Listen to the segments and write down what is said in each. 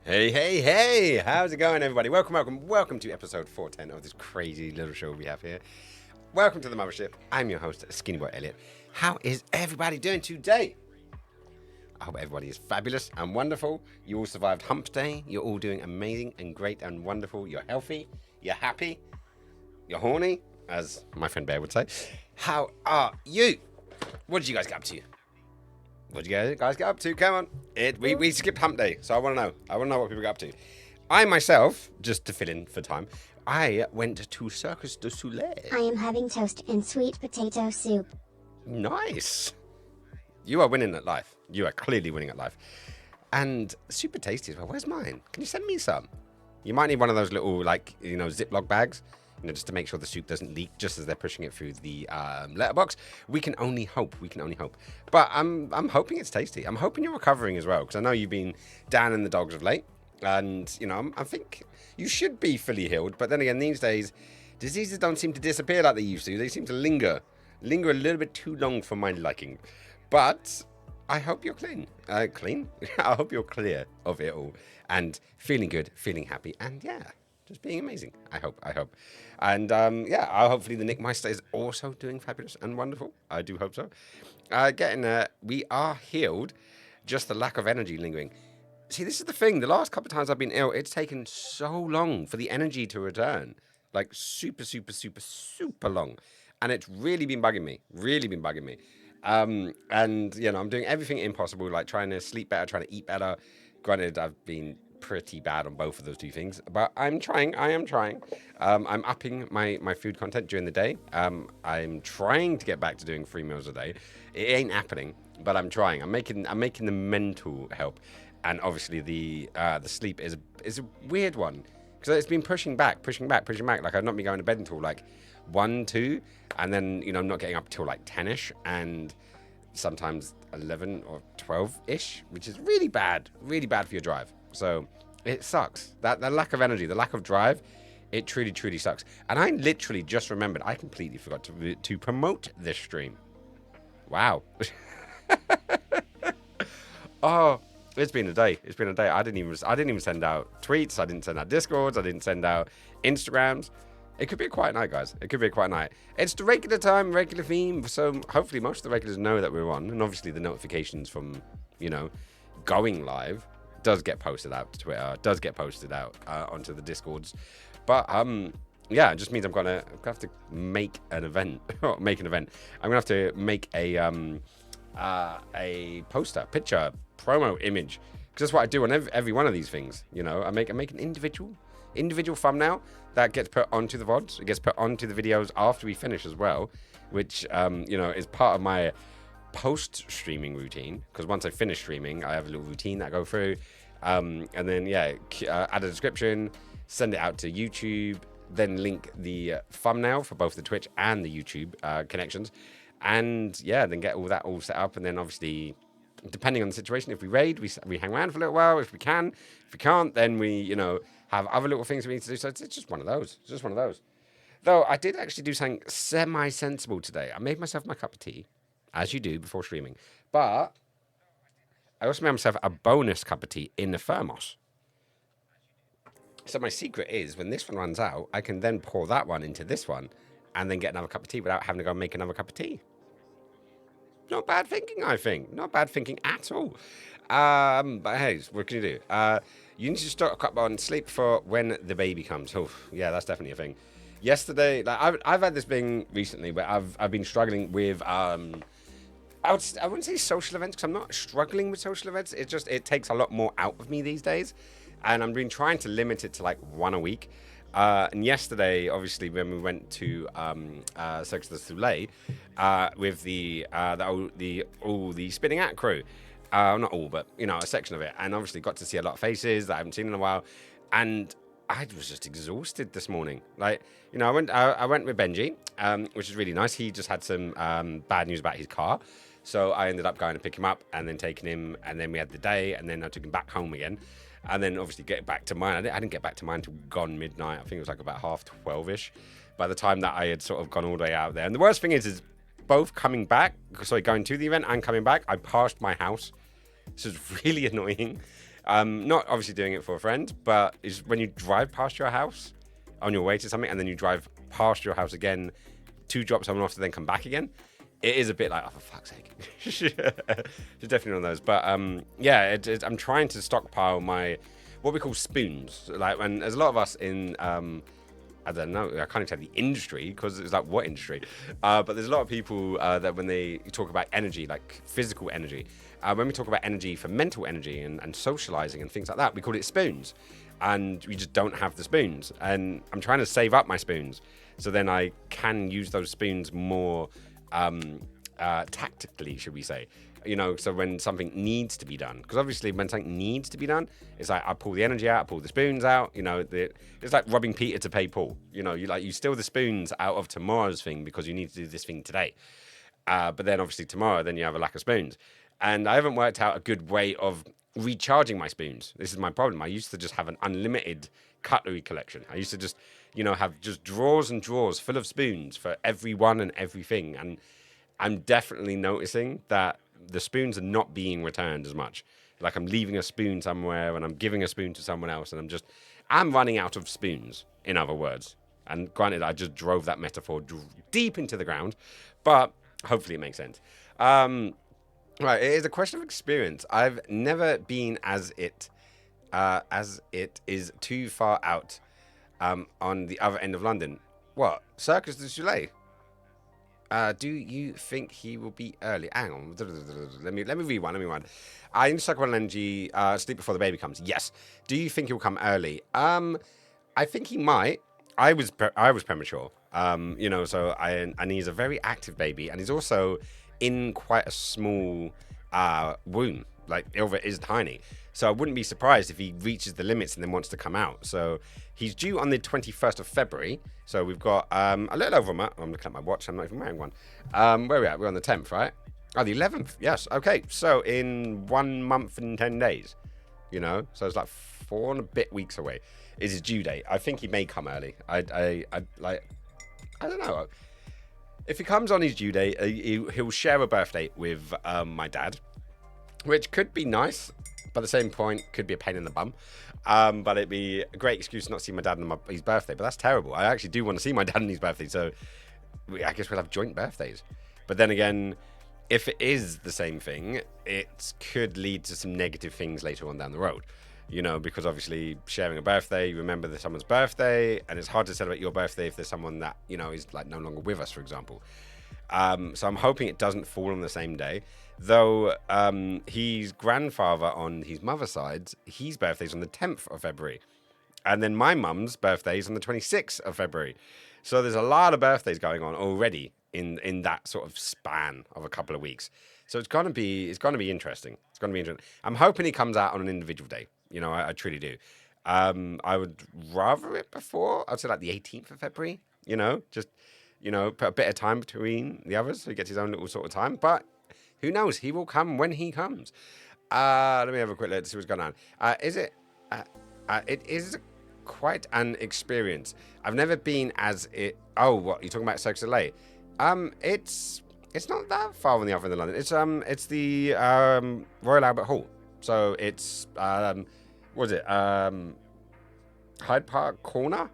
Hey, hey, hey! How's it going, everybody? Welcome to episode 410 of this crazy little show we have here. Welcome to the Mothership. I'm your host, Skinny Boy Elliot. How is everybody doing today? I hope everybody is fabulous and wonderful. You all survived Hump Day. You're all doing amazing and great and wonderful. You're healthy. You're happy. You're horny, as my friend Bear would say. How are you? What did you guys get up to? What did you guys get up to? Come on. We skipped Hump Day, so I want to know. I want to know what people got up to. I myself, just to fill in for time, I went to Circus du Soleil. I am having toast and sweet potato soup. Nice. You are winning at life. You are clearly winning at life. And super tasty as well. Where's mine? Can you send me some? You might need one of those little, Ziploc bags. Just to make sure the soup doesn't leak just as they're pushing it through the letterbox. We can only hope. But I'm hoping it's tasty. I'm hoping you're recovering as well, because I know you've been down in the dogs of late. And, I think you should be fully healed. But then again, these days, diseases don't seem to disappear like they used to. They seem to linger a little bit too long for my liking. But I hope you're clean. Clean? I hope you're clear of it all. And feeling good, feeling happy, and yeah. Just being amazing. I hope. And hopefully the Nick Meister is also doing fabulous and wonderful. I do hope so. We are healed, just the lack of energy lingering. See, this is the thing. The last couple of times I've been ill, it's taken so long for the energy to return. Like super long. And it's really been bugging me. I'm doing everything impossible, like trying to sleep better, trying to eat better. Granted, I've been pretty bad on both of those two things, but I am trying. I'm upping my food content during the day. I'm trying to get back to doing 3 meals a day. It ain't happening, but I'm trying. I'm making the mental help, and obviously the sleep is a weird one, because it's been pushing back. Like I've not been going to bed until like 1, 2, and then I'm not getting up till like 10ish, and sometimes 11 or 12ish, which is really bad for your drive. So it sucks. That lack of energy, the lack of drive, it truly sucks. And I literally just remembered, I completely forgot to promote this stream. Wow. Oh, it's been a day. I didn't even send out tweets. I didn't send out Discords. I didn't send out Instagrams. It could be a quiet night, guys. It's the regular time, regular theme. So hopefully most of the regulars know that we're on. And obviously the notifications from, going live does get posted out to Twitter, does get posted out onto the Discords. But yeah, it just means I'm gonna have to make an event. Make an event. I'm gonna have to make a poster, picture, promo image, because that's what I do on every one of these things. You know, I make an individual thumbnail that gets put onto the VODs. It gets put onto the videos after we finish as well, which you know, is part of my post streaming routine, because once I finish streaming I have a little routine that I go through, and then yeah, add a description, send it out to YouTube, then link the thumbnail for both the Twitch and the YouTube connections, and yeah, then get all that all set up. And then obviously, depending on the situation, if we raid, we hang around for a little while. If we can, if we can't, then we, you know, have other little things we need to do. So it's just one of those. It's just one of those. Though I did actually do something semi-sensible today. I made myself my cup of tea, as you do before streaming. But I also made myself a bonus cup of tea in the thermos. So my secret is, when this one runs out, I can then pour that one into this one and then get another cup of tea without having to go and make another cup of tea. Not bad thinking, I think. Not bad thinking at all. But hey, what can you do? You need to stock up on sleep for when the baby comes. Oh, yeah, that's definitely a thing. Yesterday, like I've had this thing recently where I've been struggling with I wouldn't say social events, because I'm not struggling with social events. It's just, it takes a lot more out of me these days, and I've been trying to limit it to like one a week. And yesterday, obviously, when we went to Cirque du Soleil with the spinning act crew, not all, but you know, a section of it, and obviously got to see a lot of faces that I haven't seen in a while, and I was just exhausted this morning. Like, you know, I went with Benji, which is really nice. He just had some bad news about his car, so I ended up going to pick him up and then taking him, and then we had the day, and then I took him back home again. And then obviously getting back to mine. I didn't get back to mine until gone midnight. I think it was like about 12:30ish by the time that I had sort of gone all the way out there. And the worst thing is both going to the event and coming back, I passed my house. So it's really annoying. Not obviously doing it for a friend, but it's when you drive past your house on your way to something, and then you drive past your house again to drop someone off to then come back again. It is a bit like, oh, for fuck's sake. It's definitely one of those. But yeah, I'm trying to stockpile my, what we call spoons. Like, when there's a lot of us in, I don't know, I can't even say the industry, because it's like, what industry? But there's a lot of people that when they talk about energy, like physical energy, when we talk about energy for mental energy and socializing and things like that, we call it spoons. And we just don't have the spoons. And I'm trying to save up my spoons, so then I can use those spoons more tactically, should we say, you know, so when something needs to be done, because obviously when something needs to be done, it's like I pull the energy out, I pull the spoons out, you know, it's like robbing Peter to pay Paul, you know, you steal the spoons out of tomorrow's thing because you need to do this thing today, but then obviously tomorrow, then you have a lack of spoons, and I haven't worked out a good way of recharging my spoons. This is my problem. I used to just have an unlimited cutlery collection. I used to just, you know, have just drawers and drawers full of spoons for everyone and everything. And I'm definitely noticing that the spoons are not being returned as much. Like, I'm leaving a spoon somewhere and I'm giving a spoon to someone else, and I'm running out of spoons, in other words. And granted, I just drove that metaphor deep into the ground, but hopefully it makes sense. Right, it is a question of experience. I've never been as it is too far out on the other end of London. What? Cirque du Soleil? Do you think he will be early? Hang on. Let me read one. I need to suck on energy, sleep before the baby comes. Yes. Do you think he'll come early? I think he might. I was premature. You know, so and he's a very active baby, and he's also in quite a small womb. Like, Ilva is tiny. So I wouldn't be surprised if he reaches the limits and then wants to come out. So he's due on the 21st of February. So we've got a little over a month. I'm looking at my watch. I'm not even wearing one. Where are we at? We're on the 10th, right? Oh, the 11th. Yes. Okay. So in 1 month and 10 days, you know, so it's like 4 and a bit weeks away is his due date. I think he may come early. I don't know. If he comes on his due date, he'll share a birthday with my dad, which could be nice, but at the same point, could be a pain in the bum. But it'd be a great excuse to not see my dad on his birthday, but that's terrible. I actually do want to see my dad on his birthday, so I guess we'll have joint birthdays. But then again, if it is the same thing, it could lead to some negative things later on down the road. You know, because obviously sharing a birthday, you remember someone's birthday, and it's hard to celebrate your birthday if there's someone that, you know, is like no longer with us, for example. So I'm hoping it doesn't fall on the same day. Though his grandfather on his mother's side, his birthday's on the 10th of February. And then my mum's birthday is on the 26th of February. So there's a lot of birthdays going on already in that sort of span of a couple of weeks. So it's gonna be interesting. It's gonna be interesting. I'm hoping he comes out on an individual day. You know, I truly do. I would rather it before. I'd say like the 18th of February. You know, just put a bit of time between the others so he gets his own little sort of time. But who knows? He will come when he comes. Let me have a quick look to see what's going on. It is quite an experience. I've never been as it. Oh, what you're talking about, Cirque du Soleil? It's not that far on the other end of London. It's the Royal Albert Hall. So it's what is it? Hyde Park Corner.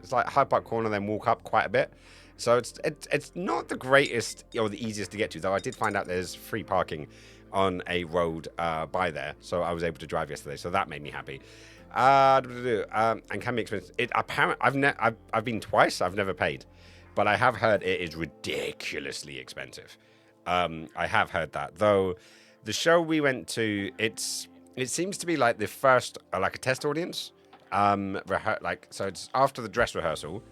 It's like Hyde Park Corner, then walk up quite a bit. So it's not the greatest or the easiest to get to, though. I did find out there's free parking on a road by there, so I was able to drive yesterday. So that made me happy. And can be expensive. I've been twice. I've never paid, but I have heard it is ridiculously expensive. I have heard that, though. The show we went to, it seems to be like the first, like a test audience. So it's after the dress rehearsal,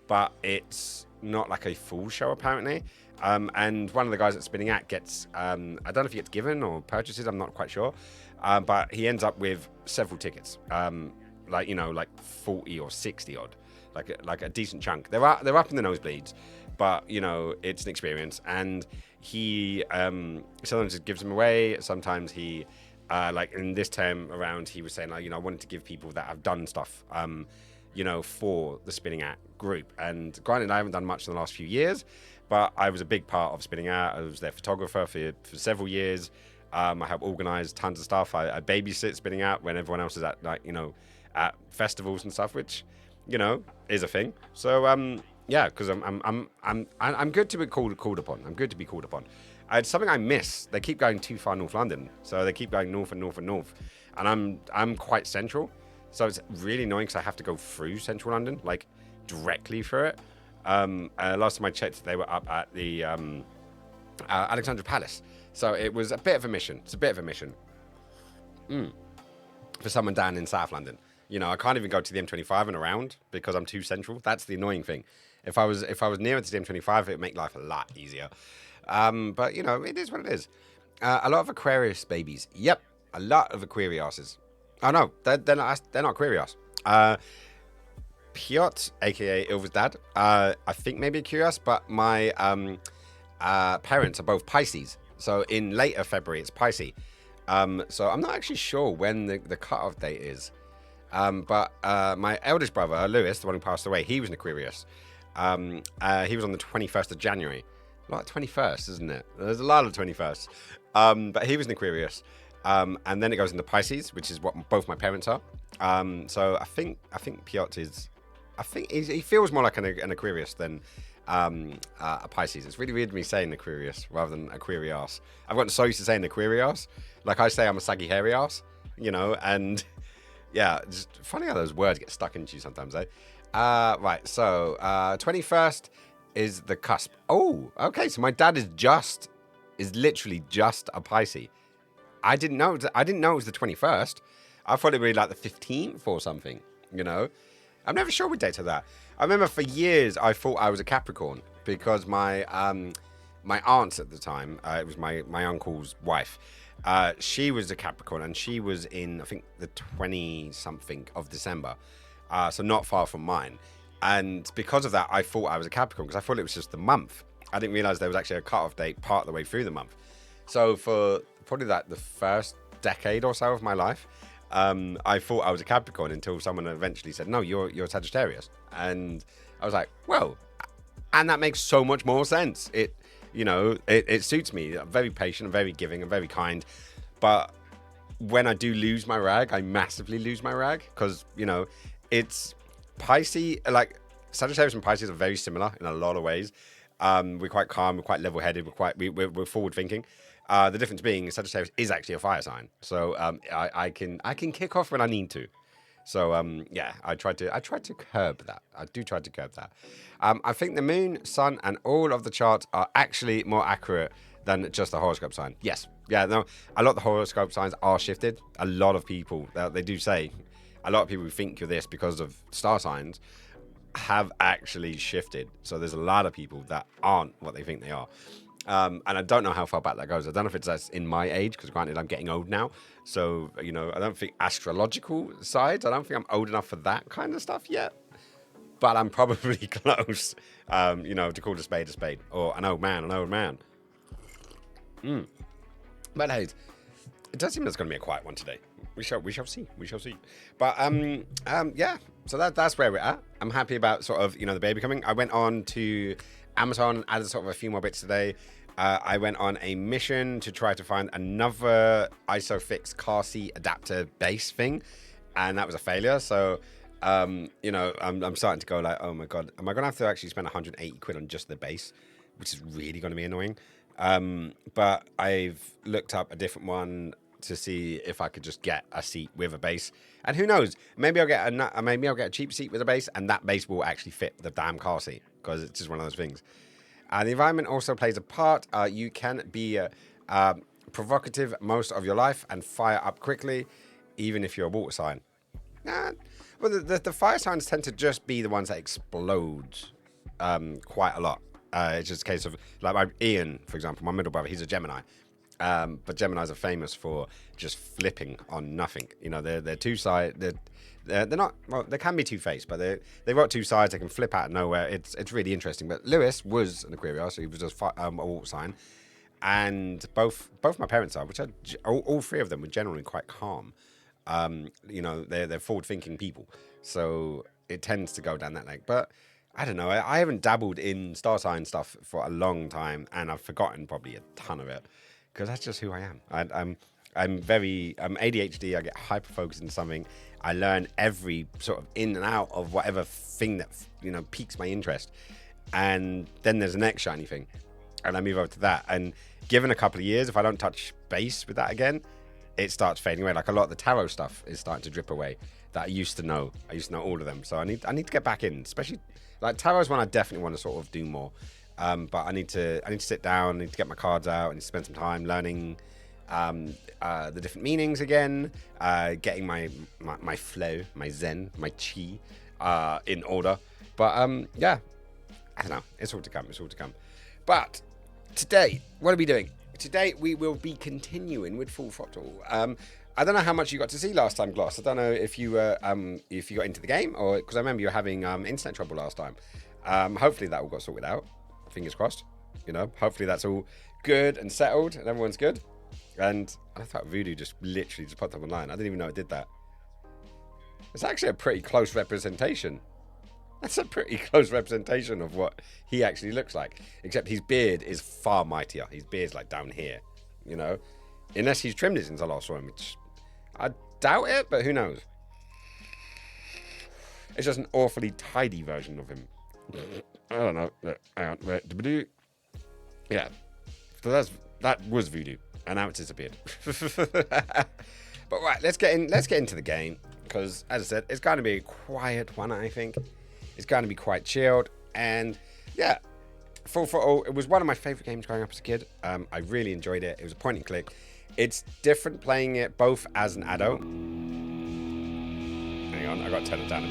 but it's not like a full show apparently. And one of the guys at Spinning Act gets, I don't know if he gets given or purchases, I'm not quite sure. But he ends up with several tickets, like 40 or 60 odd, like a decent chunk. They're up in the nosebleeds, but it's an experience. And he sometimes just gives them away. Sometimes he, like in this term around, he was saying I wanted to give people that have done stuff, for the Spinning Act group. And granted, I haven't done much in the last few years, but I was a big part of Spinning Act. I was their photographer for several years. I help organize tons of stuff. I babysit Spinning Out when everyone else is at at festivals and stuff, which is a thing. So yeah, because I'm good to be called upon. I'm good to be called upon. It's something I miss. They keep going too far North London, so they keep going north and north and north, and I'm quite central, so it's really annoying because I have to go through central London, like directly through it. Last time I checked, they were up at the Alexandra Palace. So it was a bit of a mission. It's a bit of a mission for someone down in South London. I can't even go to the M25 and around because I'm too central. That's the annoying thing. If I was nearer to the M25, it would make life a lot easier. But it is what it is. A lot of Aquarius babies. Yep, a lot of Aquariuses. Oh no, they're not Aquarius. Piotr, aka Ilva's dad. I think maybe Aquarius, but my parents are both Pisces. So in later February, it's Pisces. So I'm not actually sure when the cutoff date is. But my eldest brother, Lewis, the one who passed away, he was an Aquarius. He was on the 21st of January. A lot of 21st, isn't it? There's a lot of 21st. But he was an Aquarius. And then it goes into Pisces, which is what both my parents are. So I think Piotr is... I think he feels more like an Aquarius than... a Pisces. It's really weird me saying Aquarius rather than Aquarius. I've gotten so used to saying Aquarius. Like I say I'm a saggy hairy ass, and yeah, just funny how those words get stuck into you sometimes, eh? Right, so 21st is the cusp. Oh, okay, so my dad is literally just a Pisces. I didn't know it was the 21st. I thought it would be like the 15th or something, I'm never sure what date of that. I remember for years I thought I was a Capricorn because my aunt at the time, it was my uncle's wife, she was a Capricorn and she was in, I think, the 20-something of December, so not far from mine. And because of that, I thought I was a Capricorn because I thought it was just the month. I didn't realize there was actually a cut-off date part of the way through the month. So for probably the first decade or so of my life, I thought I was a Capricorn until someone eventually said, no, you're a Sagittarius. And I was like, well, and that makes so much more sense. It suits me. I'm very patient, I'm very giving, I'm very kind. But when I do lose my rag, I massively lose my rag because, it's Pisces, like Sagittarius and Pisces are very similar in a lot of ways. We're quite calm. We're quite level-headed. We're forward-thinking. The difference being Sagittarius is actually a fire sign, so I can kick off when I need to. So yeah, I try to curb that. I do try to curb that. I think the moon, sun, and all of the charts are actually more accurate than just a horoscope sign. Yes, yeah, no, a lot of the horoscope signs are shifted. A lot of people, they do say, a lot of people who think you're this because of star signs have actually shifted. So there's a lot of people that aren't what they think they are. And I don't know how far back that goes. I don't know if it's that's in my age, because granted, I'm getting old now. So, I don't think astrological sides, I don't think I'm old enough for that kind of stuff yet. But I'm probably close, to call a spade, or an old man. But hey, it does seem there's going to be a quiet one today. We shall see. But yeah. So that's where we're at. I'm happy about sort of the baby coming. I went on to Amazon and added sort of a few more bits today. I went on a mission to try to find another ISOFIX car seat adapter base thing, and that was a failure. So I'm starting to go like, oh my god, am I gonna have to actually spend 180 quid on just the base, which is really going to be annoying. But I've looked up a different one to see if I could just get a seat with a base, and who knows, maybe I'll get a cheap seat with a base, and that base will actually fit the damn car seat, because it's just one of those things. The environment also plays a part. You can be provocative most of your life and fire up quickly, even if you're a water sign. Well, the fire signs tend to just be the ones that explode quite a lot. It's just a case of, like Ian, for example, my middle brother, he's a Gemini. But Geminis are famous for just flipping on nothing. They're two-sided. They're not, well, they can be two-faced, but they've got two sides. They can flip out of nowhere. It's really interesting. But Lewis was an Aquarius, so he was just a water sign. And both my parents are, which are all three of them were generally quite calm. They're forward-thinking people, so it tends to go down that lane. But I don't know. I haven't dabbled in star sign stuff for a long time, and I've forgotten probably a ton of it, because that's just who I am. I'm ADHD. I get hyper focused into something. I learn every sort of in and out of whatever thing that piques my interest, and then there's the next shiny thing, and I move over to that. And given a couple of years, if I don't touch base with that again, it starts fading away. Like a lot of the tarot stuff is starting to drip away that I used to know. I used to know all of them, so I need to get back in. Especially like tarot is one I definitely want to sort of do more. But I need to sit down. I need to get my cards out. I need to spend some time learning the different meanings again, getting my flow, my zen, my chi in order. But yeah, I don't know. It's all to come. But today, what are we doing? Today we will be continuing with Full Throttle. I don't know how much you got to see last time, Gloss. I don't know if you if you got into the game, or because I remember you were having internet trouble last time. Hopefully that all got sorted out. Fingers crossed. Hopefully that's all good and settled and everyone's good. And I thought Voodoo just literally just popped up online. I didn't even know it did that. It's actually a pretty close representation. That's a pretty close representation of what he actually looks like. Except his beard is far mightier. His beard's like down here, Unless he's trimmed it since I last saw him, which I doubt it, but who knows? It's just an awfully tidy version of him. I don't know. Hang on. Yeah. So that was Voodoo, and now it's disappeared. But right, let's get into the game, because as I said, it's going to be a quiet one. I think it's going to be quite chilled, and yeah, Full Throttle. It was one of my favorite games growing up as a kid. I really enjoyed it. It was a point and click. It's different playing it both as an adult. Hang on, I got to turn it down a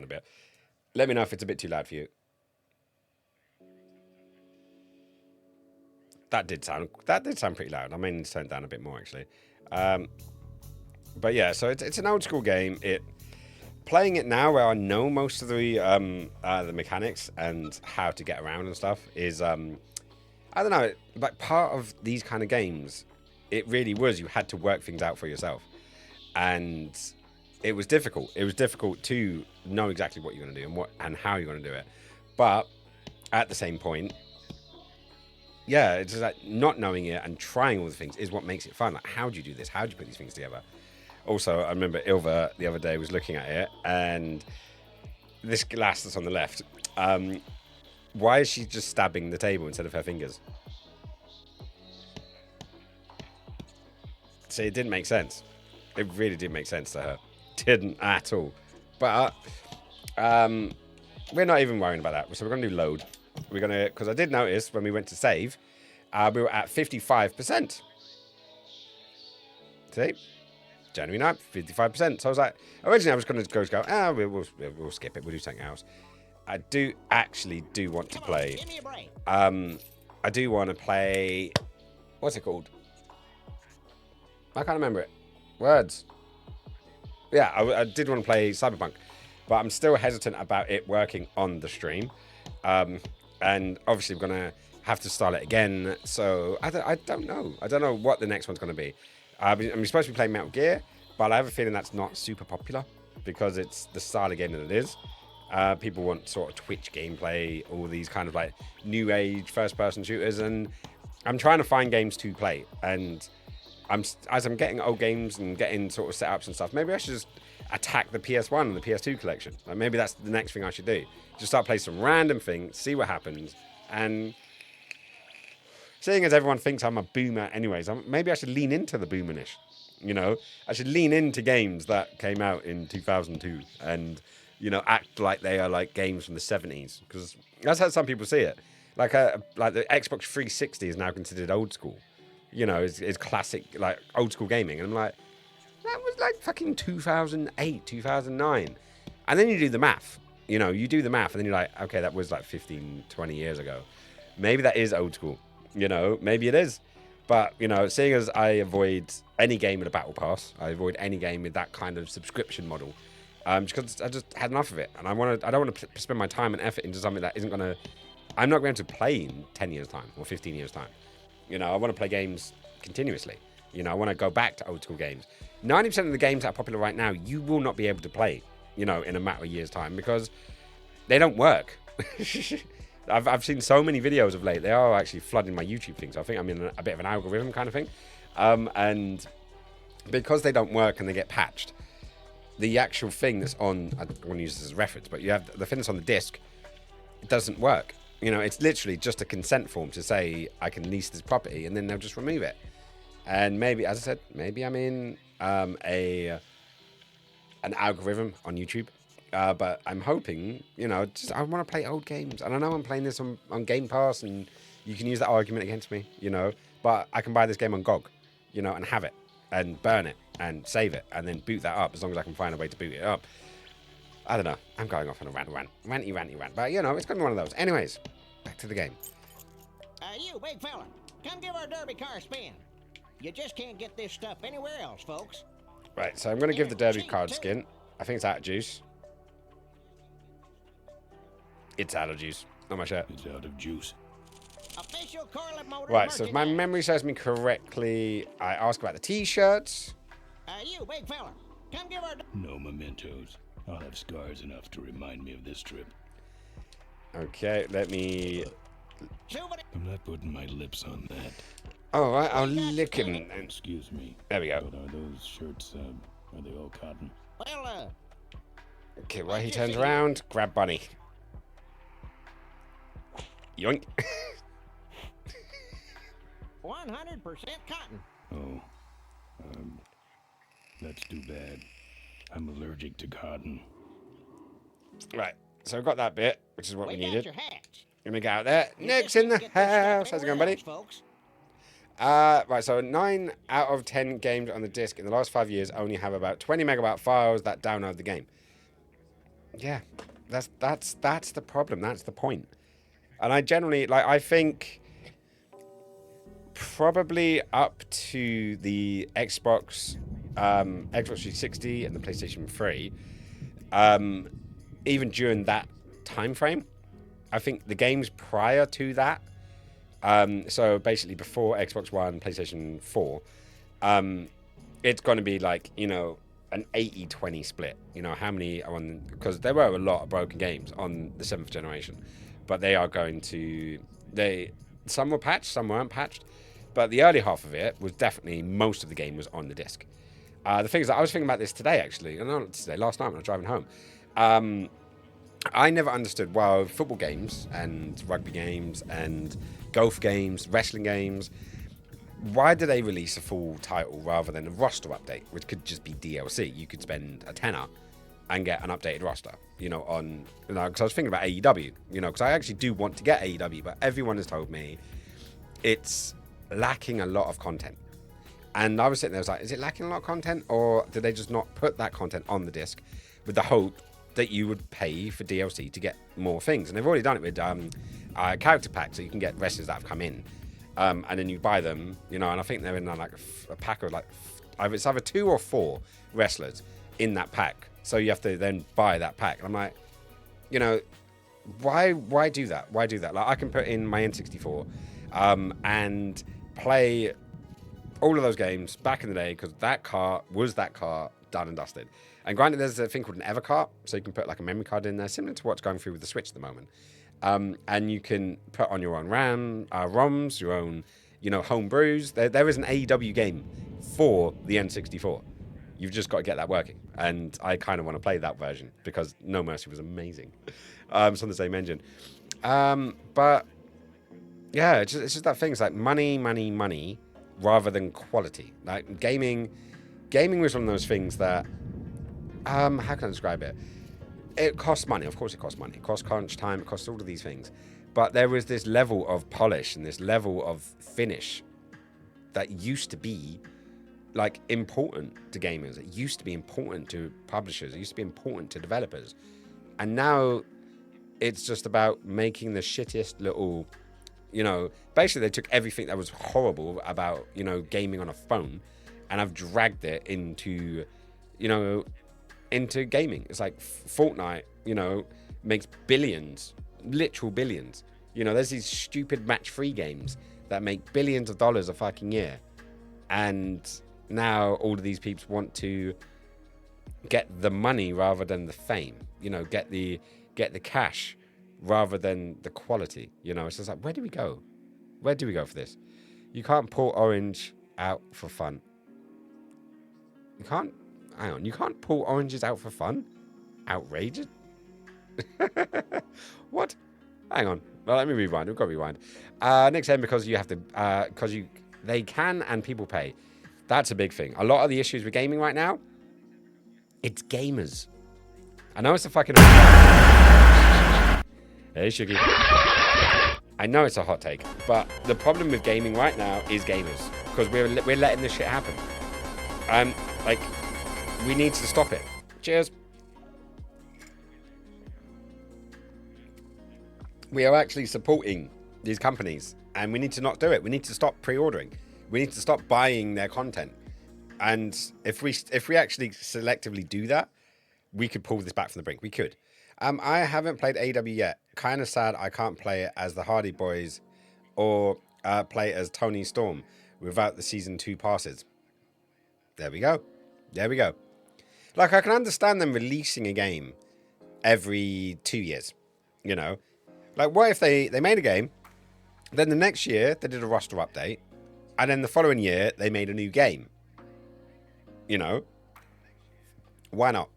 bit. Let me know if it's a bit too loud for you. That did sound pretty loud. I may need to turn it down a bit more, actually. But yeah, so it's an old school game. Playing it now, where I know most of the mechanics and how to get around and stuff, is I don't know. Like, part of these kind of games, it really was, you had to work things out for yourself, and it was difficult. It was difficult to know exactly what you're going to do and how you're going to do it. But at the same point, yeah, it's just like not knowing it and trying all the things is what makes it fun. Like, how do you do this? How do you put these things together? Also, I remember Ilva the other day was looking at it, and this glass that's on the left, Why is she just stabbing the table instead of her fingers? See, it didn't make sense. It really didn't make sense to her. Didn't at all. But we're not even worrying about that. So we're going to do load. We're going to, because I did notice when we went to save, we were at 55%. See? January 9th, 55%. So I was like, originally I was going to go, we'll skip it. We'll do something else. I do want to play. I do want to play. What's it called? I can't remember it. Words. Yeah, I did want to play Cyberpunk, but I'm still hesitant about it working on the stream. And obviously we're gonna have to start it again. So I don't know. I don't know what the next one's gonna be. I'm supposed to be playing Metal Gear, but I have a feeling that's not super popular because it's the style of game that it is. People want sort of Twitch gameplay, all these kind of like new age first-person shooters, and I'm trying to find games to play. And as I'm getting old games and getting sort of setups and stuff, maybe I should just attack the PS1 and the PS2 collection. Like maybe that's the next thing I should do. Just start playing some random things, see what happens, and seeing as everyone thinks I'm a boomer anyways, maybe I should lean into the boomerish. You know, I should lean into games that came out in 2002 and, you know, act like they are like games from the 70s, because that's how some people see it. Like the Xbox 360 is now considered old school. You know, is classic, like old school gaming. And I'm like, that was like fucking 2008, 2009. And then you do the math. You know, you do the math and then you're like, okay, that was like 15, 20 years ago. Maybe that is old school. You know, maybe it is. But, you know, seeing as I avoid any game with a battle pass, I avoid any game with that kind of subscription model, because I just had enough of it. And I don't want to spend my time and effort into something that isn't going to, I'm not going to play in 10 years' time or 15 years' time. You know, I want to play games continuously. You know, I want to go back to old school games. 90% of the games that are popular right now, you will not be able to play, you know, in a matter of years' time because they don't work. I've seen so many videos of late. They are actually flooding my YouTube things. I think I'm in a bit of an algorithm kind of thing. And because they don't work and they get patched, the actual thing that's on, I don't want to use this as a reference, but you have the thing that's on the disc, it doesn't work. You know, it's literally just a consent form to say I can lease this property, and then they'll just remove it. And maybe, as I said, maybe I'm in an algorithm on YouTube. But I'm hoping, you know, I want to play old games. And I know I'm playing this on Game Pass, and you can use that argument against me, you know. But I can buy this game on GOG, you know, and have it, and burn it, and save it, and then boot that up as long as I can find a way to boot it up. I don't know. I'm going off on a ranty rant. But, you know, it's going to be one of those. Anyways, back to the game. You big fella, come give our derby car a spin. You just can't get this stuff anywhere else, folks. Right, so I'm going to give the derby card skin. I think it's out of juice. It's out of juice. Not my shirt. It's out of juice. Official Coorly motor Right, so if my memory serves me correctly, I asked about the t-shirts. You big fella, come give our... No mementos. I'll have scars enough to remind me of this trip. Okay, let me... I'm not putting my lips on that. All right, I'll lick him. Excuse me. There we go. But are those shirts, are they all cotton? Well, Okay, while he turns around, grab Bunny. Yoink. 100% cotton. Oh. That's too bad. I'm allergic to cotton. Right, so I've got that bit, which is what we got needed. your hats. Gonna get out there. You Nick's just in the can't get this stuff house. How's it going, anywhere buddy? else, folks. Right, so 9 out of 10 games on the disc in the last 5 years only have about 20 megabyte files that download the game. Yeah, that's the problem. That's the point. And I generally, like, I think probably up to the Xbox 360 and the PlayStation 3, even during that time frame, I think the games prior to that, so basically before Xbox One, PlayStation 4, it's going to be like, you know, an 80-20 split. You know, how many are on, because there were a lot of broken games on the 7th generation, but they are going to, some were patched, some weren't patched, but the early half of it was definitely, most of the game was on the disc. The thing is that I was thinking about this today, actually, and not today, last night when I was driving home. I never understood, well, football games and rugby games and golf games, wrestling games, why do they release a full title rather than a roster update, which could just be DLC? You could spend a tenner and get an updated roster, on, because I was thinking about AEW, because I actually do want to get AEW, but everyone has told me it's lacking a lot of content. And I was sitting there, I was like, is it lacking a lot of content, or did they just not put that content on the disc with the hope that you would pay for DLC to get more things? And they've already done it with character packs, so you can get wrestlers that have come in, and then you buy them, and I think they're in like a pack of like, it's either 2 or 4 wrestlers in that pack. So you have to then buy that pack. And I'm like, why do that? Why do that? Like, I can put in my N64 and play all of those games back in the day, because that car was that car done and dusted. And granted, there's a thing called an Evercart, so you can put like a memory card in there, similar to what's going through with the Switch at the moment. And you can put on your own ROMs, your own, home brews. There is an AEW game for the N64. You've just got to get that working. And I kind of want to play that version because No Mercy was amazing. It's on the same engine. But yeah, it's just that thing. It's like money rather than quality. Like gaming was one of those things that, how can I describe it? It costs money. Of course it costs money. It costs crunch time. It costs all of these things. But there was this level of polish and this level of finish that used to be like important to gamers. It used to be important to publishers. It used to be important to developers. And now it's just about making the shittiest little, basically they took everything that was horrible about, gaming on a phone and have dragged it into, into gaming. It's like Fortnite, makes billions, literal billions. There's these stupid match-free games that make billions of dollars a fucking year. And now all of these peeps want to get the money rather than the fame, get the cash rather than the quality. It's just like, where do we go for this? You can't pull Orange out for fun. You can't pull oranges out for fun? Outrageous. What? Hang on, well, let me rewind. We've got to rewind. Next time, because you have to, they can and people pay. That's a big thing. A lot of the issues with gaming right now, it's gamers. I know it's a fucking... Hey, Shuggy. I know it's a hot take, but the problem with gaming right now is gamers, because we're letting this shit happen. We need to stop it. Cheers. We are actually supporting these companies, and we need to not do it. We need to stop pre-ordering. We need to stop buying their content. And if we actually selectively do that, we could pull this back from the brink. We could. I haven't played AW yet. Kind of sad I can't play it as the Hardy Boys or play it as Tony Storm without the Season 2 passes. There we go. Like, I can understand them releasing a game every 2 years, Like, what if they made a game, then the next year they did a roster update, and then the following year they made a new game? Why not?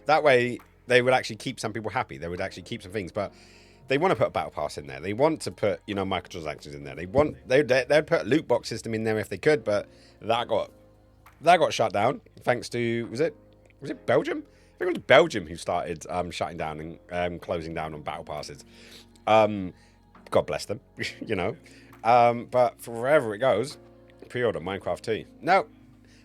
That way they would actually keep some people happy. They would actually keep some things, but they want to put a battle pass in there. They want to put, microtransactions in there. They'd put a loot box system in there if they could, but that got shut down thanks to, was it Belgium? I think it was Belgium who started shutting down and closing down on battle passes. God bless them, But for wherever it goes, pre-order Minecraft 2. No,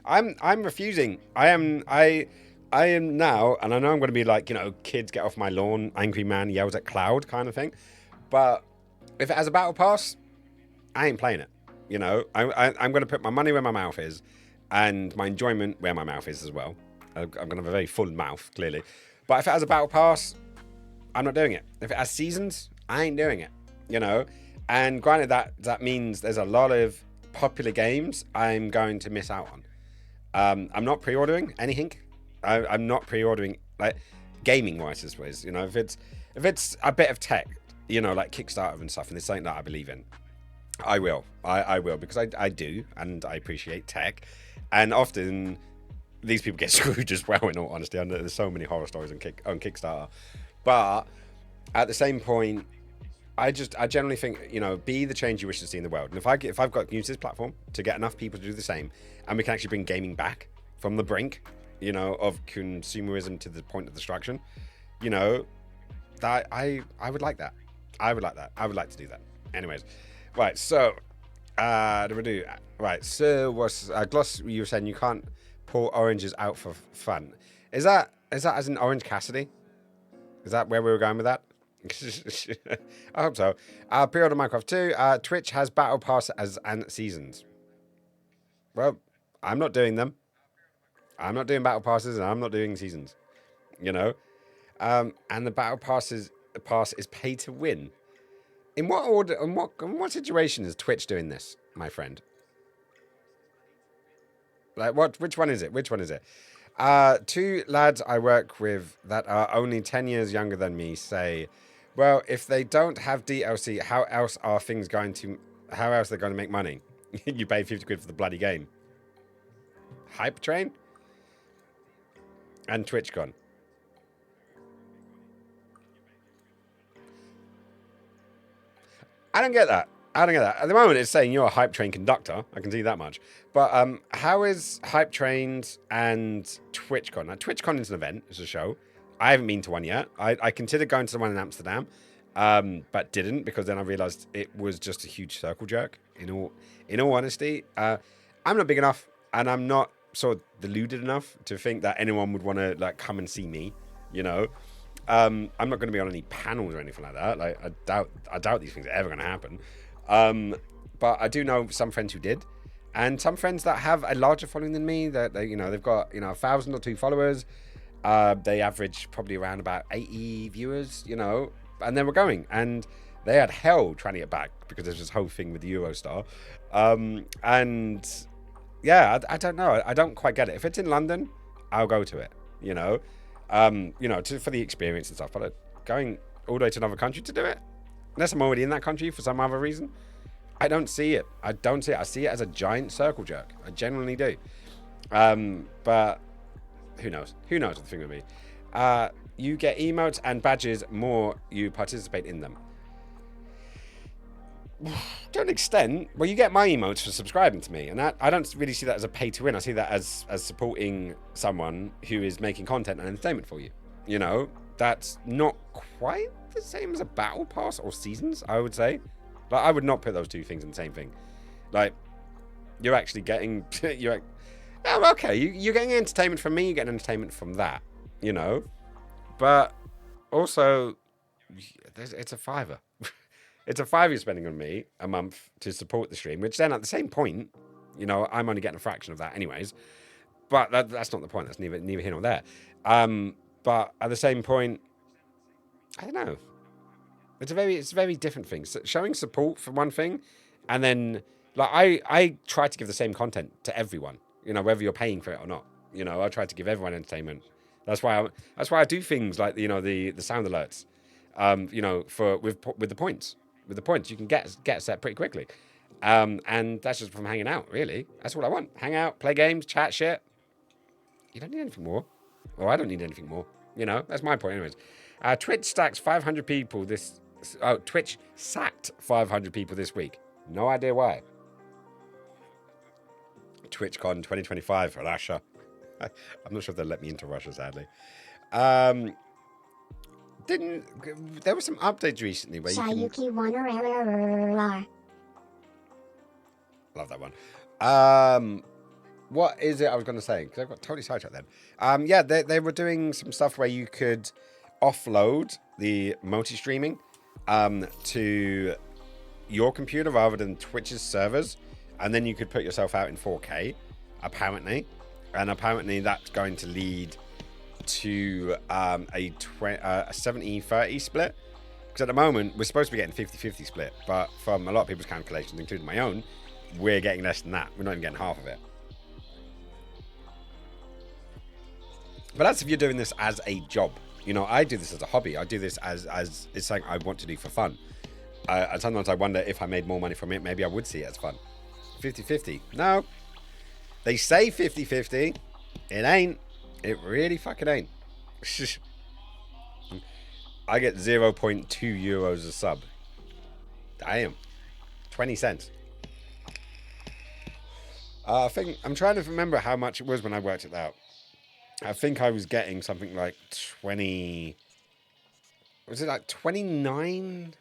I'm refusing. I am now, and I know I'm going to be like, kids get off my lawn, angry man yells at cloud kind of thing. But if it has a battle pass, I ain't playing it. I'm going to put my money where my mouth is, and my enjoyment where my mouth is as well. I'm going to have a very full mouth, clearly. But if it has a battle pass, I'm not doing it. If it has seasons, I ain't doing it. And granted, that means there's a lot of popular games I'm going to miss out on. I'm not pre-ordering anything. I'm not pre-ordering, like, gaming-wise, I suppose. If it's a bit of tech, like Kickstarter and stuff, and it's something that I believe in, I will. I will, because I do, and I appreciate tech. And often these people get screwed as well, in all honesty. I know there's so many horror stories on Kickstarter. But at the same point, I generally think, be the change you wish to see in the world. And if I've got used this platform to get enough people to do the same, and we can actually bring gaming back from the brink, of consumerism to the point of destruction, that I would like that. I would like that. I would like to do that. Anyways, right. So, right. So, what's Gloss? You were saying you can't pull oranges out for fun. Is that as in Orange Cassidy? Is that where we were going with that? I hope so. Pre-order Minecraft 2. Twitch has battle pass and seasons. Well, I'm not doing them. I'm not doing battle passes, and I'm not doing seasons. And the battle pass is pay to win. In what order? In what situation is Twitch doing this, my friend? Like what? Which one is it? Which one is it? Two lads I work with that are only 10 years younger than me say, well, if they don't have DLC, how else are they're going to make money? You pay 50 quid for the bloody game. Hype train? And TwitchCon. I don't get that. At the moment, it's saying you're a Hype Train conductor. I can see that much. But how is Hype Trains and TwitchCon? Now, TwitchCon is an event. It's a show. I haven't been to one yet. I considered going to the one in Amsterdam, but didn't, because then I realized it was just a huge circle jerk. In all honesty, I'm not big enough, and I'm not sort of deluded enough to think that anyone would want to come and see me. I'm not going to be on any panels or anything like that. I doubt these things are ever going to happen. But I do know some friends who did, and some friends that have a larger following than me. That they've got 1,000 or 2 followers. They average probably around about 80 viewers. And then we're going, and they had hell trying to get back because there's this whole thing with the Eurostar. And yeah, I don't know. I don't quite get it. If it's in London, I'll go to it. For the experience and stuff. But going all the way to another country to do it, unless I'm already in that country for some other reason, I don't see it. I see it as a giant circle jerk. I genuinely do. But who knows? Who knows what the thing would be? You get emotes and badges more you participate in them. To an extent, well, you get my emotes for subscribing to me, and that I don't really see that as a pay to win. I see that as supporting someone who is making content and entertainment for you. That's not quite the same as a battle pass or seasons, I would say. Like, I would not put those two things in the same thing. Like, you're actually getting okay, you're getting entertainment from me, you're getting entertainment from that, but also it's a $5. It's a $5 you're spending on me a month to support the stream, which then at the same point, I'm only getting a fraction of that anyways. But that's not the point. That's neither here nor there. But at the same point, I don't know. It's a very different thing. So showing support for one thing, and then I try to give the same content to everyone. Whether you're paying for it or not. I try to give everyone entertainment. That's why I do things like the sound alerts. With the points. With the points, you can get set pretty quickly. And that's just from hanging out, really. That's all I want. Hang out, play games, chat shit. You don't need anything more. Or I don't need anything more. That's my point anyways. Twitch stacks 500 people Twitch sacked 500 people this week. No idea why. TwitchCon 2025 for Russia. I'm not sure if they'll let me into Russia, sadly. There were some updates recently where you can... Love that one. What is it I was going to say? Because I got totally sidetracked then. Yeah, they were doing some stuff where you could offload the multi-streaming to your computer rather than Twitch's servers, and then you could put yourself out in 4K, apparently. And apparently that's going to lead to a 70-30 split. Because at the moment, we're supposed to be getting 50-50 split, but from a lot of people's calculations, including my own, we're getting less than that. We're not even getting half of it. But that's if you're doing this as a job. I do this as a hobby. I do this as it's something I want to do for fun. And sometimes I wonder if I made more money from it, maybe I would see it as fun. 50-50. No. They say 50-50. It ain't. It really fucking ain't. I get 0.2 euros a sub. Damn. 20 cents. I think I'm trying to remember how much it was when I worked it out. I think I was getting something like 20. Was it like 29%?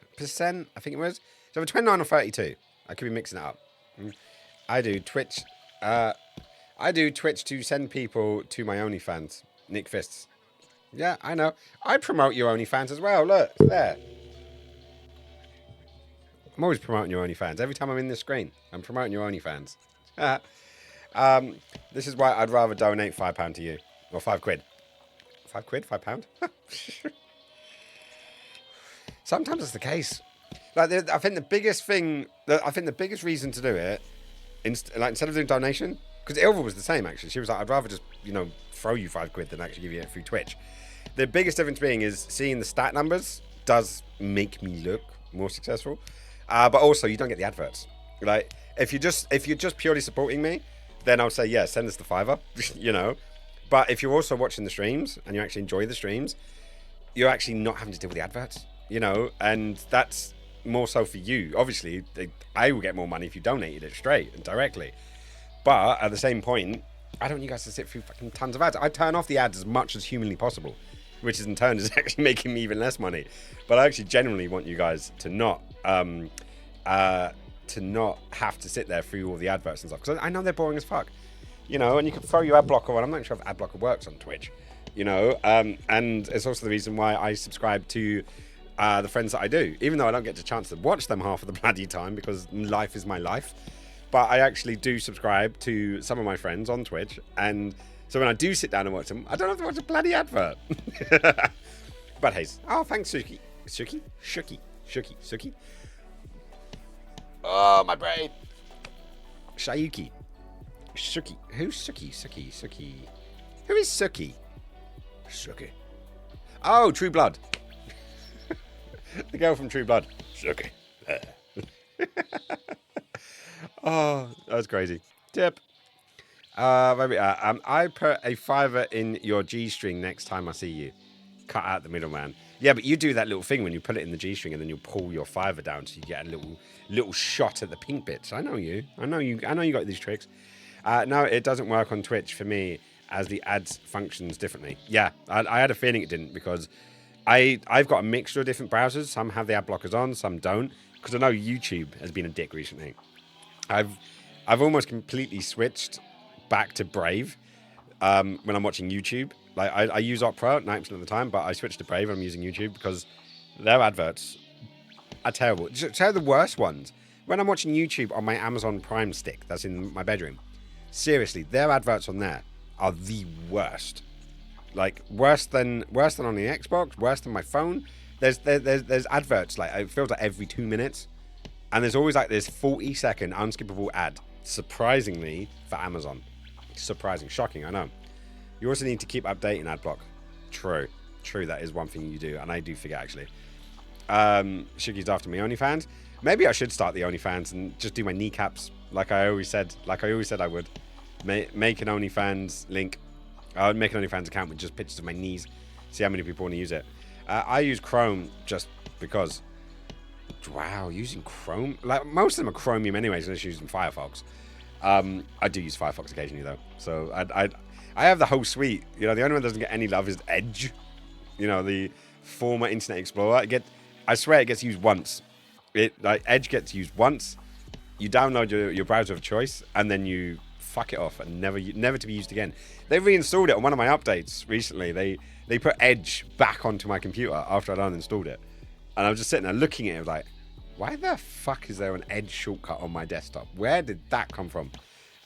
I think it was. So 29 or 32. I could be mixing it up. I do Twitch. I do Twitch to send people to my OnlyFans. Nick Fists. Yeah, I know. I promote your OnlyFans as well. Look, it's there. I'm always promoting your OnlyFans. Every time I'm in the screen, I'm promoting your OnlyFans. This is why I'd rather donate £5 to you. Or £5. £5? £5? Sometimes it's the case. Like, I think the biggest thing, I think the biggest reason to do it, instead of doing donation, because Ilva was the same actually. She was like, I'd rather just, throw you £5 than actually give you it through Twitch. The biggest difference being is seeing the stat numbers does make me look more successful, but also you don't get the adverts. Like, if you're just purely supporting me, then I'll say, yeah, send us the £5, But if you're also watching the streams and you actually enjoy the streams, you're actually not having to deal with the adverts, and that's more so for you. Obviously, I will get more money if you donated it straight and directly. But at the same point, I don't want you guys to sit through fucking tons of ads. I turn off the ads as much as humanly possible, which in turn is actually making me even less money. But I actually genuinely want you guys to not have to sit there through all the adverts and stuff, because I know they're boring as fuck. And you can throw your ad blocker on. I'm not sure if ad blocker works on Twitch, and it's also the reason why I subscribe to the friends that I do, even though I don't get the chance to watch them half of the bloody time because life is my life. But I actually do subscribe to some of my friends on Twitch, and so when I do sit down and watch them, I don't have to watch a bloody advert. But hey, oh, thanks, Suki. Suki. Oh, my brain. Shayuki. Suki. Who's Suki? Who is Suki? Suki. Oh, True Blood. The girl from True Blood. Suki. Oh, that's crazy. Tip. Where we are. I put a £5 in your G-string next time I see you. Cut out the middleman. Yeah, but you do that little thing when you put it in the G-string and then you pull your £5 down so you get a little shot at the pink bits. I know you got these tricks. No, it doesn't work on Twitch for me as the ads functions differently. Yeah, I had a feeling it didn't because I've got a mixture of different browsers. Some have the ad blockers on, some don't. Because I know YouTube has been a dick recently. I've almost completely switched back to Brave when I'm watching YouTube. Like I use Opera 90% of the time, but I switched to Brave when I'm using YouTube because their adverts are terrible. They're the worst ones. When I'm watching YouTube on my Amazon Prime stick that's in my bedroom, seriously, their adverts on there are the worst. Like worse than on the Xbox, worse than my phone. There's adverts like it feels like every 2 minutes, and there's always like this 40-second unskippable ad. Surprisingly for Amazon, shocking. I know. You also need to keep updating AdBlock. True. That is one thing you do, and I do forget actually. Shuki's after me OnlyFans. Maybe I should start the OnlyFans and just do my kneecaps like I always said I would. Make an OnlyFans link. I would make an OnlyFans account with just pictures of my knees. See how many people want to use it. I use Chrome just because. Wow, using Chrome? Like most of them are Chromium anyways, unless you're using Firefox. I do use Firefox occasionally though. So I have the whole suite. The only one that doesn't get any love is Edge. The former Internet Explorer. I swear it gets used once. Edge gets used once. You download your browser of choice, and then you fuck it off and never to be used again. They reinstalled it on one of my updates recently. They put Edge back onto my computer after I'd uninstalled it. And I was just sitting there looking at it like, why the fuck is there an Edge shortcut on my desktop? Where did that come from?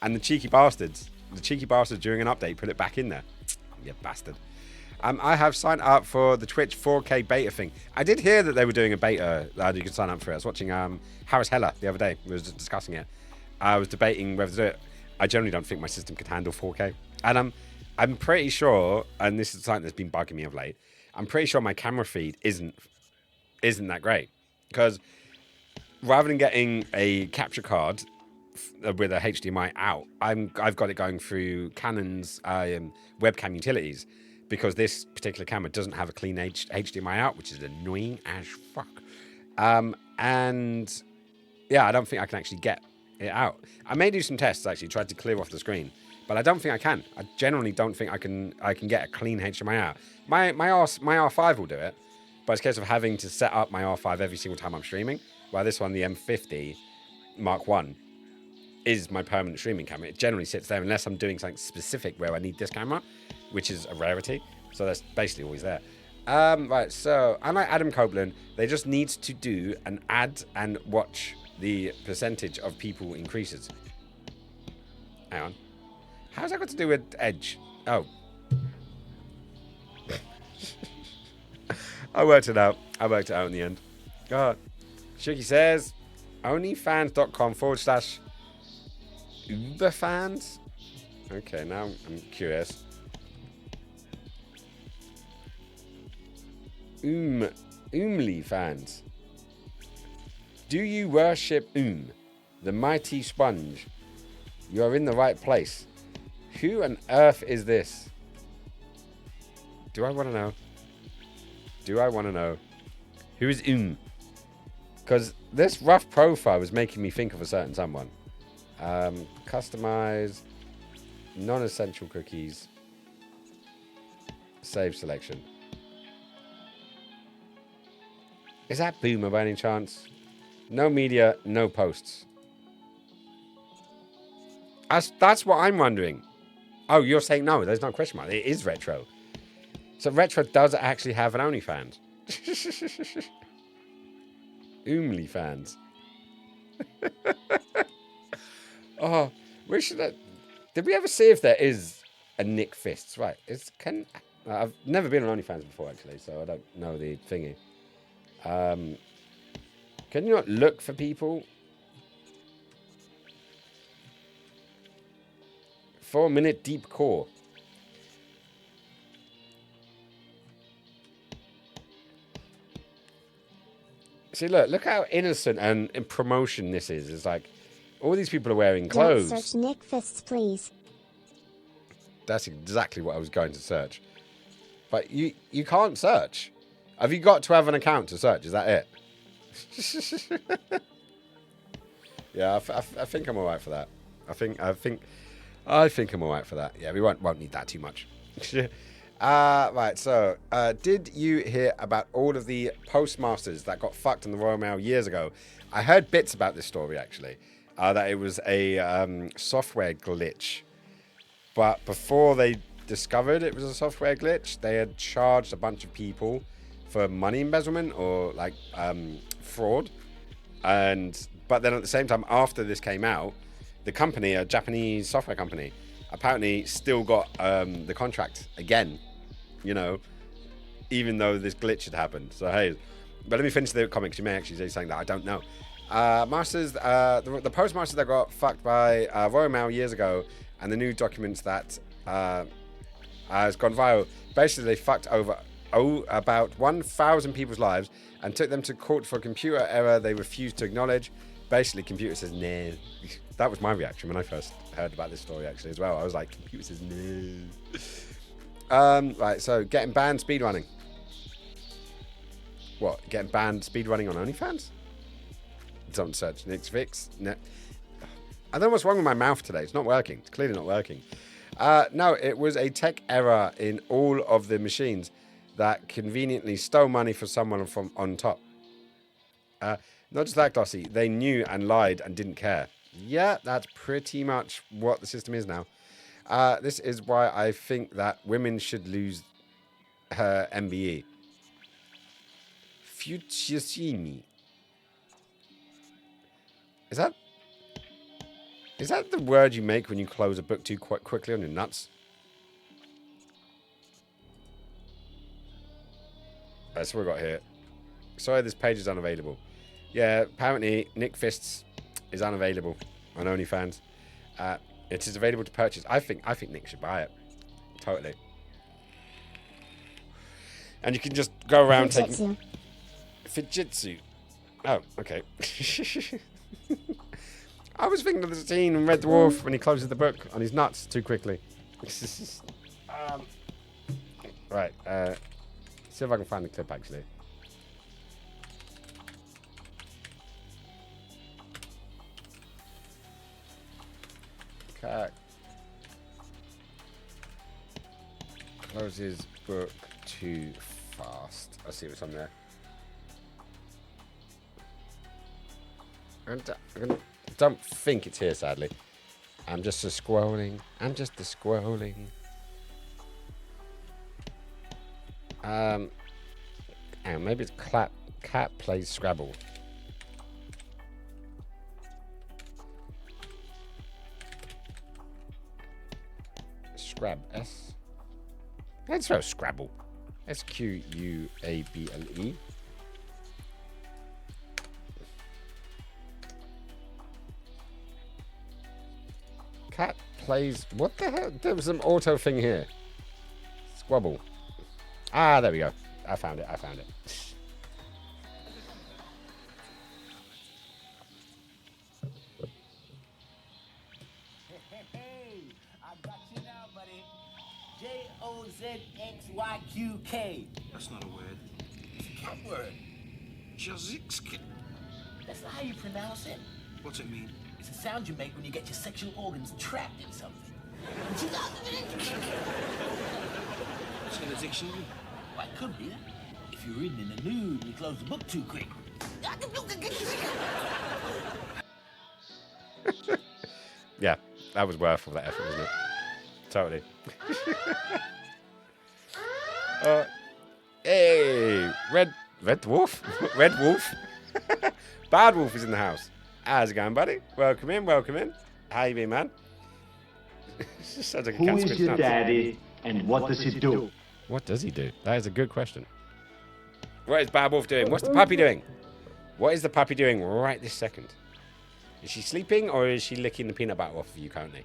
And the cheeky bastards during an update put it back in there. You bastard. I have signed up for the Twitch 4K beta thing. I did hear that they were doing a beta that you could sign up for it. I was watching Harris Heller the other day. We were just discussing it. I was debating whether to do it. I generally don't think my system could handle 4K. And I'm pretty sure, and this is something that's been bugging me of late, I'm pretty sure my camera feed isn't that great. Because rather than getting a capture card with a HDMI out. I've got it going through Canon's webcam utilities because this particular camera doesn't have a clean HDMI out, which is annoying as fuck. And yeah, I don't think I can actually get it out. I may do some tests actually, tried to clear off the screen, but I don't think I can. I generally don't think I can get a clean HDMI out. My R5 will do it, but it's a case of having to set up my R5 every single time I'm streaming. While this one, the M50 Mark 1, is my permanent streaming camera. It generally sits there unless I'm doing something specific where I need this camera, which is a rarity. So that's basically always there. Right, so unlike Adam Copeland, they just need to do an add and watch the percentage of people increases. Hang on. How's that got to do with Edge? Oh. I worked it out in the end. God. Shuki says, onlyfans.com/Uberfans. Okay, now I'm curious. fans. Do you worship the mighty sponge? You are in the right place. Who on earth is this? Do I want to know? Who is Because this rough profile was making me think of a certain someone. Customize, non-essential cookies, save selection. Is that Boomer by any chance? No media, no posts. That's what I'm wondering. Oh, you're saying no, there's no question mark. It is Retro. So Retro does actually have an OnlyFans. Fans. Oh, we should. Did we ever see if there is a Nick Fists? Right. I've never been on OnlyFans before actually, so I don't know the thingy. Can you not look for people? 4-minute deep core. See, look how innocent and in promotion this is. It's like all these people are wearing clothes. Don't search Nick Fists, please. That's exactly what I was going to search. But you can't search. Have you got to have an account to search? Is that it? Yeah, I think I'm all right for that. I think I'm all right for that. Yeah, we won't need that too much. Right, so did you hear about all of the postmasters that got fucked in the Royal Mail years ago? I heard bits about this story, actually. That it was a software glitch. But before they discovered it was a software glitch, they had charged a bunch of people for money embezzlement or like fraud. But then at the same time, after this came out, the company, a Japanese software company, apparently still got the contract again, you know, even though this glitch had happened. So, hey, but let me finish the comics. You may actually say something that I don't know. Masters, the postmasters that got fucked by Royal Mail years ago, and the new documents that has gone viral. Basically, they fucked over about 1,000 people's lives and took them to court for a computer error they refused to acknowledge. Basically, computer says no. That was my reaction when I first heard about this story, actually, as well. I was like, computer says no. Right, so getting banned speedrunning. What? Getting banned speedrunning on OnlyFans? Don't search Nick's Fix. No. I don't know what's wrong with my mouth today. It's not working. It's clearly not working. No, it was a tech error in all of the machines that conveniently stole money from someone from on top. Not just that, Glossy. They knew and lied and didn't care. Yeah, that's pretty much what the system is now. This is why I think that women should lose her MBE. Futurisimi. Is that the word you make when you close a book too quite quickly on your nuts? That's what we got here. Sorry, this page is unavailable. Yeah, apparently Nick Fists is unavailable on OnlyFans. It is available to purchase. I think Nick should buy it. Totally. And you can just go around taking Fujitsu. Oh, okay. I was thinking of the scene in Red Dwarf when he closes the book on his nuts too quickly. Right, see if I can find the clip actually. Cat closes book too fast. I see what's on there. I don't think it's here, sadly. I'm just scrolling. Hang on, maybe it's Cat plays Scrabble. Scrab. S. Let's throw Scrabble. Squable. Cat plays. What the hell? There was some auto thing here. Squabble. Ah, there we go. I found it. Hey, I got you now, buddy. Jozxyqk. That's not a word. It's a cat word. Jazixkin. That's not how you pronounce it. What's it mean? It's a sound you make when you get your sexual organs trapped in something. It's in a dictionary. Well, it could be. If you're reading in the nude and you close the book too quick. Yeah, that was worth all that effort, wasn't it? Totally. Hey, Red Dwarf? Red Wolf? Bad Wolf is in the house. How's it going, buddy? Welcome in. How you been, man? Sounds like a Who cat is scratching your nuts. daddy and what does he do? What does he do? That is a good question. What is Bad Wolf doing? What's the puppy doing? What is the puppy doing right this second? Is she sleeping or is she licking the peanut butter off of you currently?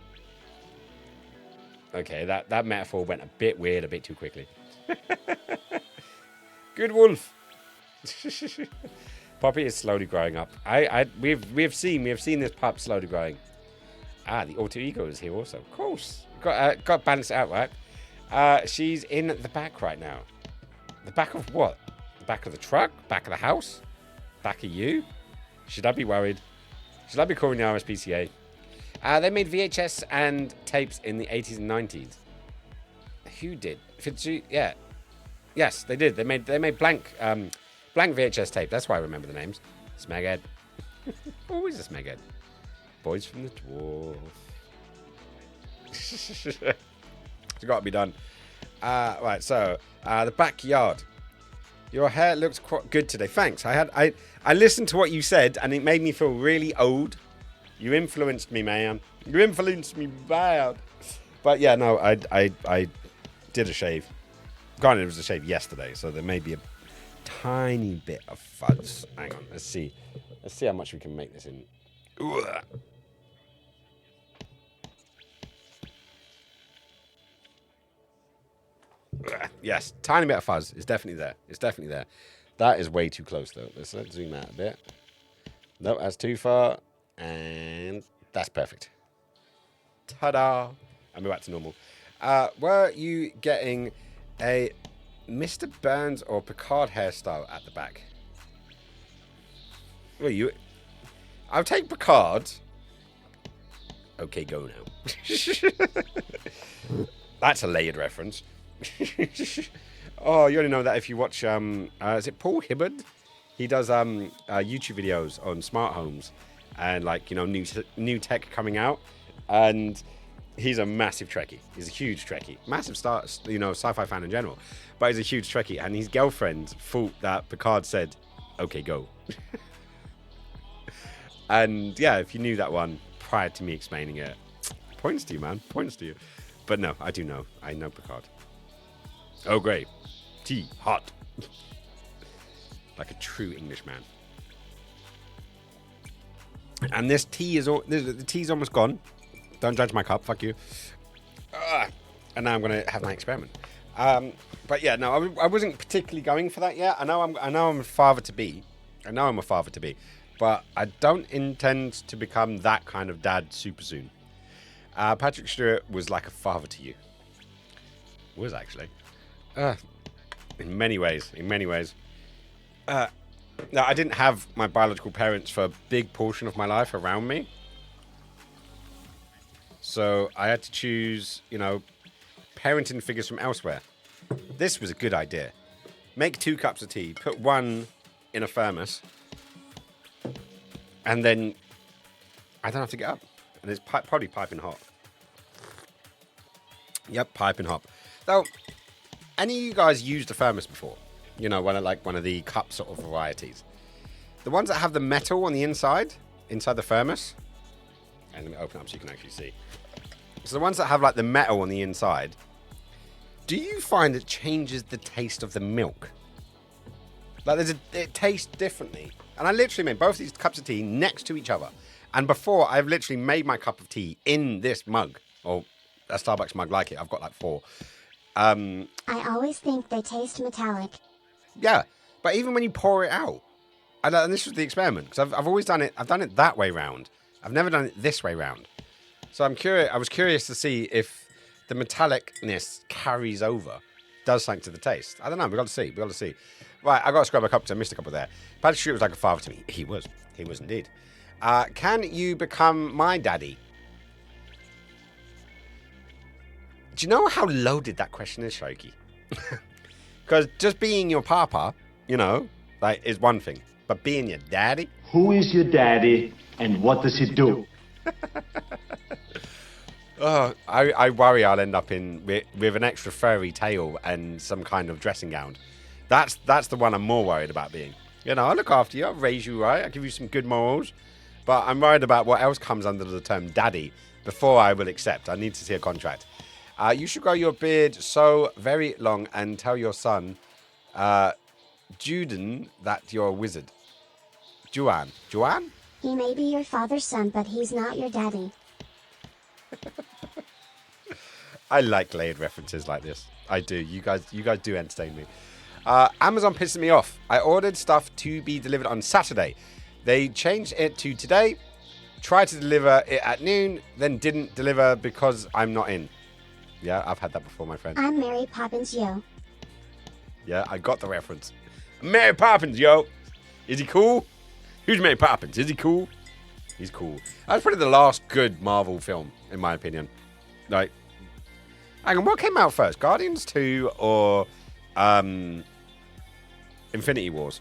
Okay, that metaphor went a bit weird, a bit too quickly. Good wolf. Poppy is slowly growing up. We've seen this pup slowly growing. Ah, the alter ego is here also. Of course, got to balance it out, right? She's in the back right now. The back of what? The back of the truck? Back of the house? Back of you? Should I be worried? Should I be calling the RSPCA? They made VHS and tapes in the 80s and 90s. Who did? Yeah. Yes, they did. They made blank VHS tape. That's why I remember the names. Smeghead. Always a Smeghead. Boys from the Dwarf. It's got to be done. Right, so the backyard. Your hair looks quite good today. Thanks. I listened to what you said and it made me feel really old. You influenced me, man. You influenced me bad. But yeah, no, I did a shave. Granted, it was a shave yesterday, so there may be a tiny bit of fuzz. Hang on, let's see. Let's see how much we can make this in. Ugh. Yes, tiny bit of fuzz. It's definitely there. It's definitely there. That is way too close, though. Let's zoom out a bit. No, that's too far. And that's perfect. Ta-da. And we're back to normal. Were you getting a Mr. Burns or Picard hairstyle at the back? Well, I'll take Picard. Okay, go now. That's a layered reference. Oh, you only know that if you watch, is it Paul Hibbard? He does YouTube videos on smart homes and, like, you know, new tech coming out. And he's a massive Trekkie. He's a huge Trekkie. Massive sci-fi fan in general. But he's a huge Trekkie. And his girlfriend thought that Picard said, okay, go. And, yeah, if you knew that one prior to me explaining it, points to you, man. Points to you. But no, I do know. I know Picard. Oh, great. Tea. Hot. Like a true Englishman. And this tea is... the tea's almost gone. Don't judge my cup. Fuck you. And now I'm going to have my experiment. But yeah, no, I wasn't particularly going for that yet. I know I'm a father-to-be. I know I'm a father-to-be. but I don't intend to become that kind of dad super soon. Patrick Stewart was like a father to you. Was actually. In many ways. Now, I didn't have my biological parents for a big portion of my life around me. So I had to choose, parenting figures from elsewhere. This was a good idea. Make 2 cups of tea, put one in a thermos, and then I don't have to get up. And it's probably piping hot. Yep, piping hot. Though, any of you guys used a thermos before? One of the cup sort of varieties. The ones that have the metal on the inside the thermos. And let me open up so you can actually see. So the ones that have like the metal on the inside, do you find it changes the taste of the milk? Like it tastes differently. And I literally made both these cups of tea next to each other. And before, I've literally made my cup of tea in this mug. Or a Starbucks mug like it. I've got like 4. I always think they taste metallic. Yeah, but even when you pour it out, and this was the experiment, because I've always done it. I've done it that way round. I've never done it this way round. So I was curious to see if the metallicness carries over, does something to the taste. I don't know. We got to see. Right, I got to scrub back up because I missed a couple there. Patrick Stewart was like a father to me. He was indeed. Can you become my daddy? Do you know how loaded that question is, Shoki? Because just being your papa, is one thing. But being your daddy? Who is your daddy and what does he do? Oh, I worry I'll end up with an extra furry tail and some kind of dressing gown. That's the one I'm more worried about being. I'll look after you, I'll raise you right, I'll give you some good morals. But I'm worried about what else comes under the term daddy before I will accept. I need to see a contract. You should grow your beard so very long and tell your son, Juden, that you're a wizard. Juan? He may be your father's son, but he's not your daddy. I like layered references like this. I do. You guys do entertain me. Amazon pisses me off. I ordered stuff to be delivered on Saturday. They changed it to today. Tried to deliver it at noon, then didn't deliver because I'm not in. Yeah, I've had that before, my friend. I'm Mary Poppins, yo. Yeah, I got the reference. Mary Poppins, yo. Is he cool? Who's Mary Poppins? Is he cool? He's cool. That's probably the last good Marvel film, in my opinion. Like, hang on, what came out first? Guardians 2 or Infinity Wars?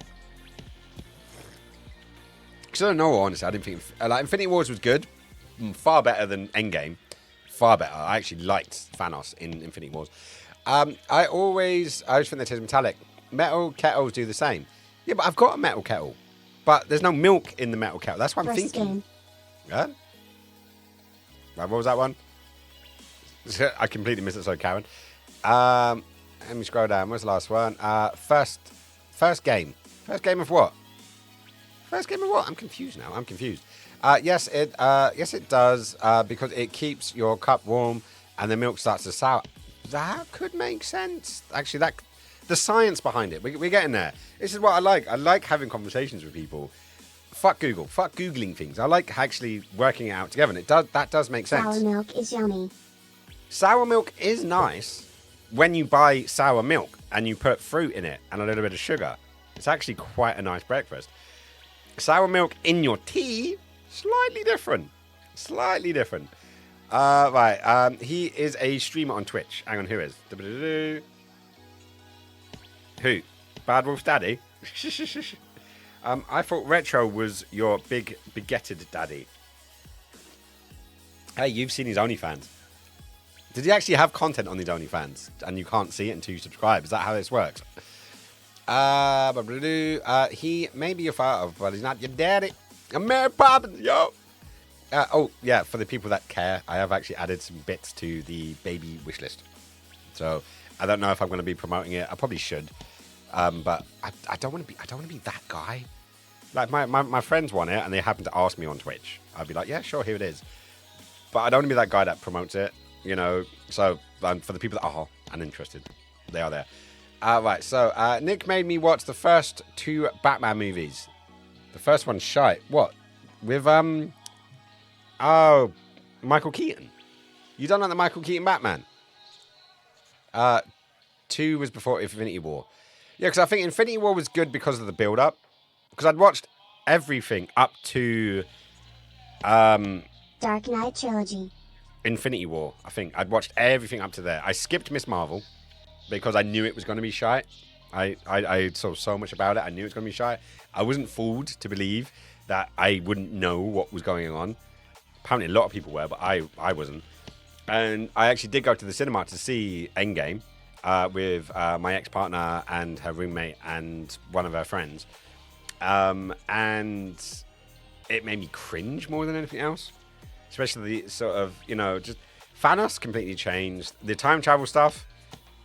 Because I don't know, honestly. I didn't think... Infinity Wars was good. Far better than Endgame. Far better. I actually liked Thanos in Infinity Wars. I always think they taste metallic. Metal kettles do the same. Yeah, but I've got a metal kettle. But there's no milk in the metal kettle. That's what I'm thinking. Yeah? Right, what was that one? I completely missed it, sorry, Karen. Let me scroll down. Where's the last one? First game. First game of what? First game of what? I'm confused now. Yes, it does, because it keeps your cup warm and the milk starts to sour. That could make sense. Actually, the science behind it. We're getting there. This is what I like. I like having conversations with people. Fuck Google. Fuck Googling things. I like actually working it out together. And that does make sense. Sour milk is yummy. Sour milk is nice when you buy sour milk and you put fruit in it and a little bit of sugar. It's actually quite a nice breakfast. Sour milk in your tea, slightly different. Right. He is a streamer on Twitch. Hang on, who is? Who? Bad Wolf's daddy? I thought Retro was your big begetted daddy. Hey, you've seen his OnlyFans. Did he actually have content on his OnlyFans and you can't see it until you subscribe? Is that how this works? He may be your father, but he's not your daddy. I'm Mary Poppins, yo. Oh, yeah, for the people that care, I have actually added some bits to the baby wish list. So I don't know if I'm going to be promoting it. I probably should. But I don't want to be that guy. Like my friends want it and they happen to ask me on Twitch. I'd be like, yeah, sure, here it is. But I don't want to be that guy that promotes it, So for the people that are uninterested, they are there. Right, so Nick made me watch the first 2 Batman movies. The first one's shite. What? With, oh, Michael Keaton. You don't like the Michael Keaton Batman? 2 was before Infinity War. Yeah, because I think Infinity War was good because of the build-up. Because I'd watched everything up to Dark Knight Trilogy. Infinity War, I think. I'd watched everything up to there. I skipped Miss Marvel because I knew it was going to be shite. I saw so much about it. I knew it was going to be shite. I wasn't fooled to believe that I wouldn't know what was going on. Apparently a lot of people were, but I wasn't. And I actually did go to the cinema to see Endgame with my ex-partner and her roommate and one of her friends. And it made me cringe more than anything else. Especially the sort of, just Thanos completely changed. The time travel stuff,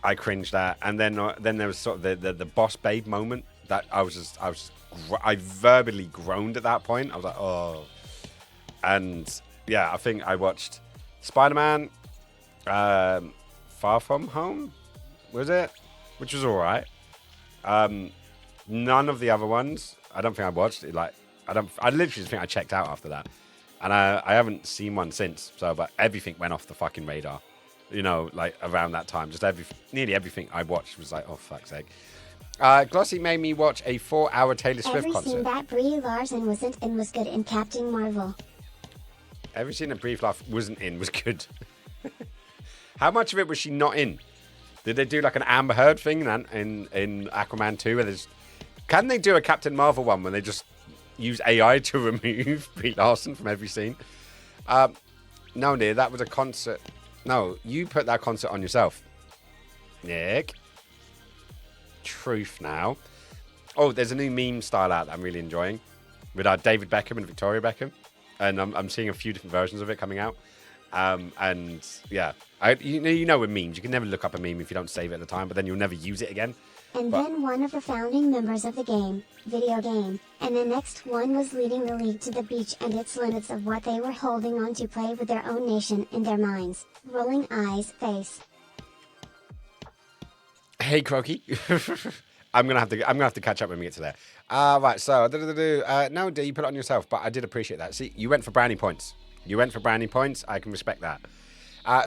I cringed at. And then there was sort of the boss babe moment that I verbally groaned at that point. I was like, oh. And yeah, I think I watched Spider-Man Far From Home, was it? Which was all right. None of the other ones, I don't think I watched it. I literally just think I checked out after that. And I haven't seen one since. But everything went off the fucking radar. Around that time. Just nearly everything I watched was like, oh, fuck's sake. Glossy made me watch a 4-hour Taylor Swift concert. Every scene that Brie Larson wasn't in was good in Captain Marvel. Every scene that Brie Larson wasn't in was good. How much of it was she not in? Did they do like an Amber Heard thing in Aquaman 2? Where can they do a Captain Marvel one when they just use AI to remove Brie Larson from every scene? No, Neil, that was a concert. No, you put that concert on yourself. Nick. Truth now. Oh, there's a new meme style out that I'm really enjoying with David Beckham and Victoria Beckham. And I'm seeing a few different versions of it coming out. And yeah, you know with memes, you can never look up a meme if you don't save it at the time, but then you'll never use it again. And then one of the founding members of the video game, and the next one was leading the league to the beach and its limits of what they were holding on to play with their own nation in their minds. Rolling eyes face. Hey, Croaky. I'm gonna have to catch up when we get to there. Right, so no, D, you put it on yourself, but I did appreciate that. See, you went for brownie points. I can respect that.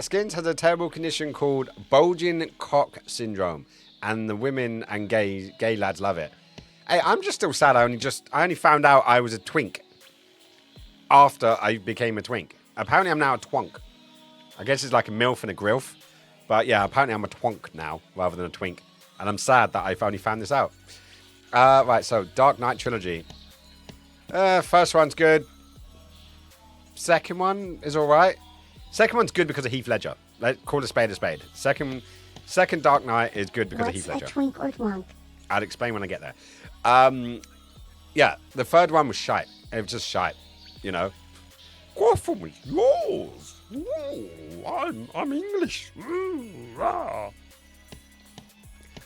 Skins has a terrible condition called bulging cock syndrome, and the women and gay lads love it. Hey, I'm just still sad. I only found out I was a twink after I became a twink. Apparently, I'm now a twonk. I guess it's like a milf and a grilf, but yeah, apparently I'm a twonk now rather than a twink, and I'm sad that I've only found this out. Right, so Dark Knight Trilogy. First one's good. Second one is all right. Second one's good because of Heath Ledger. Let's call a spade a spade. Second Dark Knight is good because of Heath Ledger. What's a twink or twonk? I'll explain when I get there. Yeah, the third one was shite. It was just shite, Quaffle is yours. Ooh, I'm English.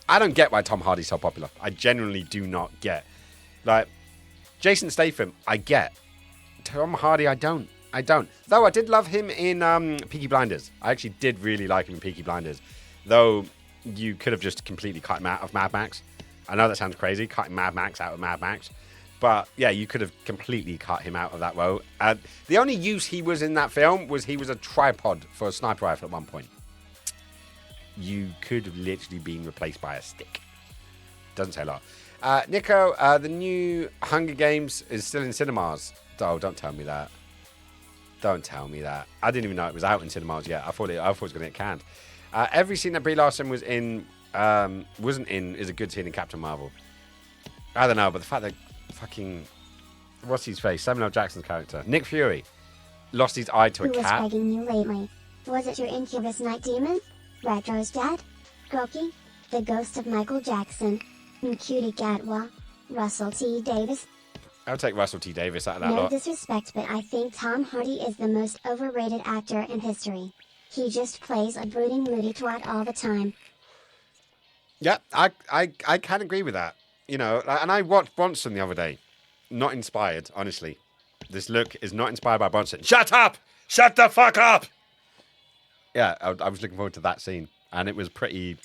I don't get why Tom Hardy's so popular. I genuinely do not get. Like, Jason Statham, I get. Tom Hardy, I don't. Though I did love him in Peaky Blinders. I actually did really like him in Peaky Blinders. Though you could have just completely cut him out of Mad Max. I know that sounds crazy, cutting Mad Max out of Mad Max. But yeah, you could have completely cut him out of that role. The only use he was in that film was he was a tripod for a sniper rifle at one point. You could have literally been replaced by a stick. Doesn't say a lot. Nico, the new Hunger Games is still in cinemas. Oh, don't tell me that. Don't tell me that. I didn't even know it was out in cinemas yet. I thought it was going to get canned. Every scene that Brie Larson wasn't in is a good scene in Captain Marvel. I don't know, but the fact that fucking what's his face? Samuel L. Jackson's character, Nick Fury, lost his eye to a cat. Who was begging you lately? Was it your incubus night demon? Retro's dad? Groki? The ghost of Michael Jackson? Cutie Gatwa? Russell T. Davis? I'll take Russell T. Davis out of that No lot. disrespect, but I think Tom Hardy is the most overrated actor in history. He just plays a brooding moody twat all the time. Yeah, I can agree with that. And I watched Bronson the other day. Not inspired, honestly. This look is not inspired by Bronson. Shut up! Shut the fuck up! Yeah, I was looking forward to that scene. And it was pretty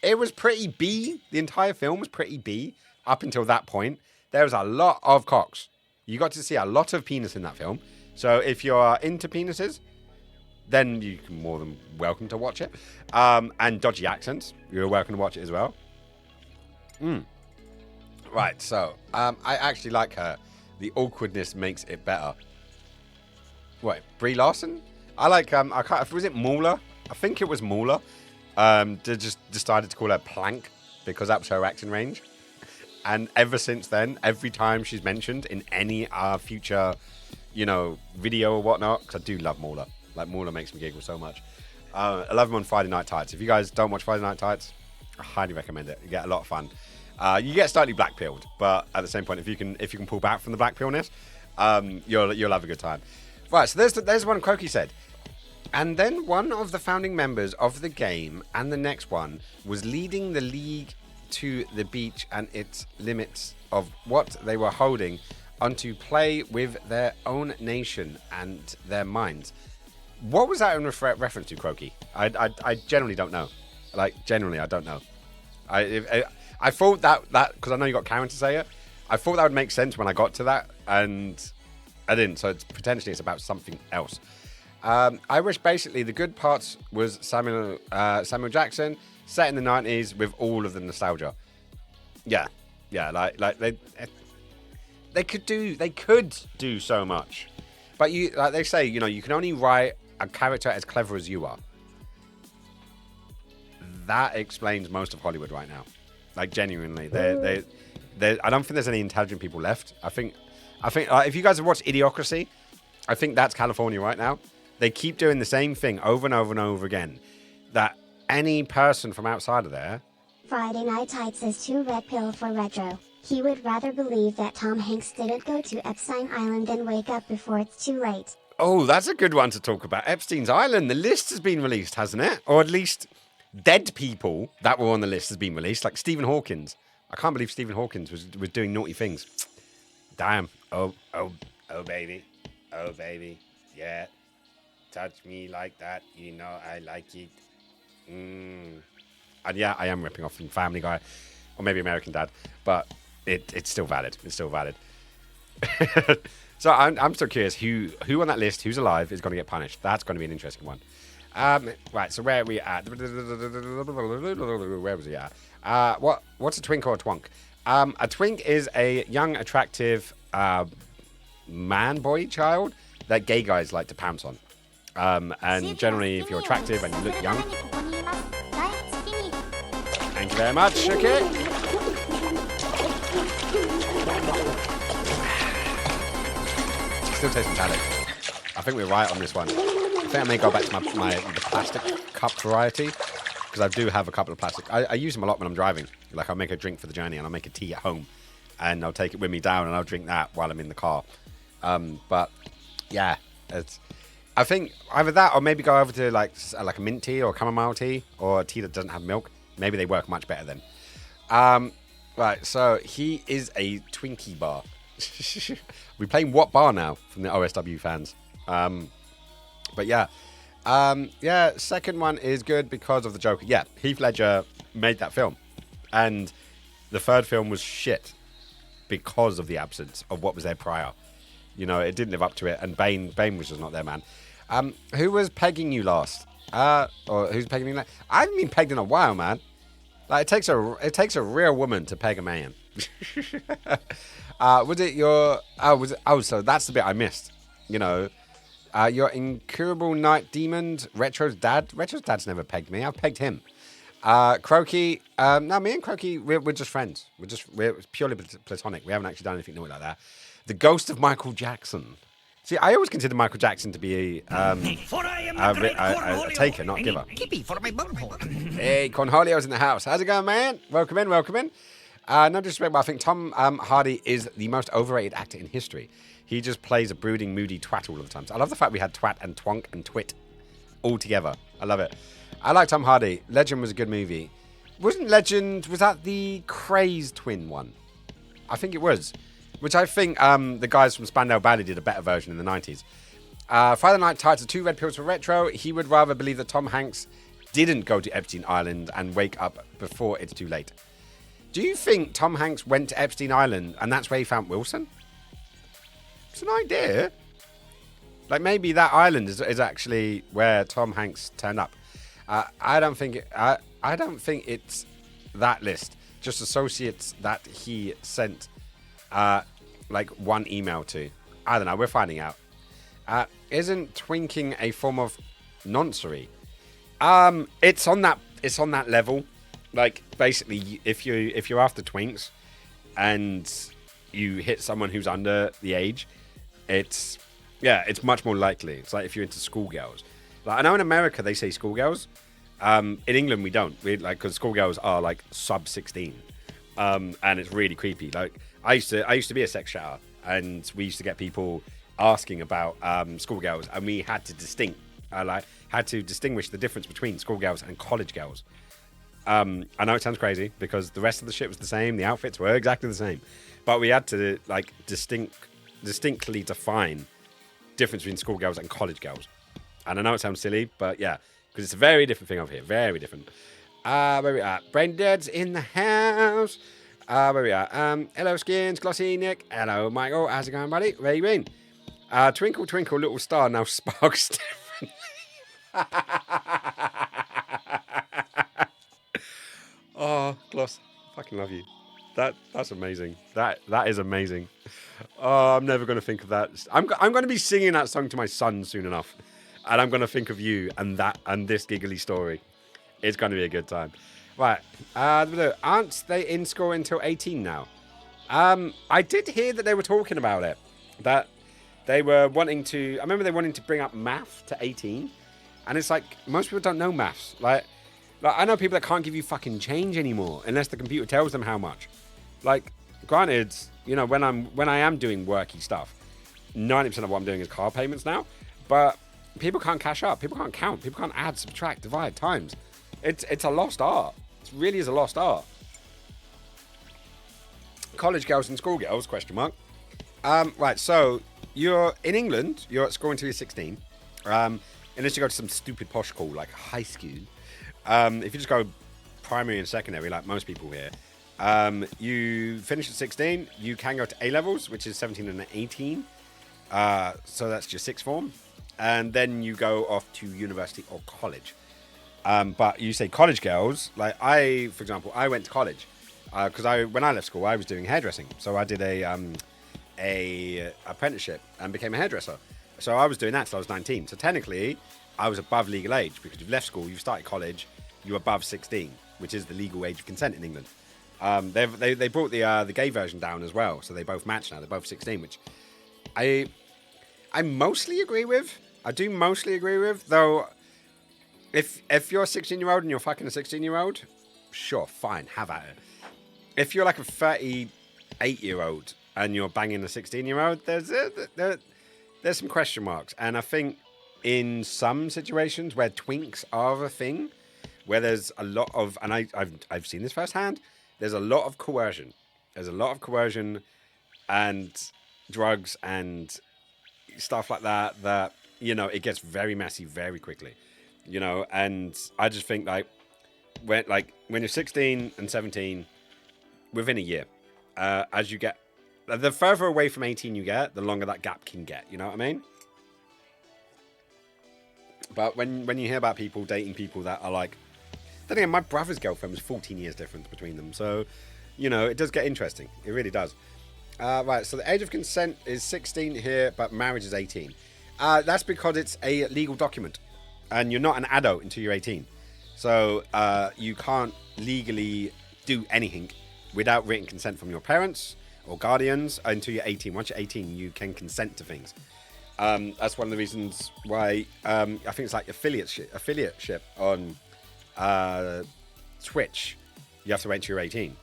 B. The entire film was pretty B up until that point. There's a lot of cocks. You got to see a lot of penis in that film. So if you're into penises, then you're more than welcome to watch it. And dodgy accents, you're welcome to watch it as well. Right, so I actually like her. The awkwardness makes it better. What, Brie Larson? I like, was it Mauler? I think it was Mauler. They just decided to call her Plank because that was her acting range. And ever since then, every time she's mentioned in any future, video or whatnot, because I do love Mauler. Like, Mauler makes me giggle so much. I love him on Friday Night Tights. If you guys don't watch Friday Night Tights, I highly recommend it. You get a lot of fun. You get slightly black-pilled, but at the same point, if you can pull back from the black-pilledness, you'll have a good time. Right, so there's one Croaky said. And then one of the founding members of the game and the next one was leading the league to the beach and its limits of what they were holding onto play with their own nation and their minds. What was that in reference to, Croaky? I generally don't know. Like, generally, I don't know. I thought that because I know you got Karen to say it, I thought that would make sense when I got to that, and I didn't. So potentially it's about something else. I wish basically the good parts was Samuel Jackson set in the 90s with all of the nostalgia. Yeah, like they could do so much, but like they say, you can only write a character as clever as you are. That explains most of Hollywood right now. Like, genuinely, I don't think there's any intelligent people left. I think if you guys have watched Idiocracy, I think that's California right now. They keep doing the same thing over and over and over again. That any person from outside of there. Friday Night Tights is too red pill for retro. He would rather believe that Tom Hanks didn't go to Epstein Island than wake up before it's too late. Oh, that's a good one to talk about. Epstein's Island. The list has been released, hasn't it? Or at least dead people that were on the list has been released. Like Stephen Hawkins. I can't believe Stephen Hawkins was doing naughty things. Damn. Oh, baby. Oh, baby. Yeah. Touch me like that. I like it. And yeah, I am ripping off from Family Guy. Or maybe American Dad. But it's still valid. It's still valid. So I'm still curious who on that list, who's alive, is going to get punished. That's going to be an interesting one. Right, so where are we at? Where was he at? What's a twink or a twonk? A twink is a young, attractive man, boy, child that gay guys like to pounce on. And generally, if you're attractive and you look young. Thank you very much. Okay. Still tastes metallic. I think we're right on this one. I think I may go back to the plastic cup variety, because I do have a couple of plastic. I use them a lot when I'm driving. Like, I'll make a drink for the journey and I'll make a tea at home and I'll take it with me down and I'll drink that while I'm in the car. But yeah, I think either that or maybe go over to like a mint tea or chamomile tea or a tea that doesn't have milk. Maybe they work much better then. Right, so he is a Twinkie bar. We're playing what bar now from the OSW fans. But yeah. Second one is good because of the Joker. Yeah, Heath Ledger made that film. And the third film was shit because of the absence of what was there prior. It didn't live up to it. And Bane was just not there, man. Who was pegging you last? Or who's pegging me last? I haven't been pegged in a while, man. Like, it takes a real woman to peg a man. Was it your... so that's the bit I missed. Your incurable night demon, Retro's dad. Retro's dad's never pegged me. I've pegged him. Croaky. No, me and Croaky, we're just friends. We're purely platonic. We haven't actually done anything naughty like that. The ghost of Michael Jackson. See, I always consider Michael Jackson to be a taker, not a giver. Hey, Cornholio's in the house. How's it going, man? Welcome in. No disrespect, but I think Tom Hardy is the most overrated actor in history. He just plays a brooding, moody twat all of the time. So I love the fact we had twat and twonk and twit all together. I love it. I like Tom Hardy. Legend was a good movie. Was that the Craze twin one? I think it was. Which I think the guys from Spandau Ballet did a better version in the 90s. Friday Night Tights are 2 red pills for retro. He would rather believe that Tom Hanks didn't go to Epstein Island and wake up before it's too late. Do you think Tom Hanks went to Epstein Island and that's where he found Wilson? It's an idea. Like maybe that island is actually where Tom Hanks turned up. I don't think it's that list. Just associates that he sent like one email to. I don't know. We're finding out. Isn't twinking a form of noncery? It's on that level. Like basically, if you're after twinks and you hit someone who's under the age, it's much more likely. It's like if you're into schoolgirls. Like I know in America they say schoolgirls. In England we don't. Because schoolgirls are like sub 16, and it's really creepy. Like I used to be a sex chatter, and we used to get people asking about schoolgirls, and we had to distinguish the difference between schoolgirls and college girls. I know it sounds crazy because the rest of the shit was the same, the outfits were exactly the same, but we had to like distinctly define difference between schoolgirls and college girls. And I know it sounds silly, but yeah, because it's a very different thing over here, very different. Where we at? Brain Dead's in the house. Where we at? Hello Skins, Glossy, Nick. Hello Michael, how's it going, buddy? Where you been? Twinkle twinkle little star now sparks differently. Oh, Gloss, fucking love you. That's amazing. That is amazing. Oh, I'm never going to think of that. I'm going to be singing that song to my son soon enough, and I'm going to think of you and this giggly story. It's going to be a good time. Right. Aren't they in school until 18 now? I did hear that they were talking about it. That they were wanting to. I remember they wanted to bring up math to 18, and it's like most people don't know maths. Like I know people that can't give you fucking change anymore unless the computer tells them how much. Like, granted, you know, when I am doing worky stuff, 90% of what I'm doing is car payments now. But people can't cash up. People can't count. People can't add, subtract, divide, times. It's a lost art. It really is a lost art. College girls and schoolgirls, question mark. Right, so you're in England, you're at school until you're 16. Unless you go to some stupid posh school like high school. If you just go primary and secondary, like most people here, you finish at 16, you can go to A-levels, which is 17 and 18. So that's your sixth form. And then you go off to university or college. But you say college girls, like for example, I went to college. Because when I left school, I was doing hairdressing. So I did a apprenticeship and became a hairdresser. So I was doing that till I was 19. So technically, I was above legal age because you've left school, you've started college, you're above 16, which is the legal age of consent in England. They brought the gay version down as well, so they both match now. They're both 16, which I mostly agree with. I do mostly agree with, though. If you're a 16-year-old and you're fucking a 16-year-old, sure, fine, have at it. If you're like a 38-year-old and you're banging a 16-year-old, there's some question marks, and I think in some situations where twinks are a thing, where there's a lot of, and I've seen this firsthand, there's a lot of coercion. There's a lot of coercion and drugs and stuff like that, you know, it gets very messy very quickly, you know, and I just think when you're 16 and 17, within a year, as you get, the further away from 18 you get, the longer that gap can get, you know what I mean? But when you hear about people dating people that are like, then again, my brother's girlfriend was 14 years difference between them. So, you know, it does get interesting. It really does. Right, so the age of consent is 16 here, but marriage is 18. That's because it's a legal document. And you're not an adult until you're 18. So you can't legally do anything without written consent from your parents or guardians until you're 18. Once you're 18, you can consent to things. That's one of the reasons why I think it's like affiliateship on Twitch. You have to wait till you're 18,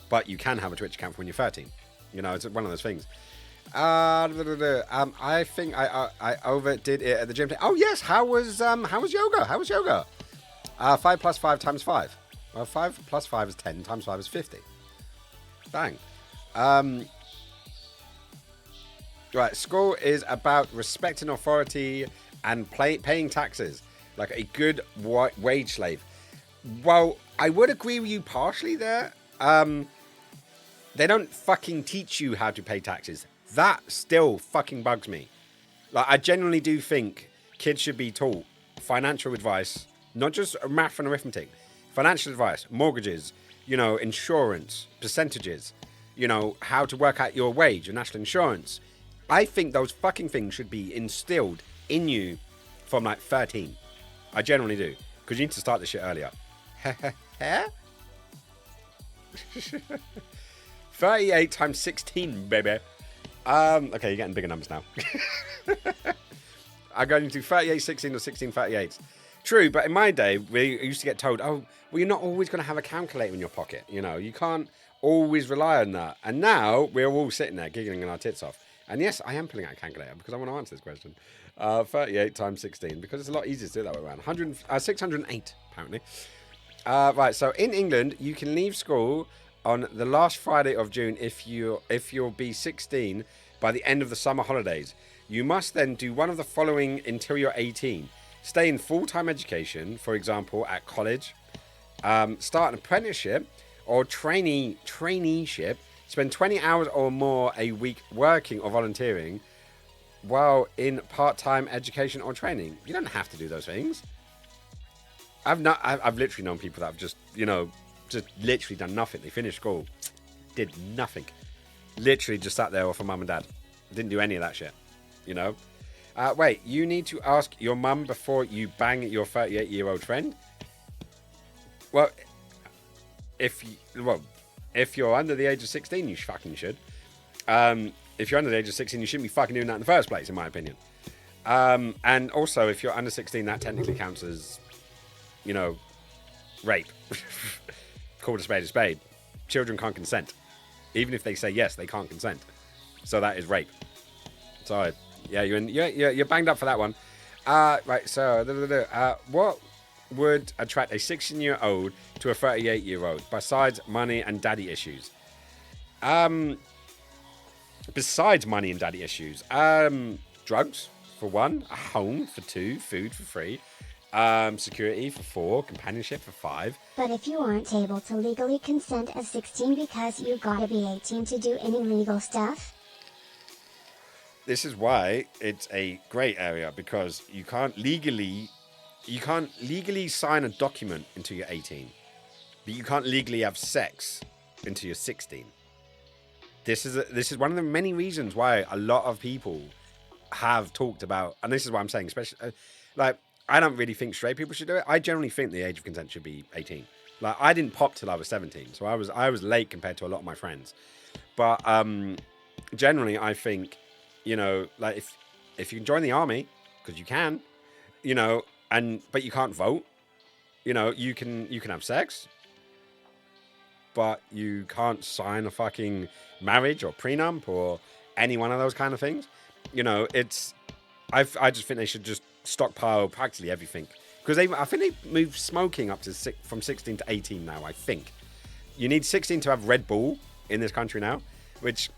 but you can have a Twitch account when you're 13. You know, it's one of those things. I think I overdid it at the gym. Oh yes, how was yoga? How was yoga? 5 plus 5 times 5. Well, 5 plus 5 is 10 times 5 is 50. Bang. Right, school is about respecting authority and paying taxes like a good wage slave. Well, I would agree with you partially there. They don't fucking teach you how to pay taxes. That still fucking bugs me. Like, I genuinely do think kids should be taught financial advice, not just math and arithmetic. Financial advice, mortgages, you know, insurance, percentages, you know, how to work out your wage, your national insurance. I think those fucking things should be instilled in you from like 13. I generally do. Because you need to start this shit earlier. 38 times 16, baby. Okay, you're getting bigger numbers now. I'm going to do 38, 16 or 16, 38. True, but in my day, we used to get told, oh, well, you're not always going to have a calculator in your pocket. You know, you can't always rely on that. And now we're all sitting there giggling our tits off. And yes, I am pulling out a calculator because I want to answer this question. 38 times 16, because it's a lot easier to do it that way around. 608, apparently. Right, so in England, you can leave school on the last Friday of June if you'll be 16 by the end of the summer holidays. You must then do one of the following until you're 18. Stay in full-time education, for example, at college. Start an apprenticeship or traineeship. Spend 20 hours or more a week working or volunteering while in part-time education or training. You don't have to do those things. I've literally known people that have just, you know, just literally done nothing. They finished school, did nothing. Literally just sat there for mum and dad. Didn't do any of that shit, you know. Wait, you need to ask your mum before you bang your 38-year-old friend? Well, if you're under the age of 16, you fucking should. If you're under the age of 16, you shouldn't be fucking doing that in the first place, in my opinion. And also, if you're under 16, that technically counts as, you know, rape. Called a spade a spade. Children can't consent. Even if they say yes, they can't consent. So that is rape. So, yeah, you're banged up for that one. Right, so, what would attract a 16-year-old to a 38-year-old besides money and daddy issues? Besides money and daddy issues, drugs for 1, a home for 2, food for 3, security for 4, companionship for 5. But if you aren't able to legally consent at 16 because you gotta be 18 to do any legal stuff? This is why it's a grey area, because you can't legally sign a document until you're 18, but you can't legally have sex until you're 16. This is one of the many reasons why a lot of people have talked about, and this is what I'm saying, especially like, I don't really think straight people should do it. I generally think the age of consent should be 18. Like, I didn't pop till I was 17, so I was late compared to a lot of my friends. But generally, I think, you know, like if you can join the army, because you can, you know, but you can't vote, you know, you can have sex, but you can't sign a fucking marriage or prenup or any one of those kind of things. You know, I just think they should just stockpile practically everything, because I think they moved smoking up to from 16 to 18 now. I think you need 16 to have Red Bull in this country now, which,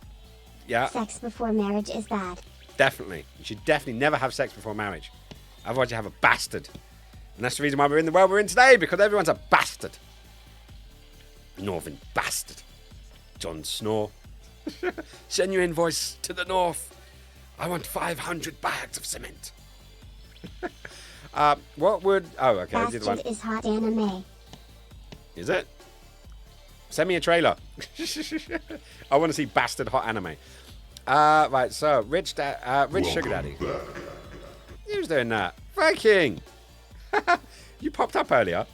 yeah, Sex before marriage is bad. definitely. You should definitely never have sex before marriage, otherwise you have a bastard. And that's the reason why we're in the world we're in today, because everyone's a bastard. Northern bastard. Jon Snow. Send your invoice to the north. I want 500 bags of cement. What would... Oh, okay. I did one. Bastard is hot anime. Is it? Send me a trailer. I want to see bastard hot anime. Right, so, Rich Sugar Daddy. Who's doing that? Viking! You popped up earlier.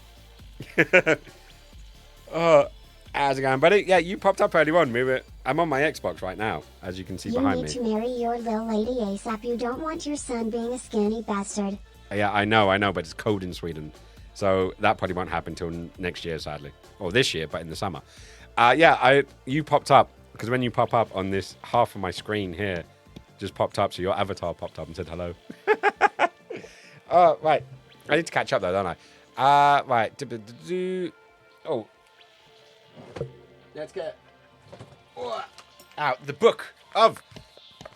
How's it going, buddy? Yeah, you popped up earlier on. I'm on my Xbox right now, as you can see behind me. You need to marry your little lady ASAP. You don't want your son being a skinny bastard. Yeah, I know, but it's cold in Sweden. So that probably won't happen till next year, sadly. Or this year, but in the summer. You popped up, because when you pop up on this half of my screen here, just popped up, so your avatar popped up and said hello. Right. I need to catch up though, don't I? Right. Oh. Let's get out the book of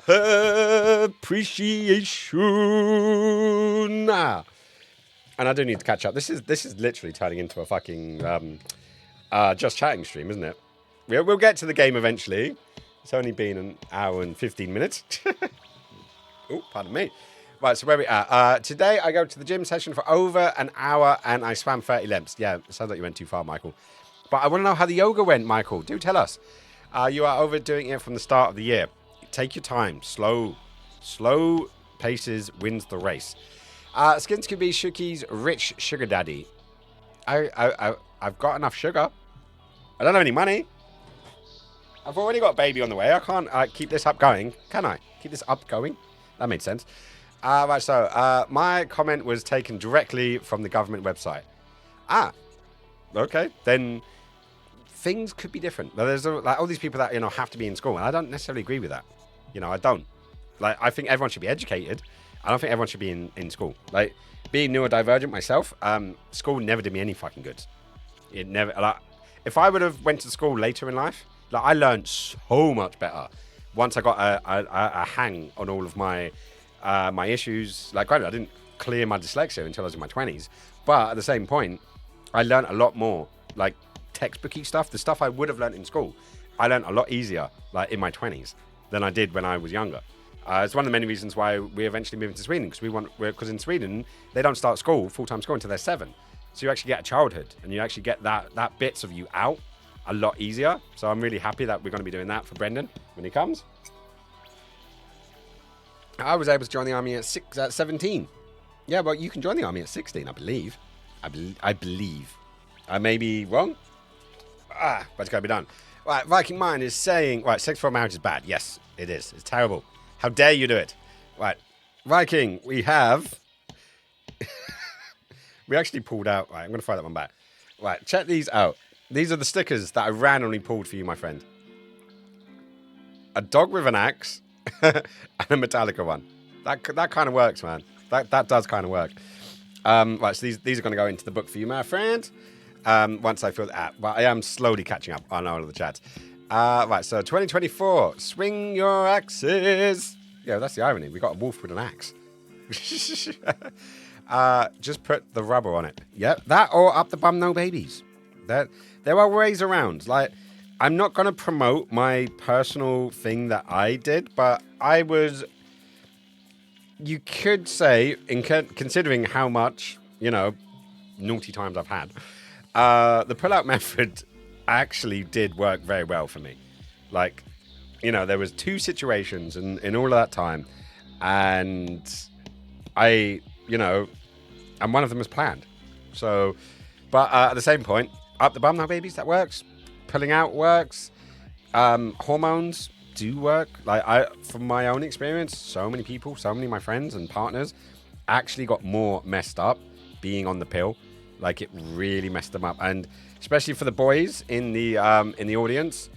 appreciation. And I do need to catch up. This is literally turning into a fucking just chatting stream, isn't it? We'll get to the game eventually. It's only been an hour and 15 minutes. Oh, pardon me. Right, so where we at? Today I go to the gym session for over an hour and I swam 30 laps. Yeah, it sounds like you went too far, Michael. But I want to know how the yoga went, Michael. Do tell us. You are overdoing it from the start of the year. Take your time. Slow paces wins the race. Skins could be Shuki's rich sugar daddy. I've got enough sugar. I don't have any money. I've already got a baby on the way. I can't keep this up going, can I? Keep this up going? That made sense. Right, so my comment was taken directly from the government website. Okay. Then things could be different. There's like all these people that have to be in school, and I don't necessarily agree with that. I don't. Like, I think everyone should be educated. I don't think everyone should be in school. Like, being neurodivergent myself, school never did me any fucking good. It never. Like, if I would have went to school later in life, like, I learned so much better once I got a hang on all of my my issues. Like, granted, I didn't clear my dyslexia until I was in my 20s, but at the same point, I learned a lot more, like, textbooky stuff. The stuff I would have learned in school, I learned a lot easier, like, in my 20s than I did when I was younger. It's one of the many reasons why we eventually moved to Sweden, because in Sweden they don't start school, full-time school, until they're 7. So you actually get a childhood, and you actually get that bits of you out a lot easier. So I'm really happy that we're going to be doing that for Brendan when he comes. I was able to join the army at 17. Yeah, well, you can join the army at 16, I believe. I believe. I may be wrong. But it's got to be done. Right, Viking Mind is saying, right, sex before marriage is bad. Yes, it is. It's terrible. How dare you do it? Right, Viking, we have... we actually pulled out... Right, I'm going to fire that one back. Right, check these out. These are the stickers that I randomly pulled for you, my friend. A dog with an axe and a Metallica one. That kind of works, man. That does kind of work. Right, so these are going to go into the book for you, my friend. Once I feel that. But I am slowly catching up on all of the chats. Right, so 2024. Swing your axes. Yeah, that's the irony. We got a wolf with an axe. Just put the rubber on it. Yep, that or up the bum, no babies. There are ways around. Like, I'm not going to promote my personal thing that I did, but I was... You could say, considering how much, naughty times I've had, the pull-out method actually did work very well for me. Like, there was 2 situations in all of that time, and I, and one of them was planned. So, but at the same point, up the bum now, babies, that works. Pulling out works. Hormones do work. Like, from my own experience, so many people, so many of my friends and partners actually got more messed up being on the pill. Like, it really messed them up. And especially for the boys in the audience,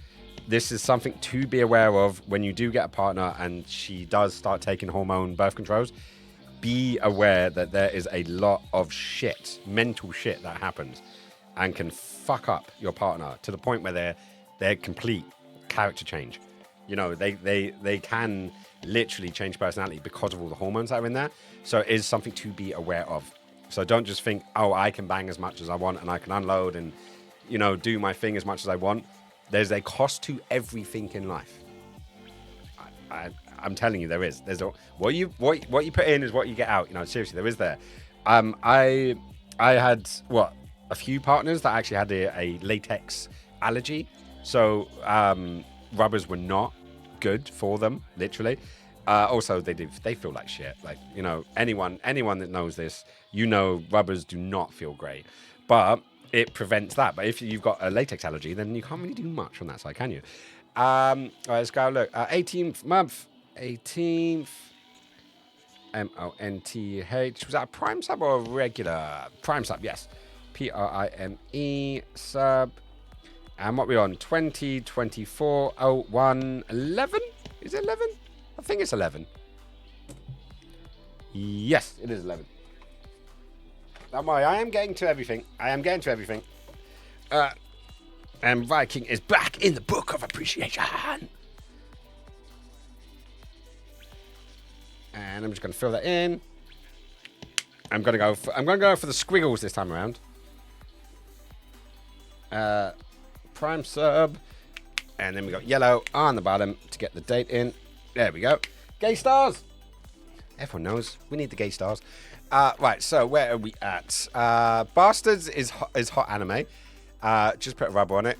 this is something to be aware of when you do get a partner and she does start taking hormone birth controls. Be aware that there is a lot of shit, mental shit that happens and can fuck up your partner to the point where they're complete character change. They can literally change personality because of all the hormones that are in there. So it is something to be aware of. So don't just think, oh, I can bang as much as I want and I can unload and, do my thing as much as I want. There's a cost to everything in life. I'm telling you, there is. What you put in is what you get out. Seriously, there is there. I had a few partners that actually had a latex allergy, so rubbers were not good for them, literally. Also, they feel like shit. Like, anyone that knows this, rubbers do not feel great, but it prevents that. But if you've got a latex allergy, then you can't really do much on that side, can you? All right, let's go look. 18th month. 18th. MONTH. Was that a Prime sub or a regular? Prime sub, yes. PRIME sub. And what we on? 2024 01 11? Is it 11? I think it's 11. Yes, it is 11. Don't worry, I am getting to everything. And Viking is back in the book of appreciation. And I'm just going to fill that in. I'm going to go for the squiggles this time around. Prime sub. And then we got yellow on the bottom to get the date in. There we go. Gay stars. Everyone knows we need the gay stars. Right, so where are we at? Bastards is hot anime. Just put a rubber on it.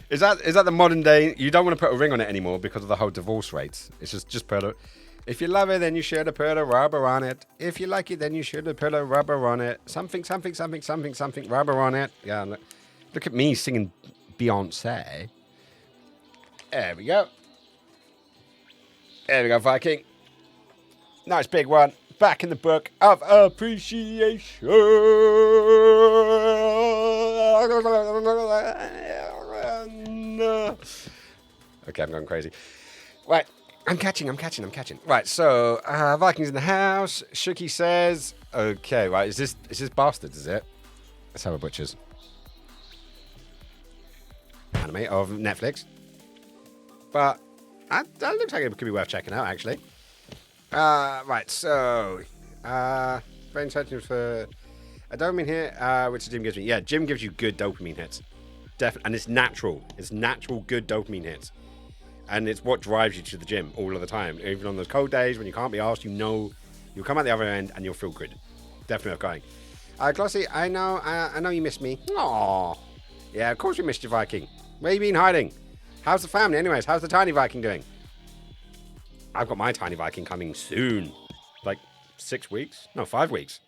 Is that the modern day? You don't want to put a ring on it anymore because of the whole divorce rates. It's just put a. If you love it, then you should have put a rubber on it. If you like it, then you should have put a rubber on it. Something, rubber on it. Yeah, look at me singing Beyonce. There we go. There we go, Viking. Nice big one. Back in the book of appreciation. Okay, I'm going crazy. Right, I'm catching. Right, so Vikings in the house. Shuki says, okay, right, is this Bastards, is it? Let's have a butcher's. Anime of Netflix. But that looks like it could be worth checking out, actually. Right, so brain searching for a dopamine hit, which Jim gives me. Yeah, Jim gives you good dopamine hits. And it's natural. It's natural good dopamine hits. And it's what drives you to the gym all of the time. Even on those cold days when you can't be asked, you know you'll come out the other end and you'll feel good. Definitely worth going. Glossy, I know you missed me. Aww. Yeah, of course we missed you, Viking. Where you been hiding? How's the family anyways? How's the tiny Viking doing? I've got my tiny Viking coming soon. Like 6 weeks? No, 5 weeks.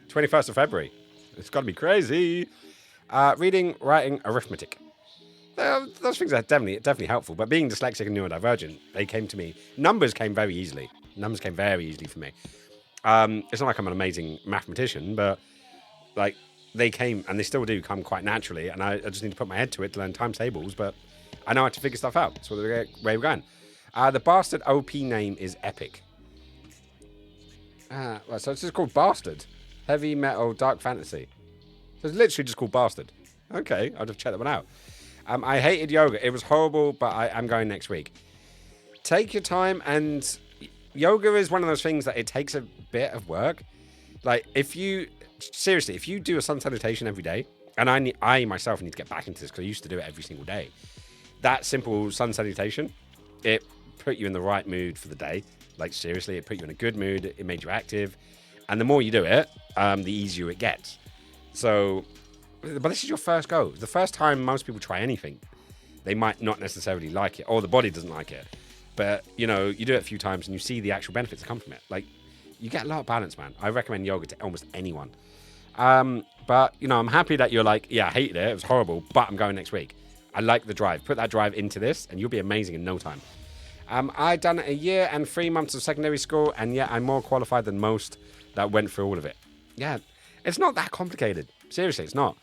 21st of February. It's got to be crazy. Reading, writing, arithmetic. Those things are definitely helpful. But being dyslexic and neurodivergent, they came to me. Numbers came very easily. Numbers came very easily for me. It's not like I'm an amazing mathematician, but like they came, and they still do come quite naturally. And I just need to put my head to it to learn times tables. But I know how to figure stuff out. That's where we're going. The Bastard OP name is Epic. Right, so it's just called Bastard. Heavy metal, dark fantasy. So it's literally just called Bastard. Okay, I'll just check that one out. I hated yoga. It was horrible, but I'm going next week. Take your time, and yoga is one of those things that it takes a bit of work. Like, if you do a sun salutation every day, and I myself need to get back into this because I used to do it every single day. That simple sun salutation, it put you in the right mood for the day. Like, seriously, it put you in a good mood. It made you active. And the more you do it, the easier it gets. So, but this is your first go. The first time most people try anything, they might not necessarily like it, or the body doesn't like it. But, you know, you do it a few times and you see the actual benefits that come from it. Like, you get a lot of balance, man. I recommend yoga to almost anyone. But, you know, I'm happy that you're like, yeah, I hated it. It was horrible, but I'm going next week. I like the drive. Put that drive into this and you'll be amazing in no time. I've done 1 year and 3 months of secondary school, and yet I'm more qualified than most that went through all of it. Yeah, it's not that complicated. Seriously, it's not.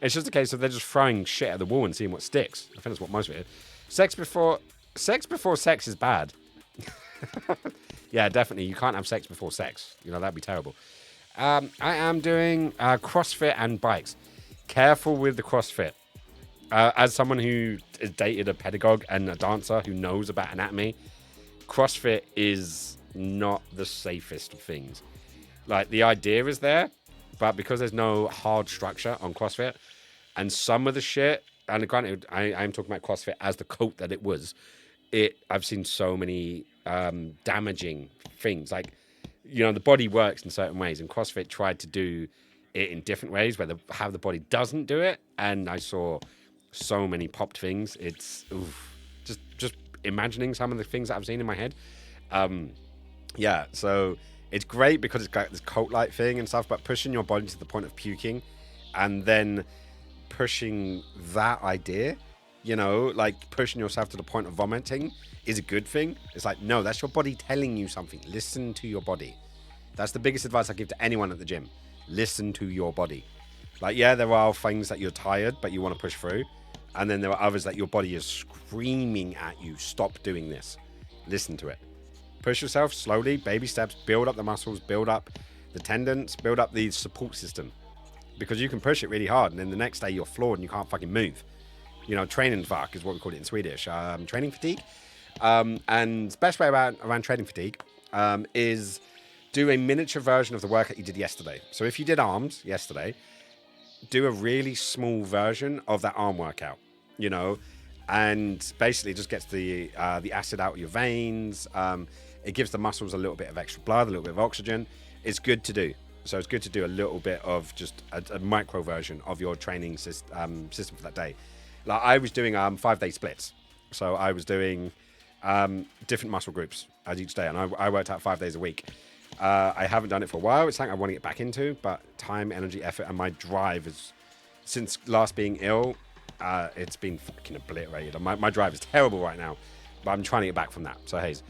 It's just a case of they're just throwing shit at the wall and seeing what sticks. I think that's what most of it is. Sex before sex is bad. Yeah, definitely. You can't have sex before sex. You know, that'd be terrible. I am doing CrossFit and bikes. Careful with the CrossFit. As someone who has dated a pedagogue and a dancer who knows about anatomy, CrossFit is not the safest of things. Like, the idea is there, but because there's no hard structure on CrossFit, and some of the shit, and granted, I'm talking about CrossFit as the cult that it was, I've seen so many damaging things. Like, you know, the body works in certain ways, and CrossFit tried to do it in different ways, where how the body doesn't do it, and I saw so many popped things. It's just imagining some of the things that I've seen in my head. Yeah, so it's great because it's got this cult-like thing and stuff, but pushing your body to the point of puking and then pushing that idea, you know, like pushing yourself to the point of vomiting is a good thing. It's like, no, that's your body telling you something. Listen to your body. That's the biggest advice I give to anyone at the gym. Listen to your body. Like, yeah, there are things that you're tired, but you want to push through. And then there are others that your body is screaming at you, stop doing this. Listen to it. Push yourself slowly, baby steps, build up the muscles, build up the tendons, build up the support system. Because you can push it really hard, and then the next day you're floored and you can't fucking move. You know, training fuck is what we call it in Swedish. Training fatigue. And the best way around training fatigue is do a miniature version of the workout you did yesterday. So if you did arms yesterday, do a really small version of that arm workout, you know, and basically just gets the acid out of your veins. It gives the muscles a little bit of extra blood, a little bit of oxygen. It's good to do. So it's good to do a little bit of just a micro version of your training system for that day. Like I was doing 5-day splits. So I was doing different muscle groups as each day, and I worked out 5 days a week. I haven't done it for a while. It's something I want to get back into, but time, energy, effort, and my drive is, since last being ill, it's been fucking obliterated. My drive is terrible right now, but I'm trying to get back from that. So, Hayes.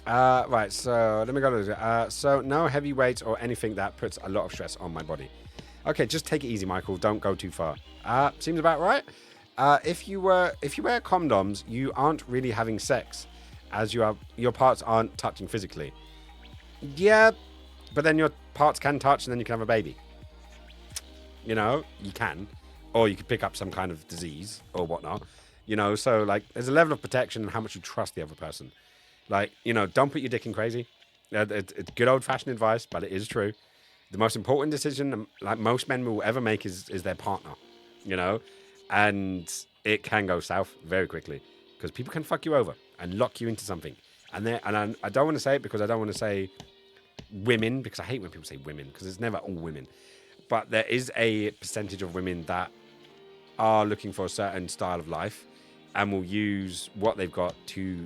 Right, so let me go to so no heavy weights or anything that puts a lot of stress on my body. Okay, just take it easy, Michael. Don't go too far. Seems about right. If you wear condoms, you aren't really having sex, as your parts aren't touching physically. Yeah, but then your parts can touch, and then you can have a baby. You know, you can, or you could pick up some kind of disease or whatnot. You know, so like, there's a level of protection and how much you trust the other person. Like, you know, don't put your dick in crazy. It's good old-fashioned advice, but it is true. The most important decision, like most men will ever make, is their partner. You know, and it can go south very quickly because people can fuck you over and lock you into something. And I don't want to say it because I don't want to say women, because I hate when people say women, because it's never all women. But there is a percentage of women that are looking for a certain style of life and will use what they've got to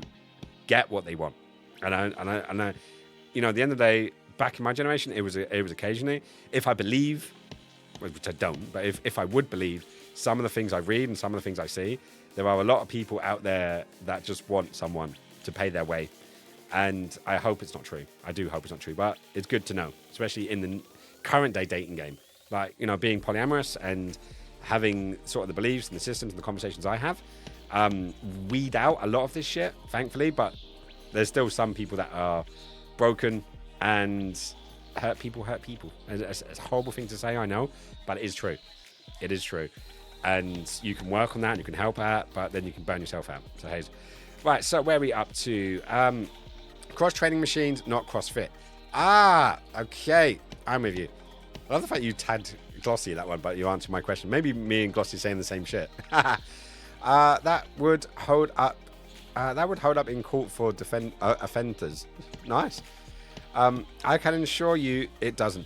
get what they want. And I, you know, at the end of the day, back in my generation, it was occasionally, if I believe, which I don't, but if I would believe some of the things I read and some of the things I see, there are a lot of people out there that just want someone to pay their way. And I hope it's not true. I do hope it's not true, but it's good to know, especially in the current day dating game. Like, you know, being polyamorous and having sort of the beliefs and the systems and the conversations I have, weed out a lot of this shit, thankfully, but there's still some people that are broken and hurt people. It's a horrible thing to say, I know, but it is true. It is true. And you can work on that and you can help out, but then you can burn yourself out. So, Hayes. Right, so where are we up to? Cross-training machines, not CrossFit. Okay. I'm with you. I love the fact you tagged Glossy that one, but you answered my question. Maybe me and Glossy saying the same shit. That would hold up. That would hold up in court for offenders. Nice. I can assure you it doesn't.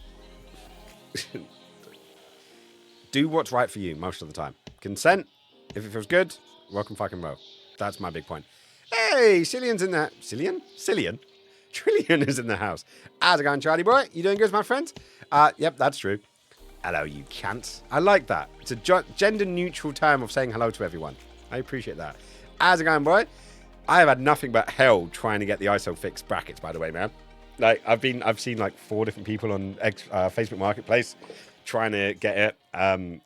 Do what's right for you most of the time. Consent. If it feels good, welcome fucking row. That's my big point. Hey, Cillian's in there. Cillian? Trillion is in the house. How's it going, Charlie boy? You doing good, my friend? Yep, that's true. Hello, you cunts. I like that. It's a gender-neutral term of saying hello to everyone. I appreciate that. How's it going, boy? I have had nothing but hell trying to get the ISOFIX brackets, by the way, man. Like, I've seen like 4 different people on Facebook Marketplace trying to get it,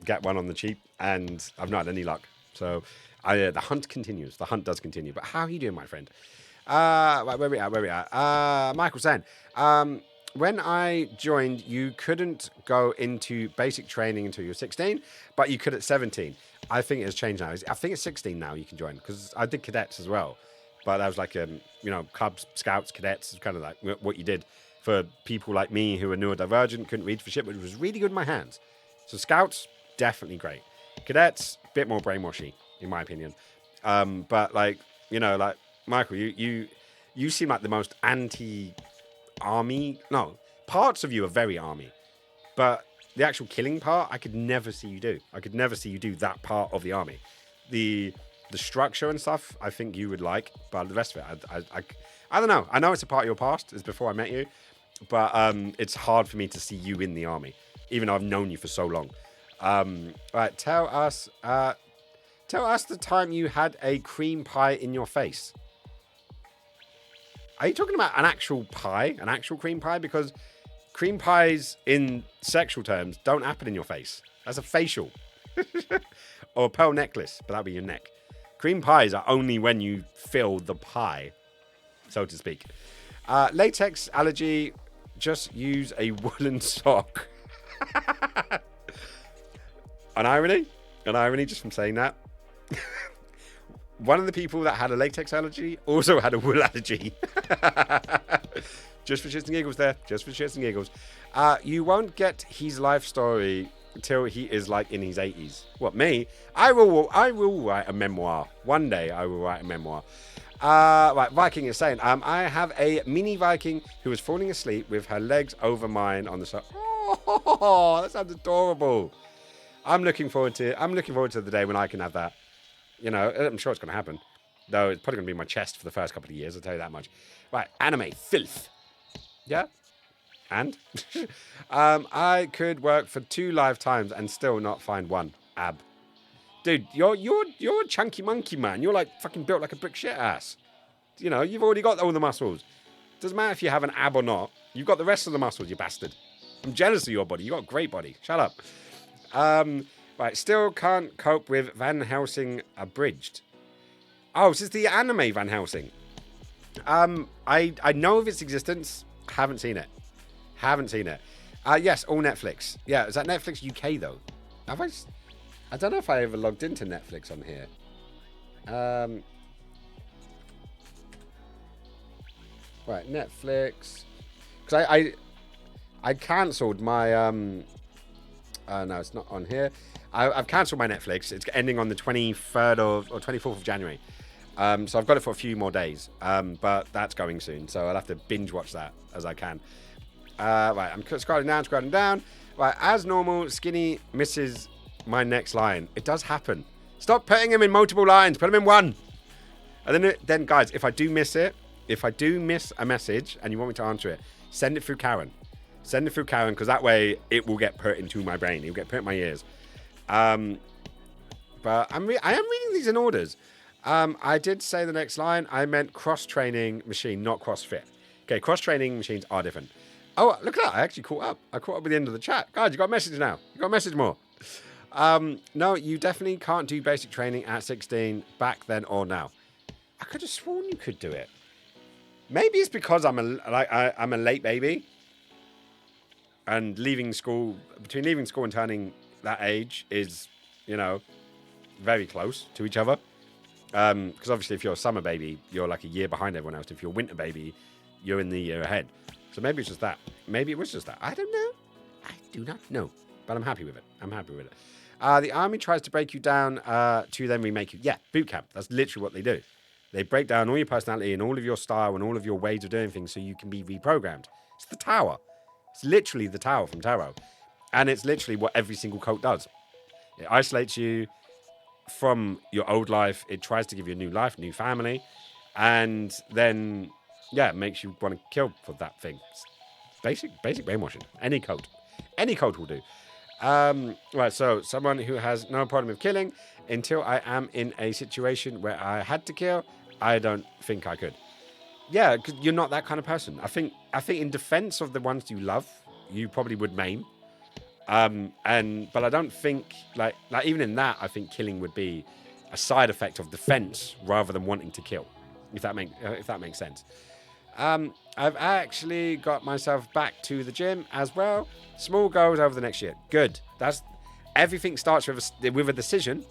get one on the cheap, and I've not had any luck. So the hunt continues. The hunt does continue. But how are you doing, my friend? Where we at? Michael saying, when I joined, you couldn't go into basic training until you were 16, but you could at 17. I think it has changed now. I think it's 16 now you can join, because I did cadets as well. But that was like, you know, clubs, scouts, cadets, kind of like what you did for people like me who were neurodivergent, couldn't read for shit, but it was really good in my hands. So scouts, definitely great. Cadets, bit more brainwashy, in my opinion. But like, you know, like, Michael, you seem like the most anti-army. No, parts of you are very army. But the actual killing part, I could never see you do. I could never see you do that part of the army. The structure and stuff, I think you would like, but the rest of it, I don't know. I know it's a part of your past. It's before I met you, but it's hard for me to see you in the army, even though I've known you for so long. Right, tell us the time you had a cream pie in your face. Are you talking about an actual pie, an actual cream pie? Because cream pies in sexual terms don't happen in your face. That's a facial. Or a pearl necklace, but that'll be your neck. Cream pies are only when you fill the pie, so to speak. Latex allergy, just use a woolen sock. An irony just from saying that. One of the people that had a latex allergy also had a wool allergy. Just for shits and giggles there. Just for shits and giggles. You won't get his life story till he is like in his 80s. What, me? I will write a memoir. One day I will write a memoir. Right, Viking is saying, I have a mini Viking who is falling asleep with her legs over mine on the side. Oh, that sounds adorable. I'm looking forward to the day when I can have that. You know, I'm sure it's going to happen. Though it's probably going to be my chest for the first couple of years, I'll tell you that much. Right, anime, filth. Yeah? And? I could work for 2 lifetimes and still not find one. Ab. Dude, you're a chunky monkey, man. You're like fucking built like a brick shit ass. You know, you've already got all the muscles. Doesn't matter if you have an ab or not. You've got the rest of the muscles, you bastard. I'm jealous of your body. You got a great body. Shut up. Right, still can't cope with Van Helsing Abridged. Oh, this is the anime Van Helsing. I know of its existence. Haven't seen it. Yes, all Netflix. Yeah, is that Netflix UK though? I don't know if I ever logged into Netflix on here. Right, Netflix. Because I cancelled my no, it's not on here. I've cancelled my Netflix. It's ending on the 23rd or 24th of January. So I've got it for a few more days. But that's going soon. So I'll have to binge watch that as I can. Right, I'm scrolling down. Right, as normal, Skinny misses my next line. It does happen. Stop putting him in multiple lines. Put him in one. And then guys, if I do miss a message and you want me to answer it, send it through Karen. Because that way it will get put into my brain. It will get put in my ears. But I am reading these in orders. I did say the next line. I meant cross-training machine, not CrossFit. Okay, cross-training machines are different. Oh, look at that. I actually caught up. I caught up with the end of the chat. Guys, you got a message now. You got a message more. No, you definitely can't do basic training at 16 back then or now. I could have sworn you could do it. Maybe it's because I'm a late baby. And between leaving school and turning that age is, you know, very close to each other. Because obviously if you're a summer baby, you're like a year behind everyone else. If you're a winter baby, you're in the year ahead. So maybe it's just that. Maybe it was just that. I don't know. I do not know. But I'm happy with it. The army tries to break you down to then remake you. Yeah, boot camp. That's literally what they do. They break down all your personality and all of your style and all of your ways of doing things so you can be reprogrammed. It's the tower. It's literally the tower from Tarot. And it's literally what every single cult does. It isolates you from your old life. It tries to give you a new life, new family. And then, yeah, it makes you want to kill for that thing. It's basic brainwashing. Any cult will do. Right, so someone who has no problem with killing until I am in a situation where I had to kill, I don't think I could. Yeah, because you're not that kind of person. I think in defense of the ones you love, you probably would maim. But I don't think like even in that, I think killing would be a side effect of defense rather than wanting to kill. If that makes sense. I've actually got myself back to the gym as well. Small goals over the next year. Good. Everything starts with a decision.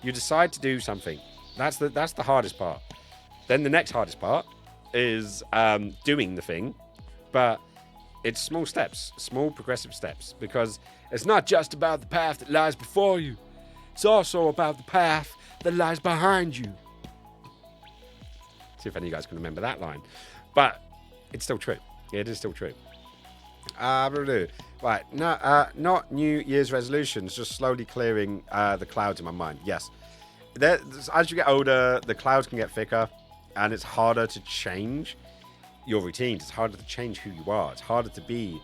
You decide to do something. That's the hardest part. Then the next hardest part is doing the thing, but it's small steps, small progressive steps, because it's not just about the path that lies before you. It's also about the path that lies behind you. See if any of you guys can remember that line. But it's still true. It is still true. Right, not New Year's resolutions, just slowly clearing the clouds in my mind. Yes. As you get older, the clouds can get thicker, and it's harder to change your routines. It's harder to change who you are. It's harder to be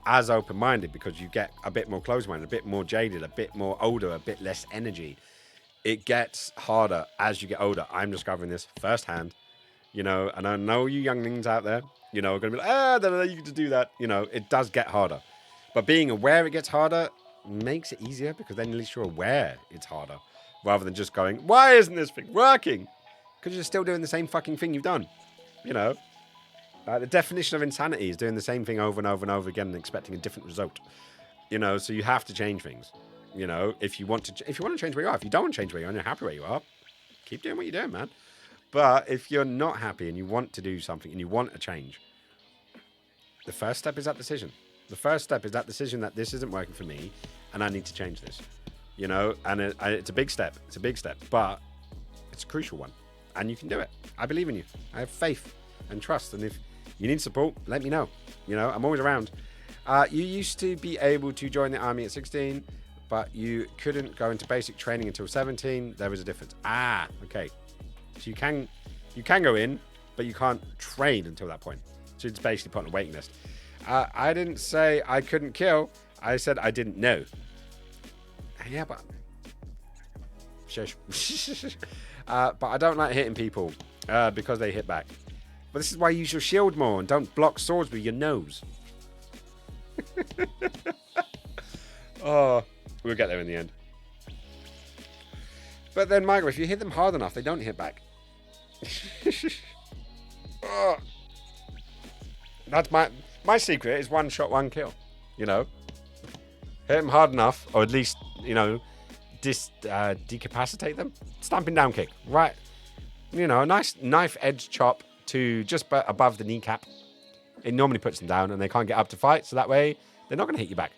as open-minded because you get a bit more closed-minded, a bit more jaded, a bit more older, a bit less energy. It gets harder as you get older. I'm discovering this firsthand, you know, and I know you younglings out there, you know, are going to be like, you get to do that. You know, it does get harder. But being aware it gets harder makes it easier because then at least you're aware it's harder rather than just going, why isn't this thing working? Because you're still doing the same fucking thing you've done, you know. The definition of insanity is doing the same thing over and over and over again and expecting a different result. You know, so you have to change things. You know, if you want to change where you are, if you don't want to change where you are and you're happy where you are, keep doing what you're doing, man. But if you're not happy and you want to do something and you want a change, the first step is that decision. The first step is that decision that this isn't working for me and I need to change this. You know, and it's a big step. It's a big step, but it's a crucial one, and you can do it. I believe in you. I have faith and trust, and if you need support, let me know. You know, I'm always around. You used to be able to join the army at 16, but you couldn't go into basic training until 17. There was a difference. Ah, okay. So you can go in, but you can't train until that point. So it's basically put on a waiting list. I didn't say I couldn't kill. I said I didn't know. Yeah, but shush. But I don't like hitting people because they hit back. But this is why you use your shield more and don't block swords with your nose. Oh, we'll get there in the end. But then, Michael, if you hit them hard enough, they don't hit back. Oh. That's my secret is one shot, one kill. You know, hit them hard enough, or at least, you know, decapacitate them. Stamping down kick, right? You know, a nice knife edge chop to just above the kneecap. It normally puts them down, and they can't get up to fight. So that way, they're not going to hit you back.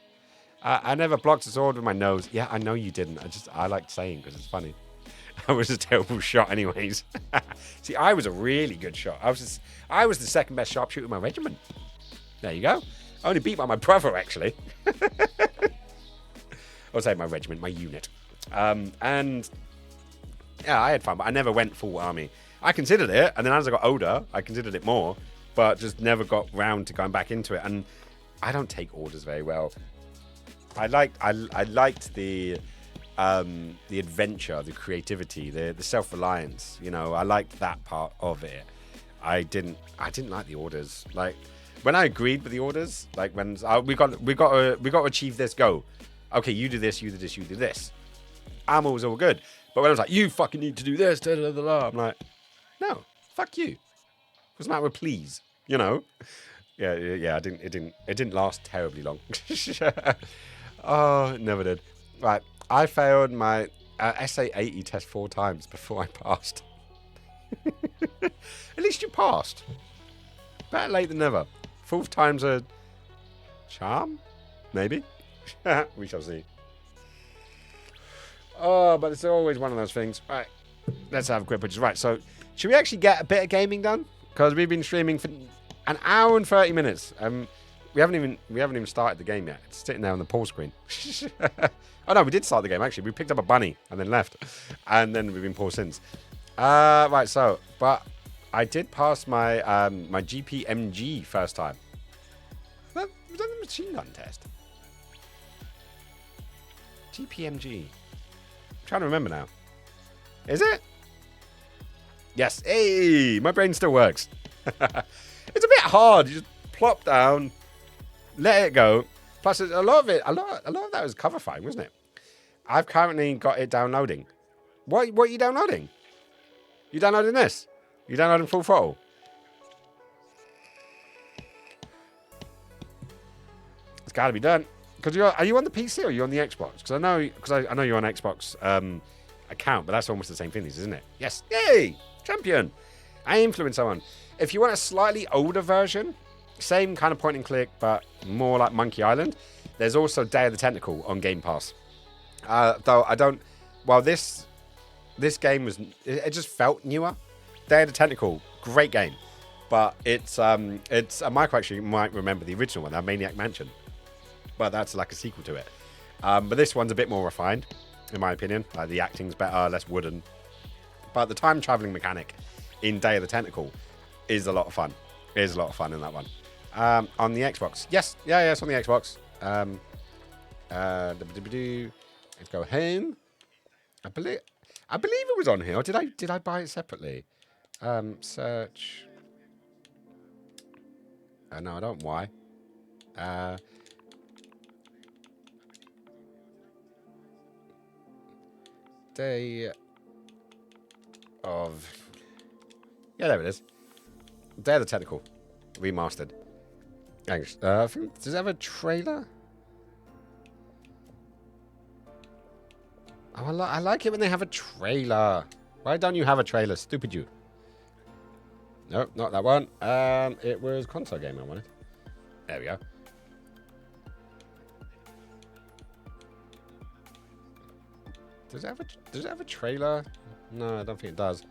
I never blocked a sword with my nose. Yeah, I know you didn't. I like saying because it's funny. I was a terrible shot, anyways. See, I was a really good shot. I was the second best sharpshooter in my regiment. There you go. I only beat by my brother, actually. I'll say my regiment, my unit. And yeah, I had fun, but I never went full army. I considered it, and then as I got older, I considered it more, but just never got round to going back into it. And I don't take orders very well. I liked the adventure, the creativity, the self-reliance. You know, I liked that part of it. I didn't like the orders. Like when I agreed with the orders, like when we got to achieve this, go. Okay, you do this, you do this, you do this. I'm always all good. But when I was like, you fucking need to do this, da, da, da, da, I'm like, no, fuck you. What's the matter with please? You know? Yeah. It didn't last terribly long. Oh, it never did. Right, I failed my essay 80 test 4 times before I passed. At least you passed. Better late than never. 4th time's a charm? Maybe. We shall see. Oh, but it's always one of those things. Right, let's have a quick picture. Right, so should we actually get a bit of gaming done? Because we've been streaming for an hour and 30 minutes. We haven't even started the game yet. It's sitting there on the pause screen. Oh no, we did start the game actually. We picked up a bunny and then left, and then we've been paused since. Right, so but I did pass my my GPMG first time. Was that the machine gun test? GPMG. I'm trying to remember now. Is it? Yes. Hey, my brain still works. It's a bit hard. You just plop down, let it go. Plus, a lot of that was cover fire, wasn't it? I've currently got it downloading. What are you downloading? You downloading this? You downloading Full Throttle? It's got to be done. Because are you on the PC or are you on the Xbox? Because I know you're on Xbox account, but that's almost the same thing, isn't it? Yes. Yay! Champion! I influence someone. If you want a slightly older version, same kind of point and click, but more like Monkey Island, there's also Day of the Tentacle on Game Pass. Though I don't... Well, this game was... It just felt newer. Day of the Tentacle, great game. But it's Michael actually might remember the original one, that Maniac Mansion. But that's like a sequel to it. But this one's a bit more refined, in my opinion. Like the acting's better, less wooden. But the time traveling mechanic in Day of the Tentacle is a lot of fun. It is a lot of fun in that one. On the Xbox. Yes, it's on the Xbox. Let's go home. I believe it was on here. Or did I buy it separately? Search. No, I don't. Why? Day of... Yeah, there it is. Day of the Tentacle. Remastered. I think, does it have a trailer? Oh, I like it when they have a trailer. Why don't you have a trailer? Stupid you. No, not that one. It was console game I wanted. There we go. Does it have a trailer? No, I don't think it does.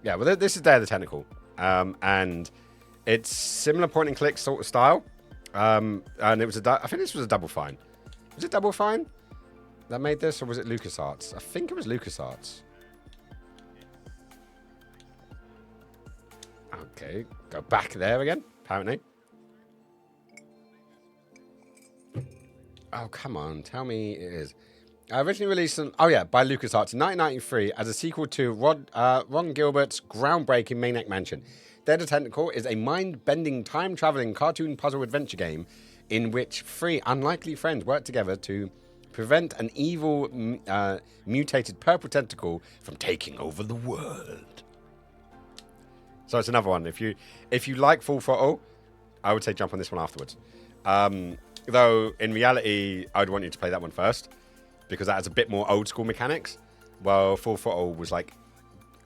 Yeah, well, this is Day of the Tentacle. And it's similar point and click sort of style. And it was I think this was a Double Fine. Was it Double Fine that made this, or was it LucasArts? I think it was LucasArts. Okay, go back there again, apparently. Oh, come on, tell me it is. Originally released by LucasArts in 1993 as a sequel to Ron Gilbert's groundbreaking Maniac Mansion. Day of the Tentacle is a mind-bending, time-traveling cartoon puzzle adventure game in which three unlikely friends work together to prevent an evil, mutated purple tentacle from taking over the world. So it's another one. If you like Full Throttle, I would say jump on this one afterwards. Though, in reality, I'd want you to play that one first, because that has a bit more old-school mechanics. Well, Full Throttle was like,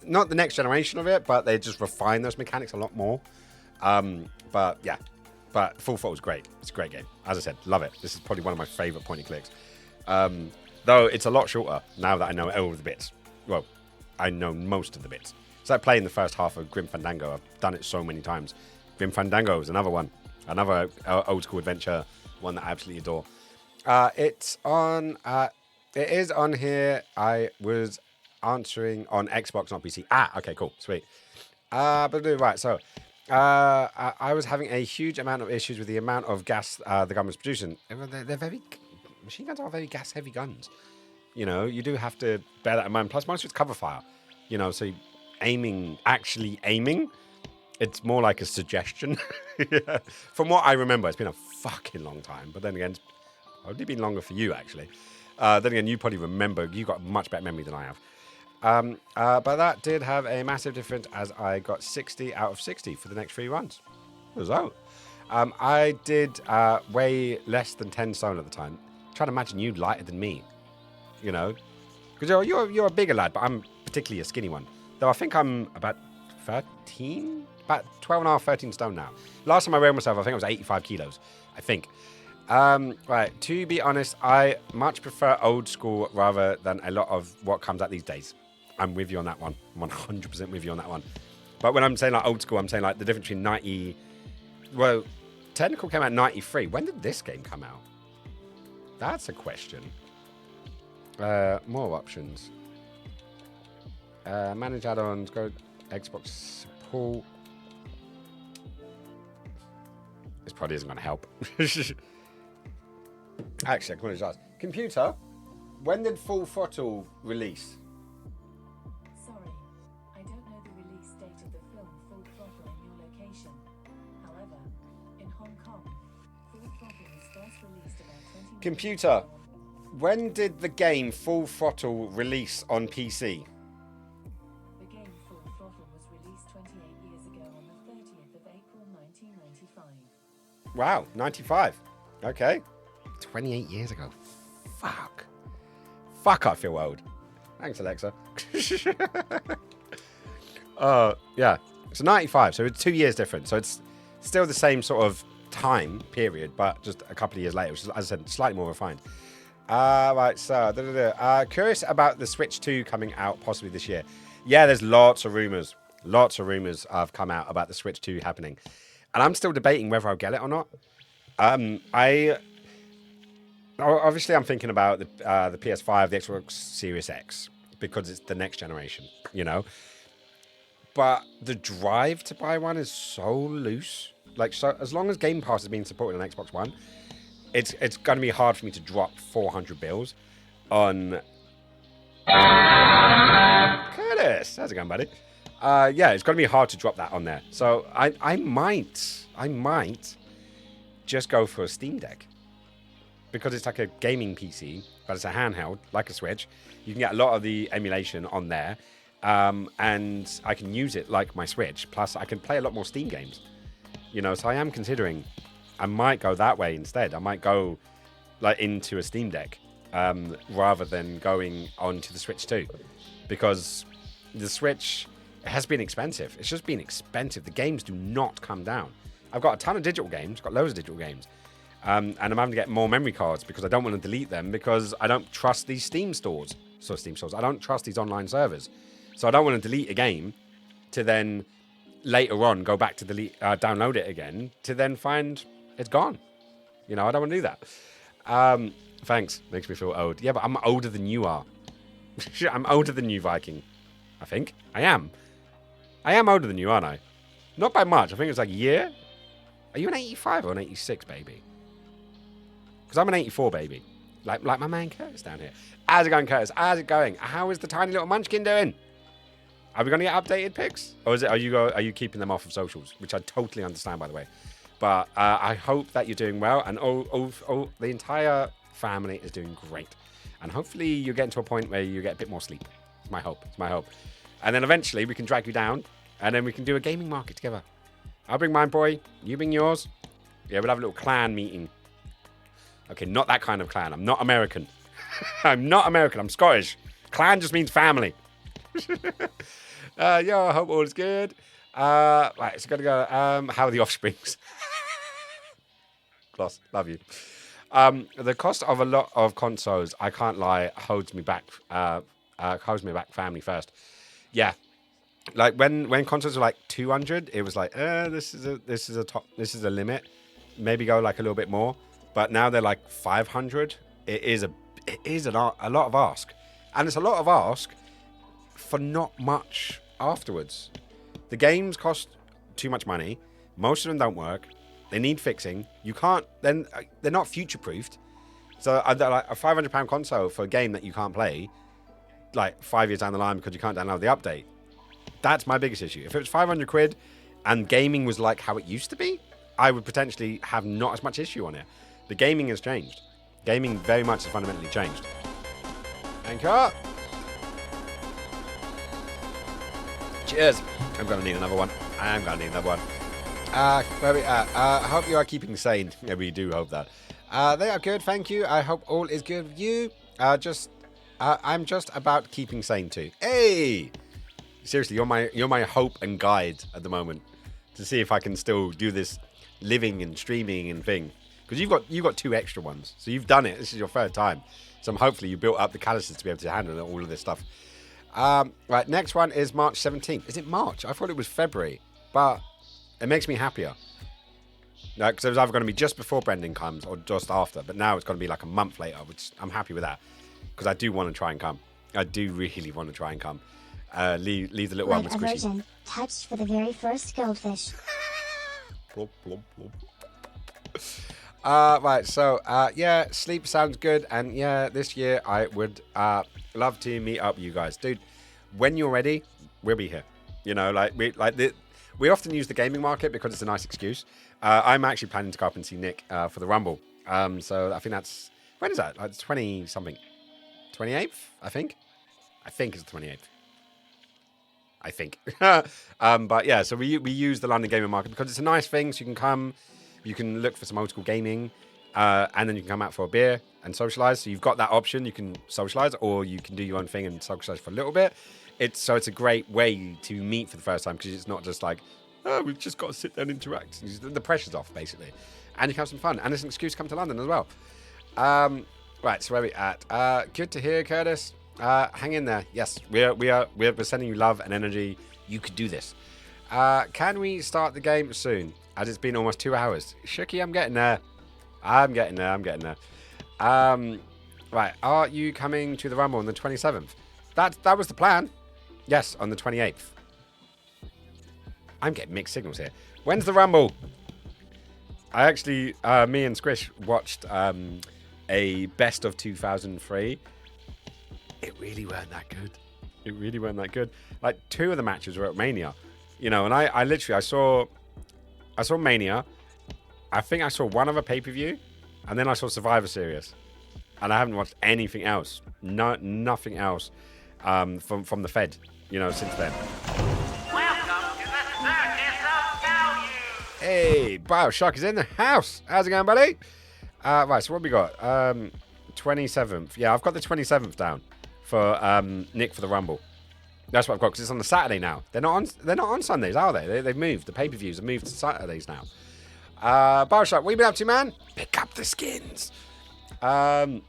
not the next generation of it, but they just refined those mechanics a lot more. But yeah, but Full Throttle is great. It's a great game. As I said, love it. This is probably one of my favorite point and clicks. Though it's a lot shorter now that I know all of the bits. Well, I know most of the bits. It's like playing the first half of Grim Fandango. I've done it so many times. Grim Fandango is another one. Another old school adventure, one that I absolutely adore. It is on here. I was answering on Xbox, not PC. Okay, cool, sweet. Right, so I was having a huge amount of issues with the amount of gas the gun was producing. Machine guns are very gas-heavy guns. You know, you do have to bear that in mind. Plus, most of it's cover fire. You know, so actually aiming, it's more like a suggestion. Yeah. From what I remember, it's been a fucking long time. But then again, it's probably been longer for you, actually. Then again, you probably remember. You got much better memory than I have. But that did have a massive difference, as I got 60 out of 60 for the next 3 runs. It was out. I did weigh less than 10 stone at the time. Try to imagine you lighter than me. You know, because you're a bigger lad, but I'm particularly a skinny one. Though I think I'm about 13, about 12 and a half, 13 stone now. Last time I weighed myself, I think I was 85 kilos. I think. Right, to be honest, I much prefer old school rather than a lot of what comes out these days. I'm with you on that one. I'm 100% with you on that one. But when I'm saying like old school, I'm saying like the difference between 90... Well, Technical came out in 93. When did this game come out? That's a question. More options. Manage add-ons, go Xbox support. This probably isn't going to help. Actually, I can just ask. Computer, when did Full Throttle release? Sorry, I don't know the release date of the film Full Throttle in your location. However, in Hong Kong, Full Throttle was first released about 20 Computer, when did the game Full Throttle release on PC? The game Full Throttle was released 28 years ago on the 30th of April 1995. Wow, 95. Okay. 28 years ago. Fuck, I feel old. Thanks, Alexa. Yeah. So 95. So it's 2 years different. So it's still the same sort of time period, but just a couple of years later, which is, as I said, slightly more refined. Right, so curious about the Switch 2 coming out possibly this year. Yeah, there's lots of rumors. Lots of rumors have come out about the Switch 2 happening. And I'm still debating whether I'll get it or not. Obviously, I'm thinking about the PS5, the Xbox Series X, because it's the next generation, you know. But the drive to buy one is so loose. Like, so as long as Game Pass is being supported on Xbox One, it's going to be hard for me to drop 400 bills on... Curtis! How's it going, buddy? Yeah, it's going to be hard to drop that on there. So I might just go for a Steam Deck. Because it's like a gaming PC, but it's a handheld, like a Switch. You can get a lot of the emulation on there. And I can use it like my Switch. Plus, I can play a lot more Steam games. You know, so I am considering... I might go that way instead. I might go like into a Steam Deck rather than going onto the Switch 2. Because the Switch has been expensive. It's just been expensive. The games do not come down. I've got a ton of digital games. Got loads of digital games. And I'm having to get more memory cards because I don't want to delete them because I don't trust these Steam stores. So Steam stores. I don't trust these online servers. So I don't want to delete a game to then later on go back to download it again to then find it's gone. You know, I don't want to do that. Thanks. Makes me feel old. Yeah, but I'm older than you are. I'm older than you, Viking. I think. I am. I am older than you, aren't I? Not by much. I think it's like a year. Are you an 85 or an 86, baby? Because I'm an 84, baby. Like my man Curtis down here. How's it going, Curtis? How's it going? How is the tiny little munchkin doing? Are we going to get updated pics? Or are you keeping them off of socials? Which I totally understand, by the way. But I hope that you're doing well. And all the entire family is doing great. And hopefully you're getting to a point where you get a bit more sleep. It's my hope. It's my hope. And then eventually we can drag you down. And then we can do a gaming market together. I'll bring mine, boy. You bring yours. Yeah, we'll have a little clan meeting. Okay, not that kind of clan. I'm not American. I'm not American. I'm Scottish. Clan just means family. I hope all is good. Right, so gotta go. How are the offsprings? Gloss, love you. The cost of a lot of consoles, I can't lie, holds me back. Family first. Yeah. Like when consoles were like 200, it was like, this is a limit. Maybe go like a little bit more. But now they're like 500. It is a lot of ask, and it's a lot of ask for not much afterwards. The games cost too much money. Most of them don't work. They need fixing. You can't. Then they're not future proofed. So like a £500 console for a game that you can't play, like 5 years down the line because you can't download the update. That's my biggest issue. If it was 500 quid and gaming was like how it used to be, I would potentially have not as much issue on it. The gaming has changed. Gaming very much has fundamentally changed. Anchor. Cheers. I'm going to need another one. I hope you are keeping sane. Yeah, we do hope that. They are good, thank you. I hope all is good with you. I'm just about keeping sane too. Hey! Seriously, you're my hope and guide at the moment to see if I can still do this living and streaming and thing. Because you've got 2 extra ones, so you've done it. This is your 3rd time, so hopefully you built up the calluses to be able to handle all of this stuff. Right, next one is March 17th. Is it March? I thought it was February, but it makes me happier. No, because it was either going to be just before Brendan comes or just after, but now it's going to be like a month later, which I'm happy with that because I do want to try and come. I do really want to try and come. Leave the little one with squishy. Aversion, touched for the very first goldfish. Plop, plop, plop. Right, so, yeah, sleep sounds good, and yeah, this year I would love to meet up with you guys. Dude, when you're ready, we'll be here. You know, we often use the gaming market because it's a nice excuse. I'm actually planning to go up and see Nick for the Rumble. So I think that's, when is that? Like 20-something. 28th, I think? I think it's the 28th. I think. But yeah, so we use the London gaming market because it's a nice thing, so you can come. You can look for some old school gaming, and then you can come out for a beer and socialise. So you've got that option. You can socialise, or you can do your own thing and socialise for a little bit. It's a great way to meet for the first time because it's not just like, oh, we've just got to sit there and interact. The pressure's off, basically. And you can have some fun. And it's an excuse to come to London as well. Right, so where are we at? Good to hear, Curtis. Hang in there. Yes, we're sending you love and energy. You could do this. Can we start the game soon? As it's been almost 2 hours. Shooky, I'm getting there. Right, are you coming to the Rumble on the 27th? That was the plan. Yes, on the 28th. I'm getting mixed signals here. When's the Rumble? I actually, me and Squish watched a best of 2003. It really weren't that good. Like 2 of the matches were at Mania. You know, and I saw Mania. I think I saw one other pay-per-view, and then I saw Survivor Series, and I haven't watched anything else. Nothing else from the Fed. You know, since then. Welcome to the Circus of Value. Hey, Bioshock is in the house. How's it going, buddy? Right, so what we got? 27th. Yeah, I've got the 27th down for Nick for the Rumble. That's what I've got because it's on the Saturday now. They're not on Sundays, are they? They've moved. The pay-per-views have moved to Saturdays now. Bioshock, what you been up to, man? Pick up the skins. Working.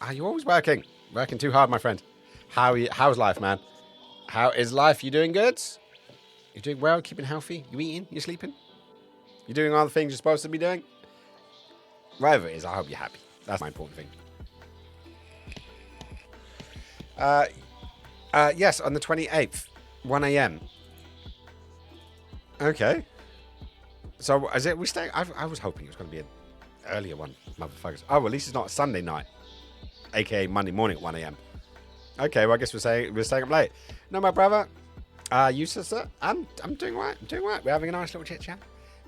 Are you always working? Working too hard, my friend. How's life, man? How is life? You doing good? You doing well? Keeping healthy? You eating? You sleeping? You doing all the things you're supposed to be doing? Whatever it is, I hope you're happy. That's my important thing. Yes, on the 28th, 1 a.m. Okay. So, is it we staying? I was hoping it was going to be an earlier one, motherfuckers. Oh, well, at least it's not a Sunday night, aka Monday morning at 1 a.m. Okay, well, I guess we're staying up late. No, my brother. You, sister. I'm doing right. I'm doing right. We're having a nice little chit chat.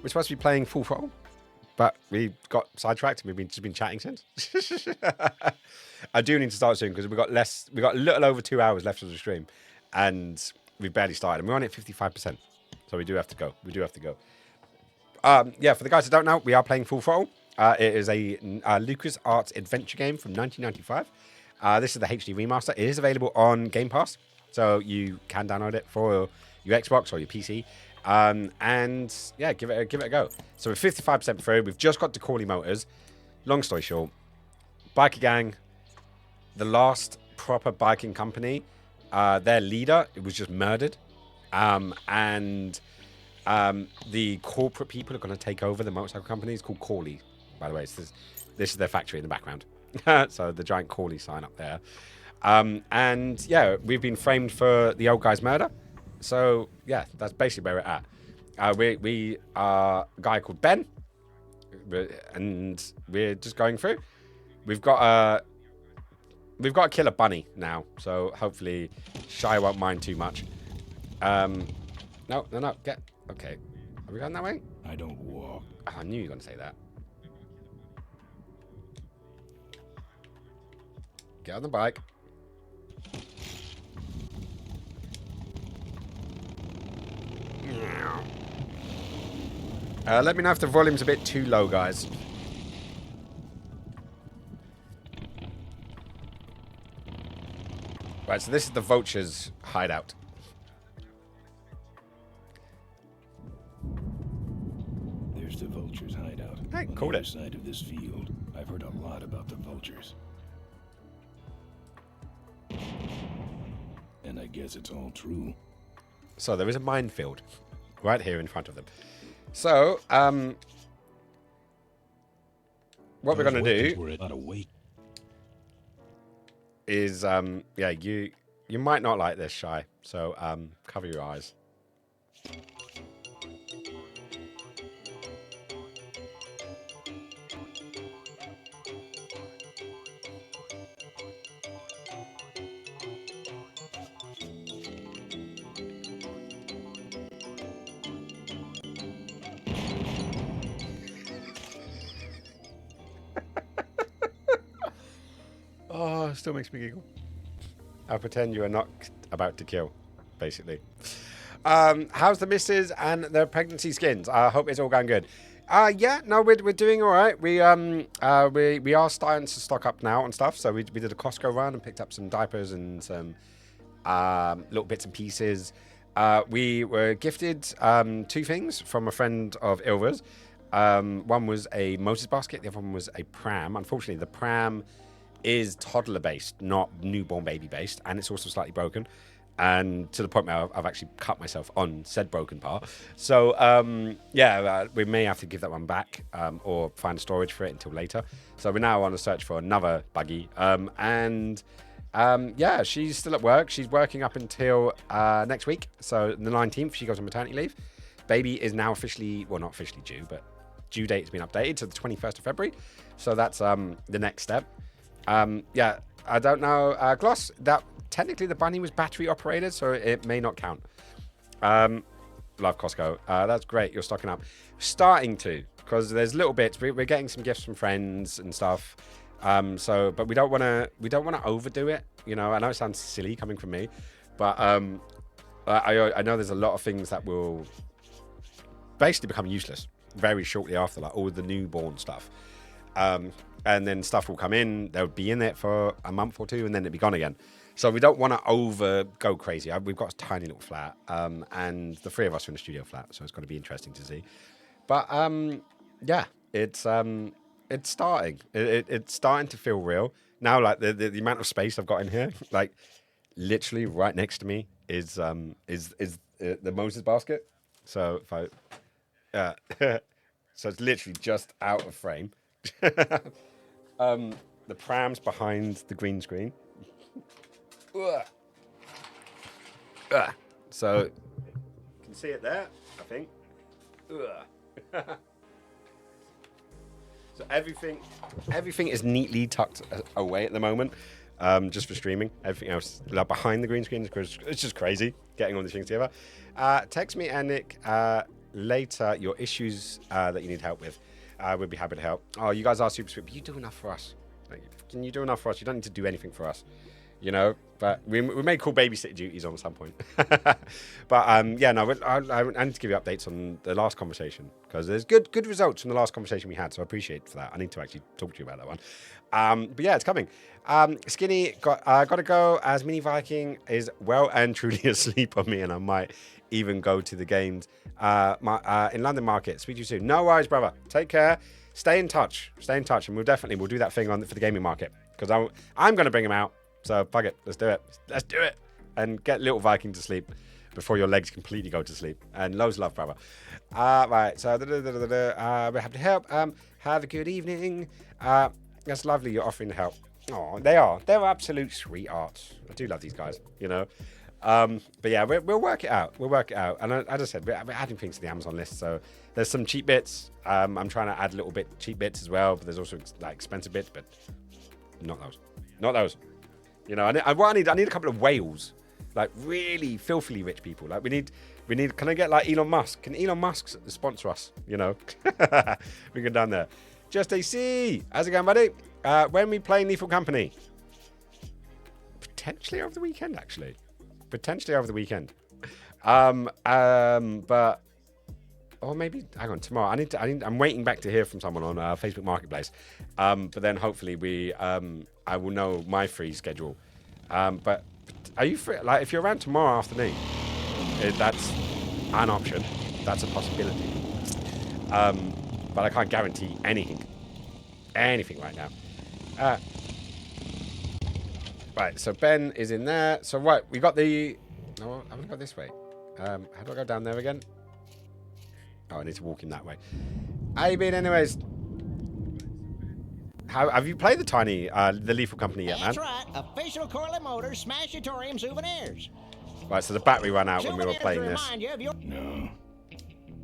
We're supposed to be playing Full Throttle, but we got sidetracked and we've just been chatting since. I do need to start soon because we got a little over 2 hours left of the stream, and we've barely started. And we're on at 55%, so we do have to go. Yeah, for the guys that don't know, we are playing Full Throttle. It is a LucasArts adventure game from 1995. This is the HD remaster. It is available on Game Pass, so you can download it for your Xbox or your PC. And yeah, give it a go. So we're 55% through. We've just got to Coorly Motors. Long story short, biker gang, the last proper biking company, their leader was just murdered, and the corporate people are going to take over the motorcycle company. It's called Coorly, by the way. This is their factory in the background. So the giant Coorly sign up there. And yeah, we've been framed for the old guy's murder. So yeah, that's basically where we're at. We are a guy called Ben, and we're just going through. We've got to kill a bunny now, so hopefully Shy won't mind too much. No, get okay. Are we going that way? I don't walk. Oh, I knew you were going to say that. Get on the bike. Let me know if the volume's a bit too low, guys. Right, so this is the vulture's hideout. There's the vulture's hideout. Hey, on called the it. other side of this field. I've heard a lot about the vultures. And I guess it's all true. So there is a minefield right here in front of them. So, what we're going to do is, yeah, you might not like this, Shy. So, cover your eyes. Oh, still makes me giggle. I'll pretend you are not about to kill, basically. How's the missus and the pregnancy skins? I hope it's all going good. Yeah, no, we're doing all right. We are starting to stock up now and stuff. So we did a Costco run and picked up some diapers and some little bits and pieces. We were gifted 2 things from a friend of Ilva's. One was a motors basket. The other one was a pram. Unfortunately, the pram is toddler based, not newborn baby based, and it's also slightly broken, and to the point where I've actually cut myself on said broken part. So yeah, we may have to give that one back, or find storage for it until later. So we're now on a search for another buggy, and yeah, she's still at work. She's working up until next week, so the 19th she goes on maternity leave. Baby is now officially, well, not officially due, but due date has been updated to the 21st of February, so that's the next step. Yeah, I don't know, Gloss, that technically the bunny was battery operated, so it may not count. Love Costco. That's great, you're stocking up. Starting to, because there's little bits. We're getting some gifts from friends and stuff. So, but we don't want to overdo it. You know, I know it sounds silly coming from me, but I know there's a lot of things that will basically become useless very shortly after, like all the newborn stuff. And then stuff will come in, they'll be in it for a month or 2, and then it'll be gone again. So we don't want to go crazy. We've got a tiny little flat, and the 3 of us are in a studio flat, so it's going to be interesting to see. But yeah, it's starting. It's starting to feel real. now, like the amount of space I've got in here, like literally right next to me is the Moses basket. So if I, so it's literally just out of frame. The pram's behind the green screen. Ugh. Ugh. So you can see it there, I think. Ugh. So everything is neatly tucked away at the moment, just for streaming. Everything else like behind the green screen, it's just crazy getting all these things together. Text me and Nick later your issues that you need help with. We'd be happy to help. Oh, you guys are super sweet, but you do enough for us. Like, can you do enough for us? You don't need to do anything for us, you know. But we may call babysitter duties on at some point. But yeah, no, I need to give you updates on the last conversation because there's good results from the last conversation we had. So I appreciate for that. I need to actually talk to you about that one. But yeah, it's coming. Skinny got to go as Mini Viking is well and truly asleep on me, and I might even go to the games in London Market. Speak to you soon. No worries, brother. Take care. Stay in touch, and we'll do that thing for the gaming market because I'm going to bring him out. So fuck it, let's do it, and get little Viking to sleep before your legs completely go to sleep. And loads of love, brother. Right, so we're happy to help. Have a good evening. That's lovely. You're offering to help. Oh, they're absolute sweethearts. I do love these guys, you know. But yeah, we'll work it out. And as I said, we're adding things to the Amazon list. So there's some cheap bits. I'm trying to add a little bit cheap bits as well. But there's also like expensive bits, but not those. You know, I need a couple of whales, like really filthily rich people. Like we need. Can I get like Elon Musk? Can Elon Musk sponsor us? You know, we can down there. Just AC, how's it going, buddy? When we play Lethal Company, potentially over the weekend, actually. But or maybe hang on tomorrow. I'm waiting back to hear from someone on Facebook Marketplace. But then hopefully I will know my free schedule. But are you free? Like if you're around tomorrow afternoon, that's an option. That's a possibility. But I can't guarantee anything right now. Right, so Ben is in there. So right, we got the. No, I'm gonna go this way. How do I go down there again? Oh, I need to walk in that way. How you been, anyways? Have you played the Lethal Company yet, man? That's right. Official Coorly Motors Smashatorium souvenirs. Right, so the battery ran out when we were playing this. No.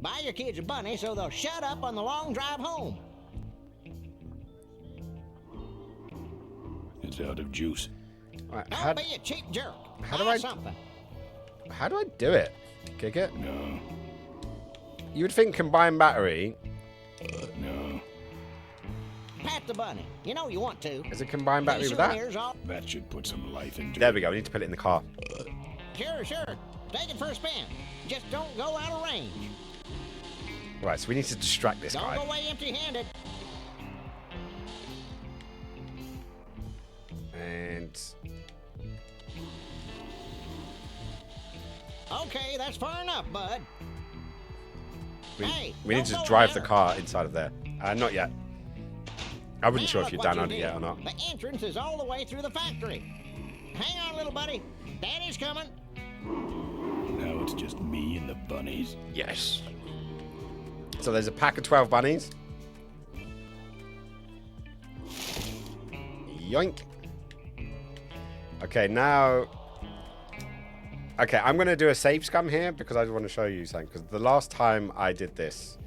Buy your kids a bunny so they'll shut up on the long drive home. It's out of juice. Right, Don't be a cheap jerk. How Buy do something. How do I do it? Kick it? No. You would think combined battery. No. Pat the bunny. You know you want to. Is it combined battery These with that? souvenirs all- That should put some life into There it. we go. We need to put it in the car. Sure. Take it for a spin. Just don't go out of range. Right, so we need to distract this Don't guy. go away empty-handed. And Okay, that's far enough, bud. Hey, we need don't to go drive there. the car inside of there. Not yet. I wasn't sure if you Look what downloaded it did. yet or not. The entrance is all the way through the factory. Hang on, little buddy. Daddy's coming. Now it's just me and the bunnies. Yes. So there's a pack of 12 bunnies. Yoink. Okay, now. Okay, I'm going to do a save scum here because I just want to show you something. Because the last time I did this,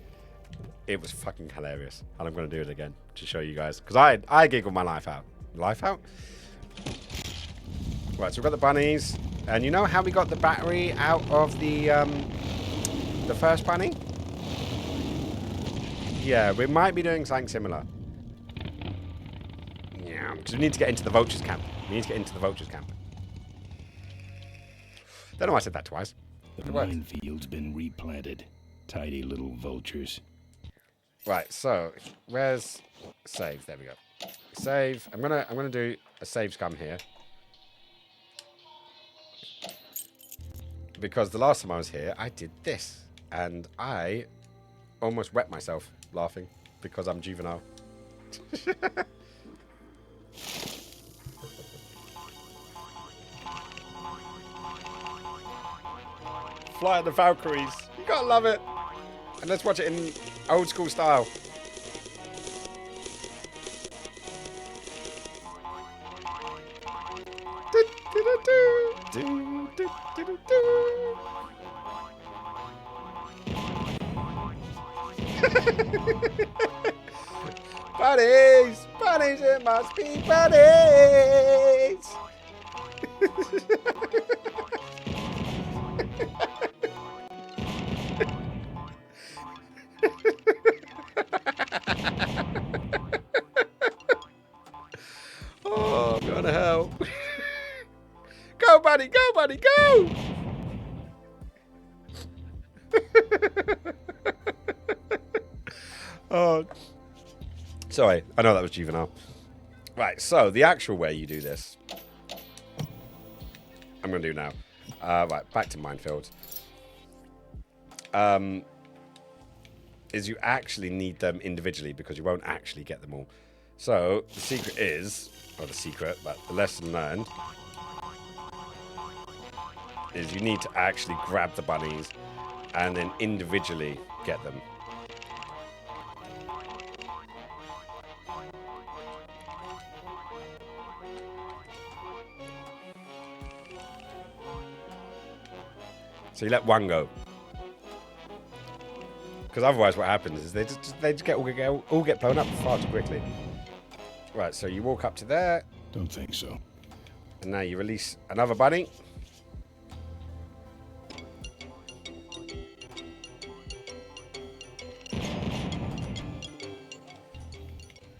it was fucking hilarious. And I'm going to do it again to show you guys. Because I giggled my life out. Life out? Right, so we've got the bunnies. And you know how we got the battery out of the first bunny? Yeah, we might be doing something similar. Yeah, because we need to get into the vultures camp. Don't know why I said that twice. The minefield's been replanted. Tidy little vultures. Right, so where's save? There we go. Save. I'm gonna do a save scum here. Because the last time I was here, I did this. And I almost wet myself laughing because I'm juvenile. Fly the Valkyries. You gotta love it. And let's watch it in old school style. Buddies! Buddies, it must be buddies! Oh, I'm going to hell. Go, buddy, go, buddy, go! Oh, sorry, I know that was juvenile. Right, so the actual way you do this, I'm going to do now. Right, back to minefields. Is you actually need them individually because you won't actually get them all. So the secret is, or the secret, but the lesson learned is you need to actually grab the bunnies and then individually get them. So you let one go. Because otherwise what happens is they just all get blown up far too quickly. Right, so you walk up to there. Don't think so. And now you release another bunny.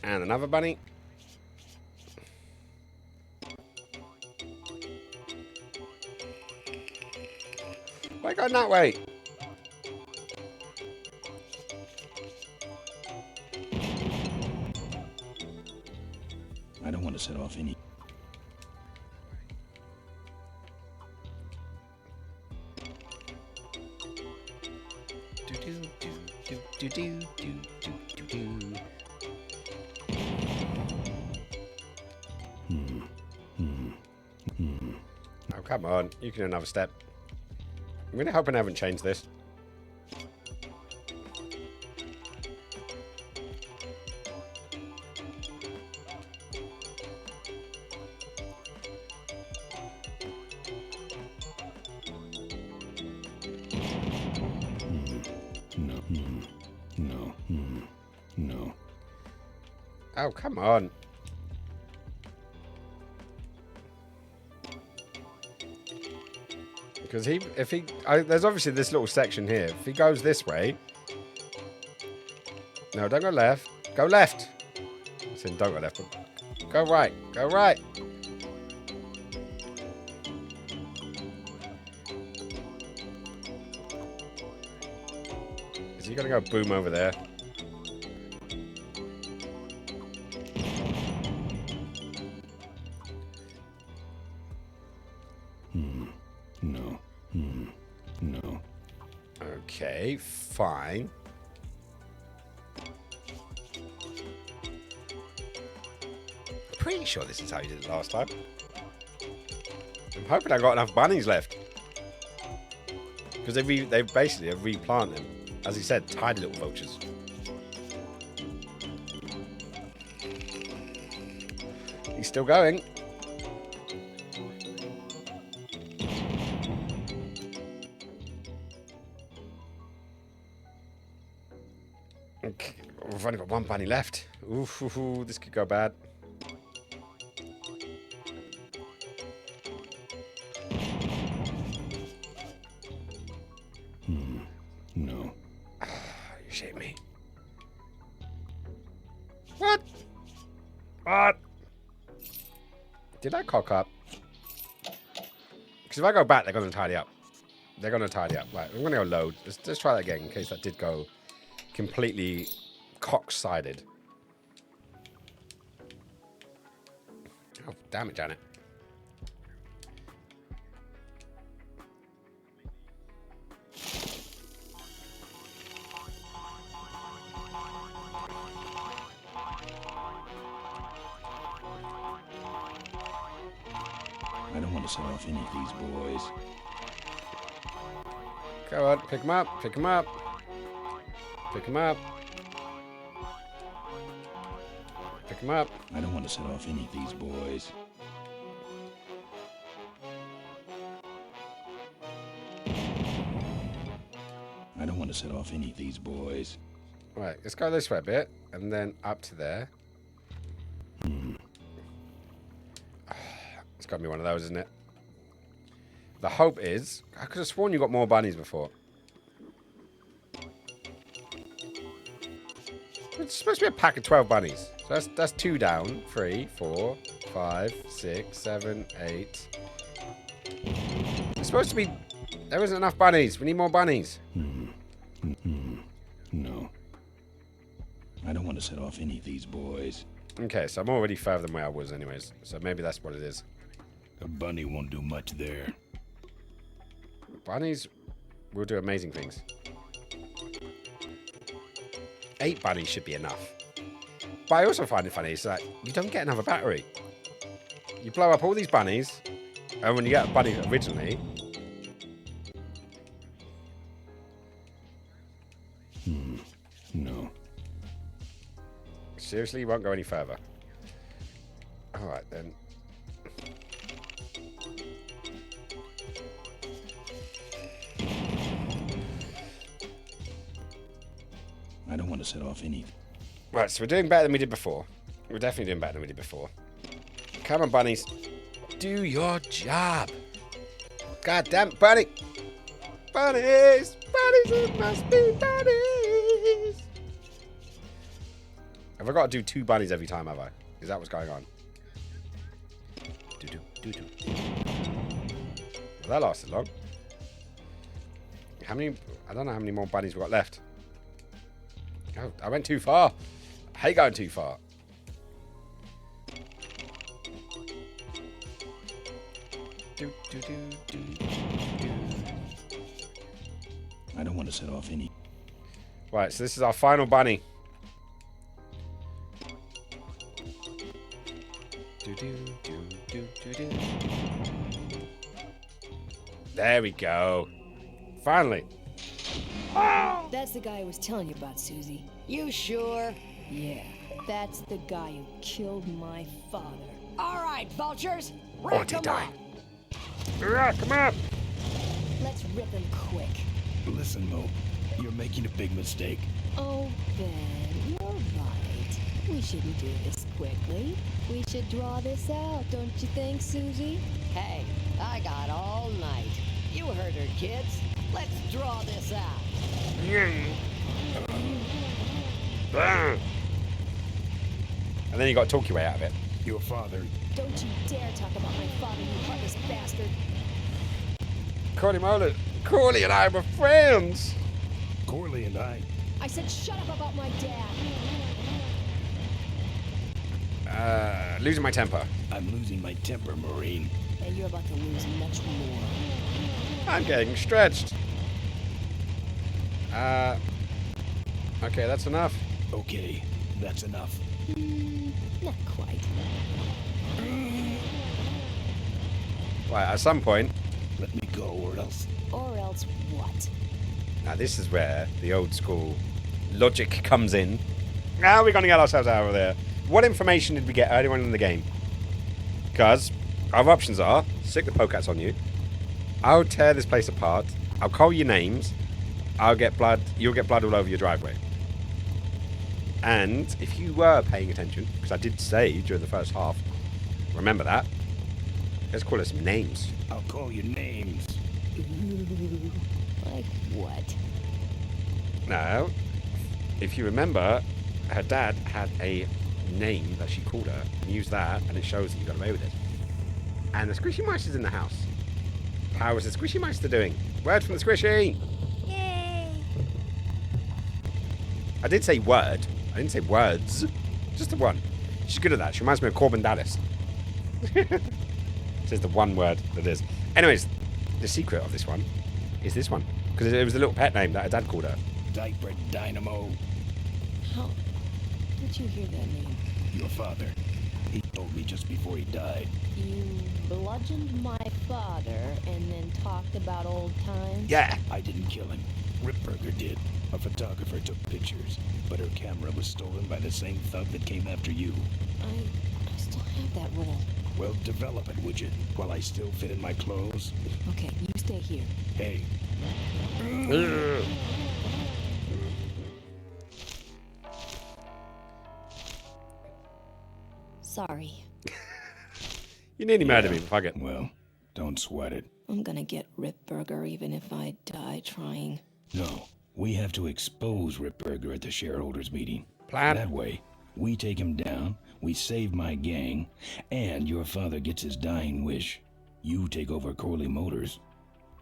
And another bunny. Why going that way? I don't want to set off any. Oh, come on. You can do another step. I'm really hoping I haven't changed this. No. Oh, come on. Because there's obviously this little section here. If he goes this way. No, don't go left. Go left. I said don't go left. But go right. Go right. Is he going to go boom over there? No. Okay, fine. Pretty sure this is how you did it last time. I'm hoping I got enough bunnies left. Because they basically have replanted them. As he said, tidy little vultures. He's still going. Okay, we've only got one bunny left. Ooh, this could go bad. No. You shit me. What? What? Did I cock up? Because if I go back, they're going to tidy up. They're going to tidy up. Right, I'm going to go load. Let's try that again in case that did go completely cock-sided. Oh, damn it, Janet. I don't want to set off any of these boys. Go on, pick him up, pick him up. Pick him up. Pick him up. I don't want to set off any of these boys. I don't want to set off any of these boys. Right, let's go this way a bit, and then up to there. It's got to be one of those, isn't it? The hope is... I could have sworn you got more bunnies before. It's supposed to be a pack of 12 bunnies. So that's 2 down. 3, 4, 5, 6, 7, 8. It's supposed to be... There isn't enough bunnies. We need more bunnies. No. I don't want to set off any of these boys. Okay, so I'm already further than where I was anyways. So maybe that's what it is. A bunny won't do much there. Bunnies will do amazing things. 8 bunnies should be enough. But I also find it funny, it's like, you don't get another battery. You blow up all these bunnies, and when you get a bunny originally... No. Seriously, you won't go any further. Alright then. I don't want to set off any. Right, so we're doing better than we did before. We're definitely doing better than we did before. Come on, bunnies. Do your job. God damn it, bunny. Bunnies. Bunnies, it must be bunnies. Have I got to do 2 bunnies every time, have I? Is that what's going on? Do-do. Well, that lasted long. How many... I don't know how many more bunnies we've got left. Oh, I went too far. I hate going too far. I don't want to set off any. Right, so this is our final bunny. There we go. Finally. That's the guy I was telling you about, Susie. You sure? Yeah, that's the guy who killed my father. All right, vultures. Won't he die? Come up. Let's rip him quick. Listen, Mo, you're making a big mistake. Oh, Ben, you're right. We shouldn't do this quickly. We should draw this out, don't you think, Susie? Hey, I got all night. You heard her, kids. Let's draw this out. And then you got to talk your way out of it. Your father. Don't you dare talk about my father, you heartless bastard. Coorly and I were friends. Coorly and I. I said shut up about my dad. Losing my temper. I'm losing my temper, Marine. And you're about to lose much more. I'm getting stretched. Okay, that's enough. Okay, that's enough. Not quite. Right, at some point... Let me go, or else... Or else what? Now, this is where the old school logic comes in. Now we're going to get ourselves out of there. What information did we get earlier on in the game? Because our options are, stick the pokecats on you. I'll tear this place apart. I'll call your names. I'll get blood. You'll get blood all over your driveway. And if you were paying attention, because I did say during the first half, remember that. Let's call it some names. I'll call you names. Like what? Now, if you remember, her dad had a name that she called her, and used that, and it shows that you got away with it. And the Squishy Meister's in the house. How is the Squishy Meister doing? Word from the Squishy! Yay! I did say word. I didn't say words. Just the one. She's good at that. She reminds me of Corbin Dallas. Says the one word that is. Anyways, the secret of this one is this one. Because it was the little pet name that her dad called her. Diaper Dynamo. How did you hear that name? Your father. He told me just before he died. You bludgeoned my father and then talked about old times? Yeah. I didn't kill him. Ripburger did. A photographer took pictures, but her camera was stolen by the same thug that came after you. I still have that roll. Well, develop it, would you? While I still fit in my clothes? Okay, you stay here. Hey. Sorry. You nearly murdered me. Fuck it. Well, don't sweat it. I'm gonna get Ripburger even if I die trying. No, we have to expose Ripburger at the shareholders meeting. Plan. That way, we take him down, we save my gang, and your father gets his dying wish. You take over Coorly Motors.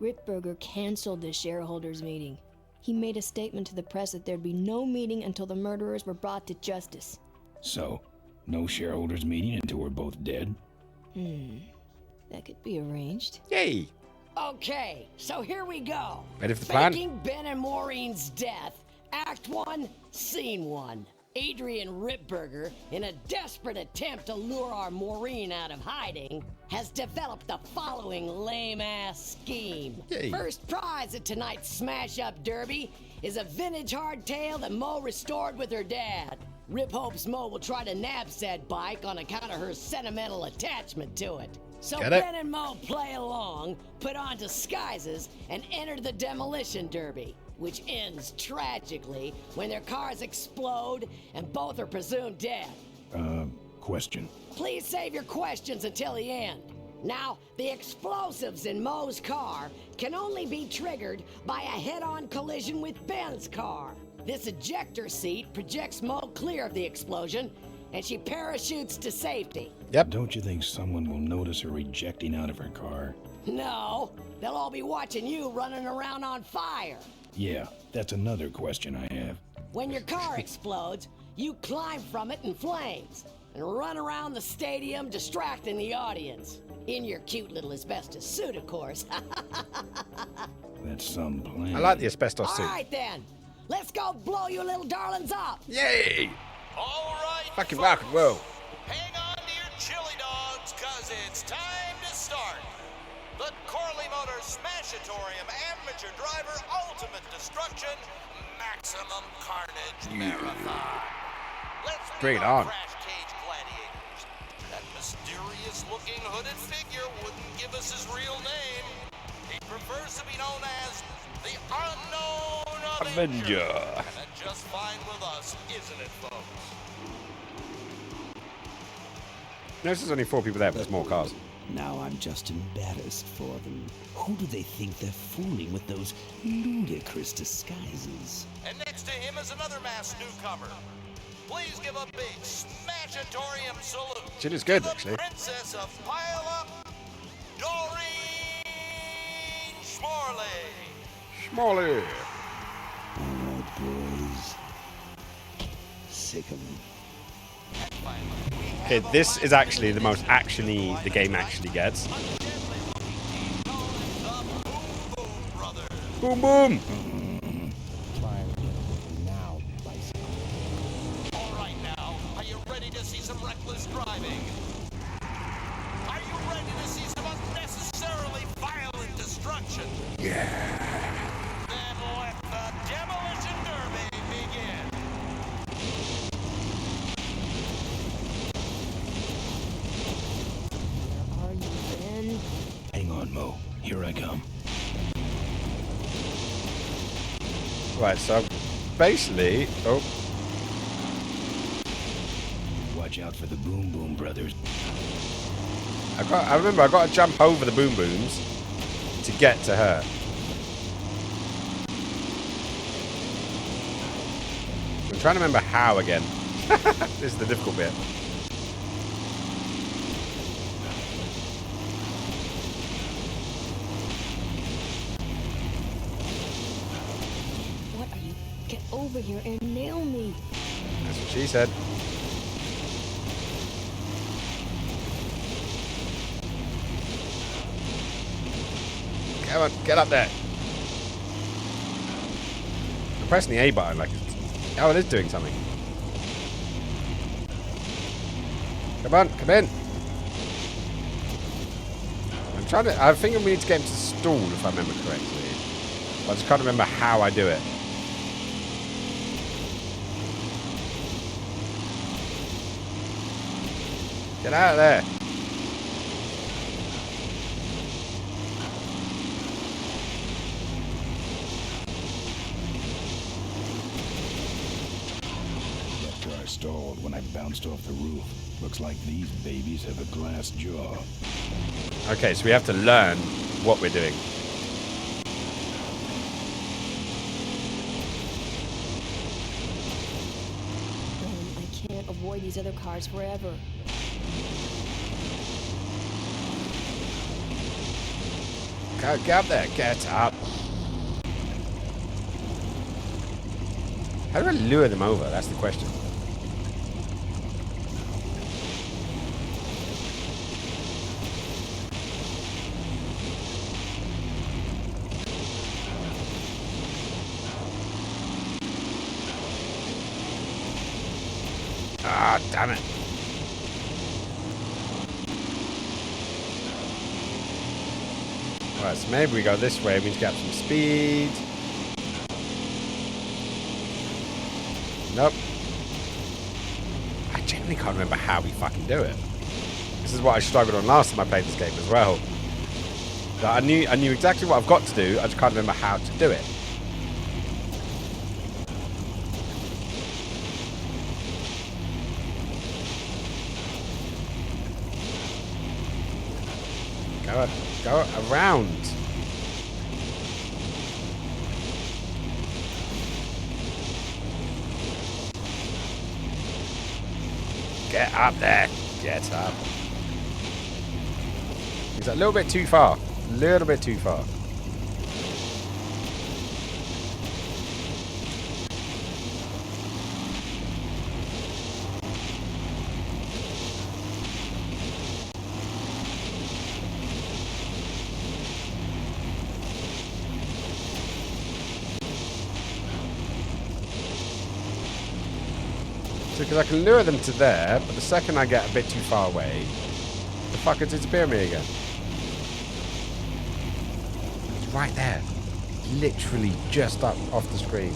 Ripburger canceled the shareholders meeting. He made a statement to the press that there'd be no meeting until the murderers were brought to justice. So, no shareholders meeting until we're both dead? That could be arranged. Yay. Okay, so here we go. Ready for the plan? Faking Ben and Maureen's death. Act 1, Scene 1. Adrian Ripburger, in a desperate attempt to lure our Maureen out of hiding, has developed the following lame-ass scheme. Yay. First prize at tonight's smash-up derby is a vintage hardtail that Mo restored with her dad. Rip hopes Mo will try to nab said bike on account of her sentimental attachment to it. So Get it? Ben and Mo play along, put on disguises, and enter the demolition derby, which ends tragically when their cars explode and both are presumed dead. Question. Please save your questions until the end. Now, the explosives in Mo's car can only be triggered by a head-on collision with Ben's car. This ejector seat projects Mo clear of the explosion, and she parachutes to safety. Yep. Don't you think someone will notice her ejecting out of her car? No, they'll all be watching you running around on fire. Yeah, that's another question I have. When your car explodes, you climb from it in flames and run around the stadium distracting the audience. In your cute little asbestos suit, of course. That's some plan. I like the asbestos All suit. right, then. Let's go blow you little darlings up. Yay. All right, Fucking rock and roll. hang on to your chili dogs, cause it's time to start. The Coorly Motors Smashatorium Amateur Driver Ultimate Destruction Maximum Carnage Marathon. Let's Bring it meet our on. Crash Cage Gladiators. That mysterious-looking hooded figure wouldn't give us his real name. He prefers to be known as the Unknown Avenger. Avenger. And that's just fine with us, isn't it, folks? Notice there's only 4 people there, but there's more cars. Now I'm just embarrassed for them. Who do they think they're fooling with those ludicrous disguises? And next to him is another masked newcomer. Please give a big Smashatorium salute. She looks good, to the actually. Princess of Pile Up, Doreen Schmorley. Smalley. All right, boys. Sick 'em. Okay, this is actually the most actiony the game actually gets. Boom boom. All right now, are you ready to see some reckless driving? Are you ready to see some unnecessarily violent destruction? Yeah. Then let the demolition derby begin. Where are you, Ben? Hang on, Mo. Here I come. Right, so basically, oh, Watch out for the Boom Boom Brothers. I remember I got to jump over the boom booms to get to her. I'm trying to remember how again. This is the difficult bit. What are you? Get over here and nail me. That's what she said. Come on, get up there. I'm pressing the A button like it's... Oh, it is doing something. Come on, come in. trying to. I think we need to get him to stall, if I remember correctly. But I just can't remember how I do it. Get out of there. That car stalled when I bounced off the roof. Looks like these babies have a glass jaw. Okay, so we have to learn what we're doing. I can't avoid these other cars forever. Go, get up there. Get up. How do I lure them over? That's the question. Ah, damn it. Right, so maybe we go this way. We need to get up some speed. Nope. I genuinely can't remember how we fucking do it. This is what I struggled on last time I played this game as well. Like, I knew exactly what I've got to do. I just can't remember how to do it. Go around. Get up there. Get up. He's a little bit too far. A little bit too far. Because I can lure them to there, but the second I get a bit too far away, the fucker disappear me again. It's right there. Literally just up off the screen.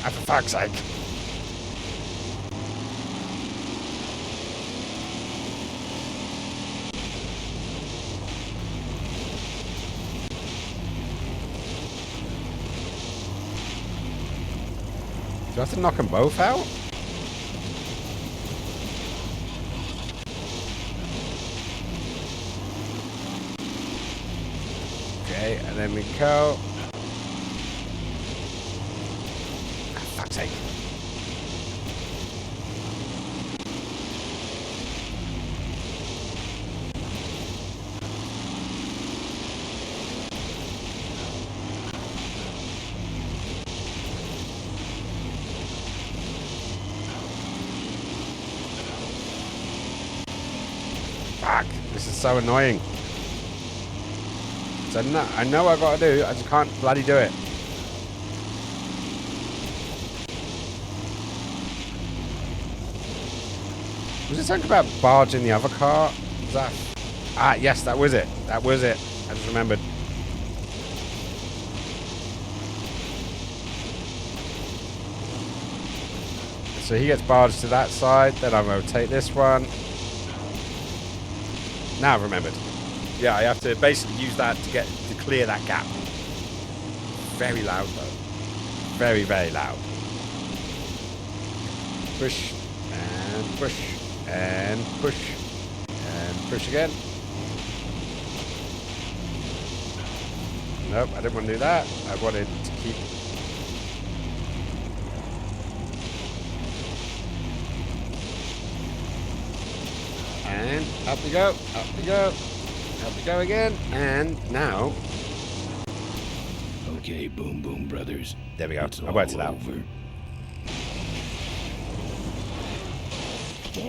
For fuck's sake. Do I have to knock them both out? Okay, and then we go. Fuck's sake. Fuck, this is so annoying. So no, I know what I've got to do, I just can't bloody do it. Was it something about barging the other car? Was that? Ah, yes, that was it. That was it. I just remembered. So he gets barged to that side, then I rotate this one. Now I've remembered. Yeah, I have to basically use that to clear that gap. Very loud though. Very, very loud. Push and push. And push. And push again. Nope, I didn't want to do that. I wanted to keep... And up we go, up we go, up we go again. And now... Okay, Boom Boom Brothers. There we go. It's I worked it out. over.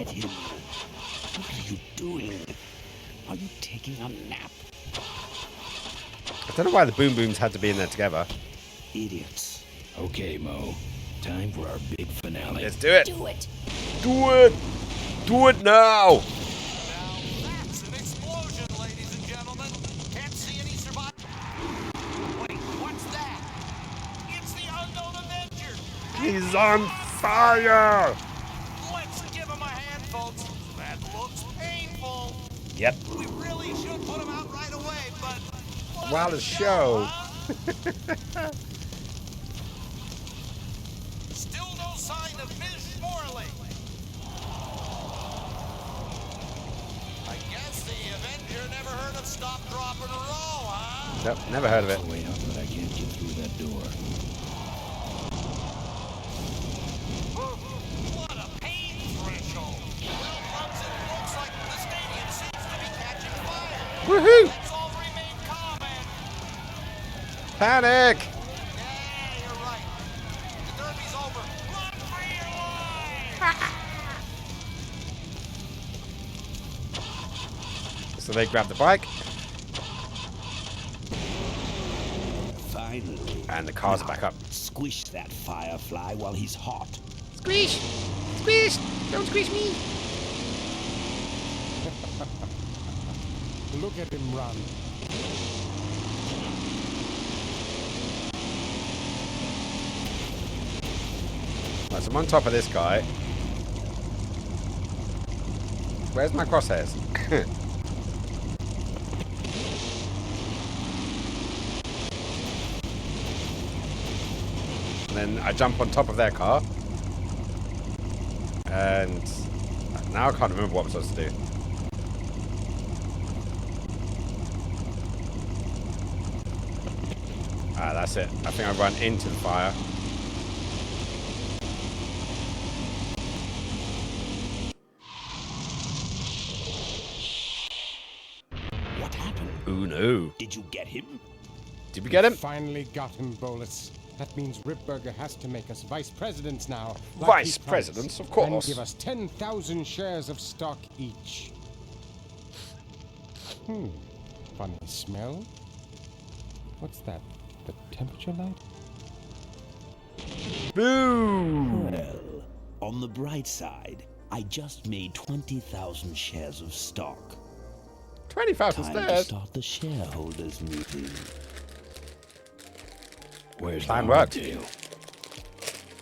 get him? What are you doing? Are you taking a nap? I don't know why the Boom Booms had to be in there together. Idiots. Okay, Mo. Time for our big finale. Let's do it. Do it. Do it. Do it now. Now that's an explosion, ladies and gentlemen. Can't see any survivors. Wait, what's that? It's the unknown Avenger. He's on fire. Let's give him a hand, folks. That looks painful. Yep. We really should put him out right away, but... Wow, the show. Still no sign of Ms. Coorly. I guess the Avenger never heard of Stop, Drop, and Roll, huh? Nope, never heard of it. Wait up, but I can't get through that door. What a pain threshold. Well, Bunsen, it looks like the stadium seems to be catching fire. Woohoo! Let's all remain calm and... Panic. Yeah, you're right. The derby's over. Run for your life! So they grab the bike. Finally. And the car's Now, back up. Squish that firefly while he's hot. Squish! Squish! Don't squish me! Look at him run. Right, so I'm on top of this guy. Where's my crosshairs? And then I jump on top of their car. And now I can't remember what I'm supposed to do. Ah, that's it. I think I run into the fire. What happened? Ooh, no. Did you get him? Did we get him? Finally got him, Bolus. That means Ripburger has to make us vice presidents now. Vice presidents, of course. And give us 10,000 shares of stock each. Funny smell. What's that? The temperature light? Boo! Well, on the bright side, I just made 20,000 shares of stock. 20,000 Time to stairs. start the shareholders meeting. Where's Time the worked. detail?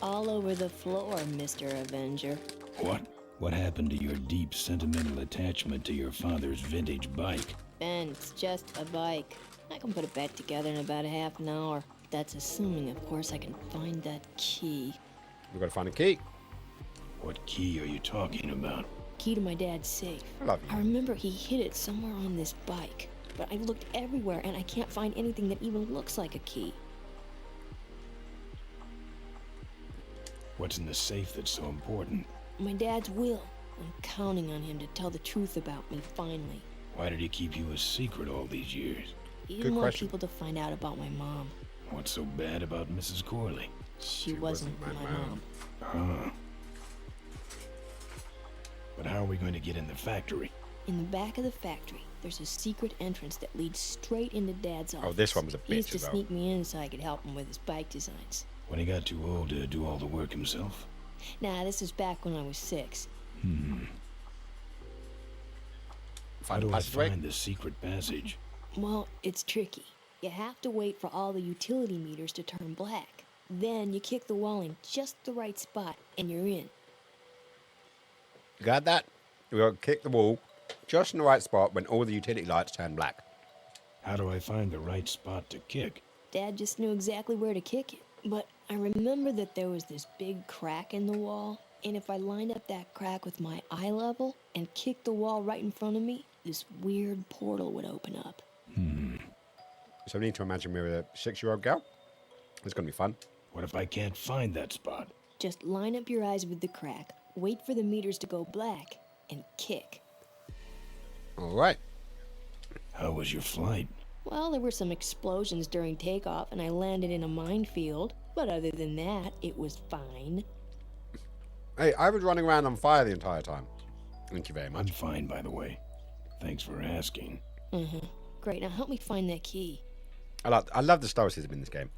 All over the floor, Mr. Avenger. What? What happened to your deep sentimental attachment to your father's vintage bike? Ben, it's just a bike. I can put it back together in about a half an hour. That's assuming, of course, I can find that key. We've got to find a key. What key are you talking about? Key to my dad's safe. I love you. I remember he hid it somewhere on this bike, but I've looked everywhere and I can't find anything that even looks like a key. What's in the safe that's so important? My dad's will. I'm counting on him to tell the truth about me, finally. Why did he keep you a secret all these years? He Good didn't want question. people to find out about my mom. What's so bad about Mrs. Coorly? She wasn't my mom. Huh. But how are we going to get in the factory? In the back of the factory, there's a secret entrance that leads straight into Dad's office. Oh, this one was a He used bitch to as well. sneak me in so I could help him with his bike designs. When he got too old to do all the work himself? Nah, this is back when I was 6. How do I passageway? find the secret passage? Well, it's tricky. You have to wait for all the utility meters to turn black. Then you kick the wall in just the right spot and you're in. You got that? We got to kick the wall just in the right spot when all the utility lights turn black. How do I find the right spot to kick? Dad just knew exactly where to kick it. But I remember that there was this big crack in the wall, and if I lined up that crack with my eye level and kicked the wall right in front of me, this weird portal would open up. So we need to imagine we're a 6-year-old girl. It's going to be fun. What if I can't find that spot? Just line up your eyes with the crack, wait for the meters to go black, and kick. All right. How was your flight? Well, there were some explosions during takeoff, and I landed in a minefield. But other than that, it was fine. Hey, I was running around on fire the entire time. Thank you very I'm much. fine, by the way. Thanks for asking. Mm-hmm. Great, now help me find that key. I love the stoicism in this game.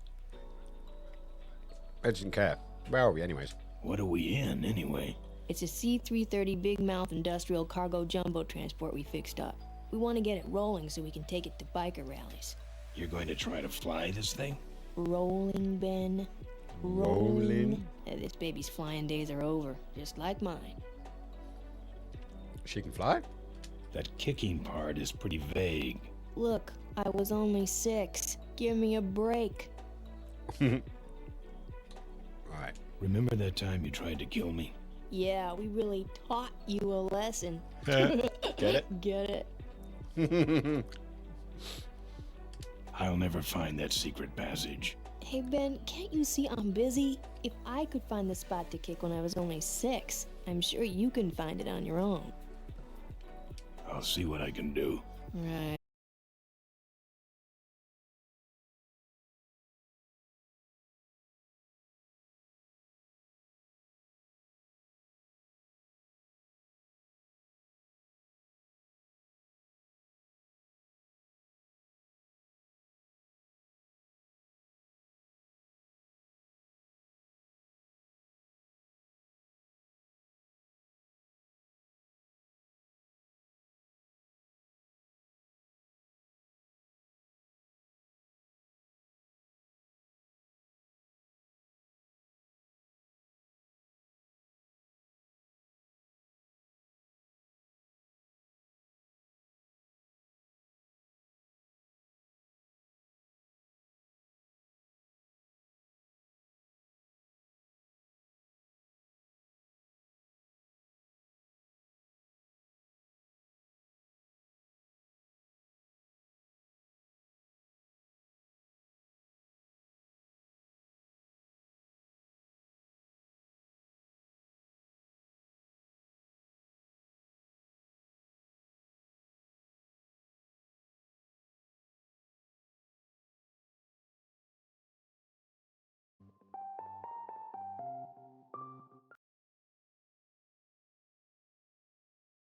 I didn't care. Where are we, anyways? What are we in, anyway? It's a C-330 Big Mouth industrial cargo jumbo transport we fixed up. We want to get it rolling so we can take it to biker rallies. You're going to try to fly this thing? Rolling, Ben. Rolling? This baby's flying days are over, just like mine. She can fly? That kicking part is pretty vague. Look, I was only 6. Give me a break. Right. Remember that time you tried to kill me? Yeah, we really taught you a lesson. Get it? Get it? I'll never find that secret passage. Hey, Ben, can't you see I'm busy? If I could find the spot to kick when I was only 6, I'm sure you can find it on your own. I'll see what I can do. Right.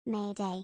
Mayday.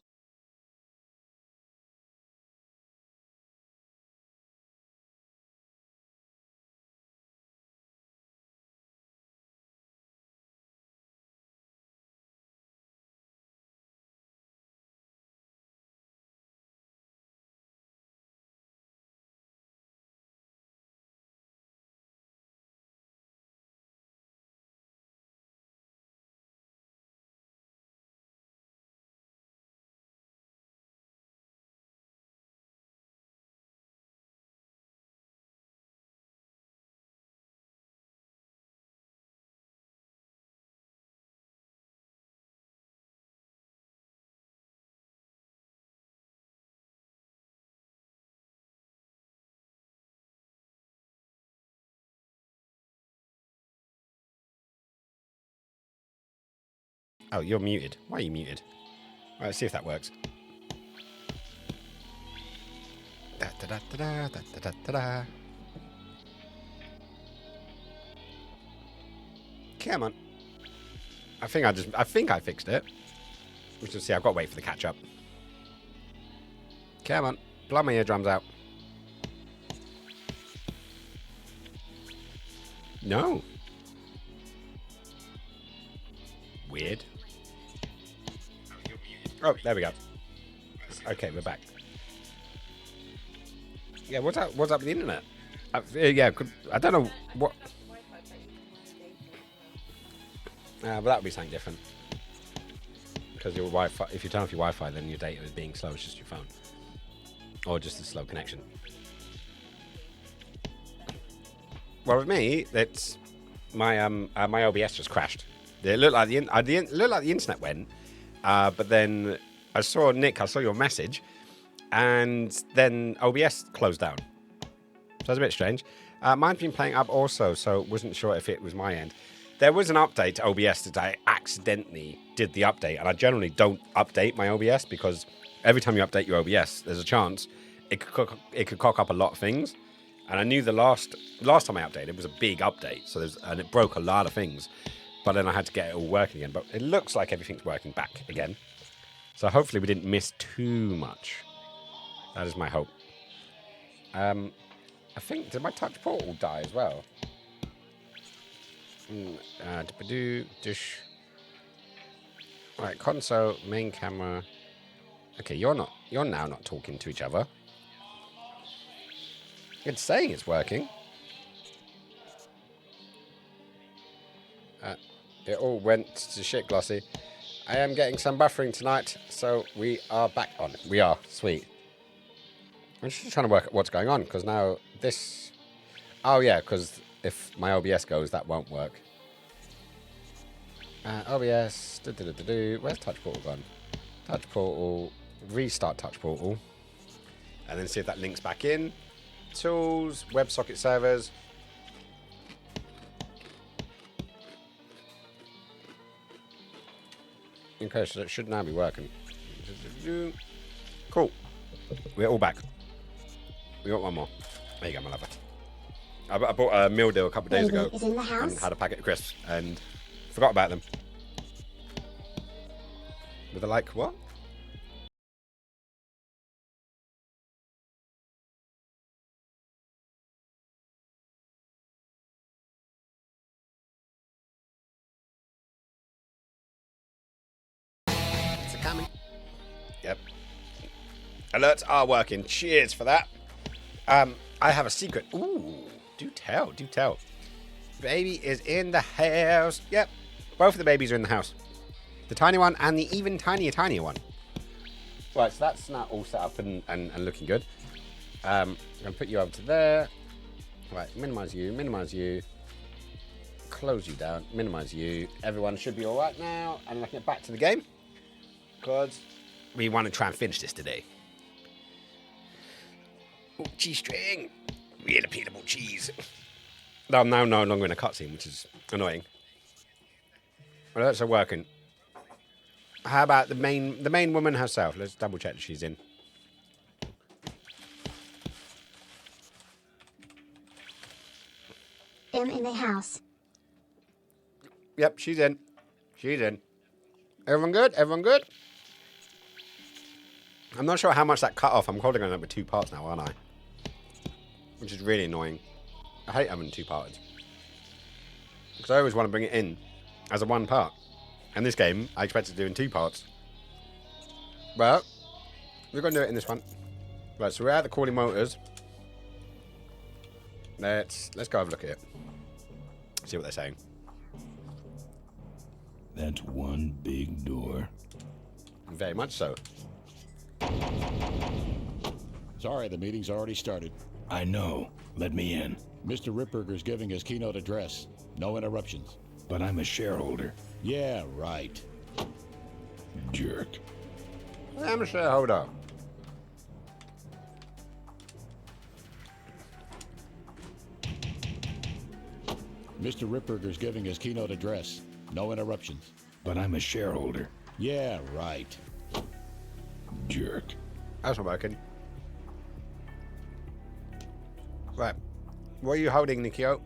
Oh, you're muted. Why are you muted? All right, let's see if that works. Da, da, da, da, da, da, da, da, da. Come on. I think I fixed it. We should see. I've got to wait for the catch up. Come on. Blow my eardrums out. No. Weird. Oh, there we go. Okay, we're back. Yeah, what's up with the internet? Yeah, I don't know what. But that would be something different. Because your Wi-Fi, if you turn off your Wi-Fi, then your data is being slow. It's just your phone, or just a slow connection. Well, with me, it's my my OBS just crashed. It looked like the internet went, but then I saw your message, and then OBS closed down. So that's a bit strange. Mine's been playing up also, so wasn't sure if it was my end. There was an update to OBS that I accidentally did the update, and I generally don't update my OBS because every time you update your OBS, there's a chance it could cock up a lot of things. And I knew the last time I updated, it was a big update, so and it broke a lot of things. But then I had to get it all working again. But it looks like everything's working back again. So hopefully we didn't miss too much. That is my hope. I think, did my touch portal die as well? Dish. Right, console, main camera. Okay, you're now not talking to each other. It's saying it's working. It all went to shit, Glossy. I am getting some buffering tonight, so we are back on. We are. Sweet. I'm just trying to work out what's going on, because now this... Oh, yeah, because if my OBS goes, that won't work. OBS... Where's Touch Portal gone? Touch Portal... Restart Touch Portal. And then see if that links back in. Tools, WebSocket servers. Okay, so it should now be working. Cool. We're all back. We got one more. There you go, my lover. I bought a meal deal a couple of days ago Is in the house? and had a packet of crisps and forgot about them. With a like, what? It's a coming. Yep. Alerts are working. Cheers for that. I have a secret. Ooh, do tell, do tell. Baby is in the house. Yep, both of the babies are in the house. The tiny one and the even tinier one. Right, so that's now all set up and looking good. I'm going to put you over to there. Right, minimize you. Close you down, minimize you. Everyone should be all right now. And then I can get back to the game. Because we want to try and finish this today. Oh, cheese string. Real appealable cheese. No, I'm now no longer in a cutscene, which is annoying. Well, that's working. How about the main woman herself? Let's double check that she's in. Them in the house. Yep, she's in. She's in. Everyone good? Everyone good? I'm not sure how much that cut off. I'm probably going to have 2 parts now, aren't I? Which is really annoying. I hate having 2 parts. Because I always want to bring it in as a 1 part. And this game, I expect to do in 2 parts. Well, we're going to do it in this one. Right, so we're at the Coorly Motors. Let's go have a look at it. See what they're saying. That's one big door. Very much so. Sorry, the meeting's already started. I know. Let me in. Mr. Ripburger's giving his keynote address. No interruptions. But I'm a shareholder. Yeah, right. Jerk. I'm a shareholder. Mr. Ripburger's giving his keynote address. No interruptions. But I'm a shareholder. Yeah, right. Jerk. That's not working. Right. What are you holding, Nikio?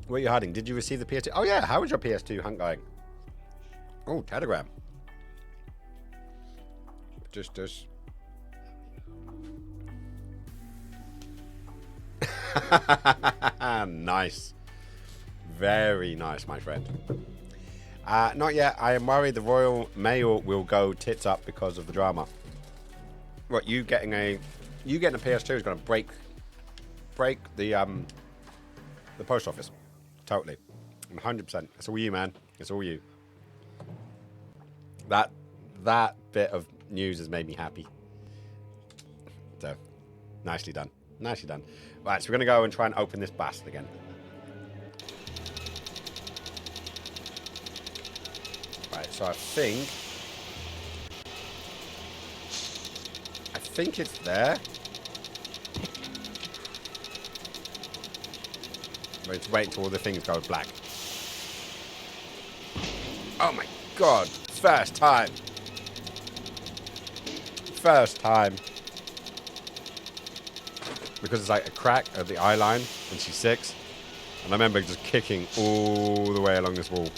What are you hiding? Did you receive the PS2? Oh, yeah. How was your PS2 hunt going? Oh, Telegram. Just. Nice. Very nice, my friend. Not yet. I am worried the Royal Mail will go tits up because of the drama. What, you getting a PS2 is going to break the post office. Totally. 100%. It's all you, man. It's all you. That bit of news has made me happy. So, nicely done. Nicely done. Right, so we're going to go and try and open this bastard again. Right, so I think it's there. Let's wait until all the things go black. Oh my god. First time. First time. Because it's like a crack of the eye line and she's 6. And I remember just kicking all the way along this wall.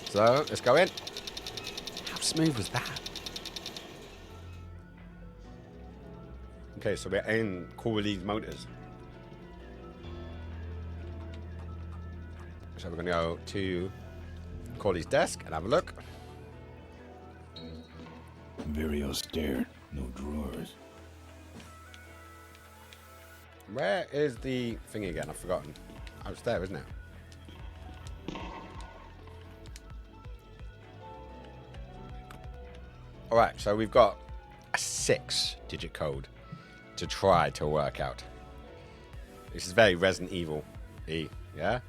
So, let's go in. How smooth was that? Okay, so we're in Coorly Motors. So we're going to go to Coorly's desk and have a look. Very austere. No drawers. Where is the thing again? I've forgotten. Oh, it's there, isn't it? Alright, so we've got a 6-digit code to try to work out. This is very Resident Evil E, yeah?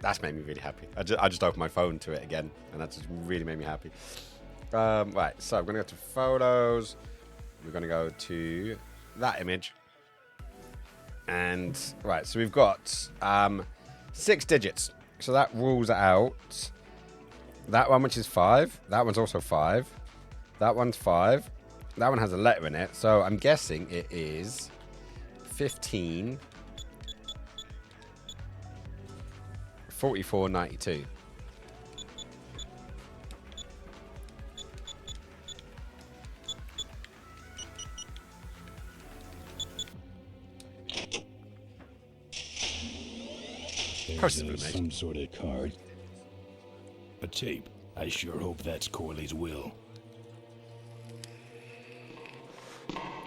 That's made me really happy. I just opened my phone to it again, and that just really made me happy. Right, so I'm going to go to photos. We're going to go to that image. And, right, so we've got 6 digits. So that rules out that one, which is 5. That one's also 5. That one's 5. That one has a letter in it. So I'm guessing it is 15 44 92. There's some sort of card. A tape. I sure hope that's Coorly's will.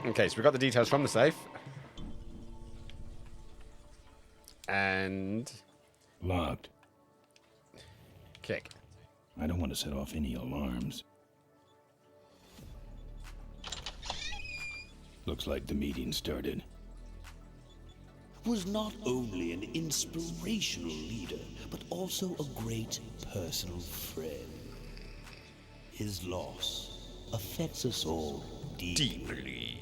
Okay, so we got the details from the safe. And... Locked. Kick. I don't want to set off any alarms. Looks like the meeting started. Was not only an inspirational leader, but also a great personal friend. His loss affects us all deeply.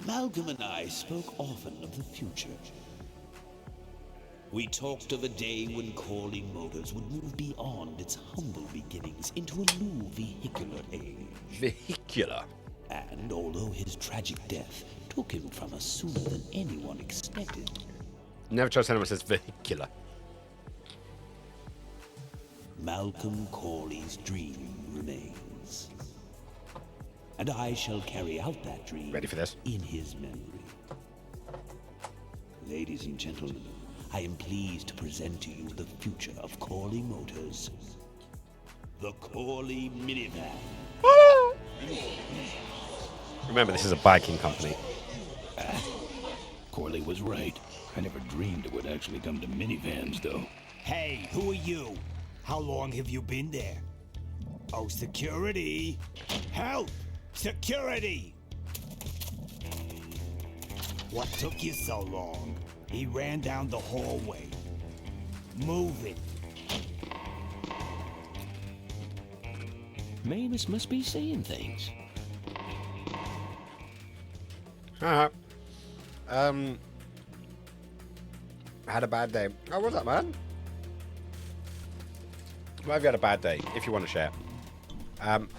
Malcolm and I spoke often of the future. We talked of a day when Coorly Motors would move beyond its humble beginnings into a new vehicular age. Vehicular? And although his tragic death took him from us sooner than anyone expected. Never trust anyone who says vehicular. Malcolm Coorly's dream remains. And I shall carry out that dream. Ready for this? In his memory. Ladies and gentlemen, I am pleased to present to you the future of Coorly Motors. The Coorly minivan. Remember, this is a biking company. Coorly was right. I never dreamed it would actually come to minivans, though. Hey, who are you? How long have you been there? Oh, security! Help! Security! What took you so long? He ran down the hallway. Move it. Mavis must be saying things. Had a bad day. Oh, what's up, man? Why have you had a bad day, if you want to share?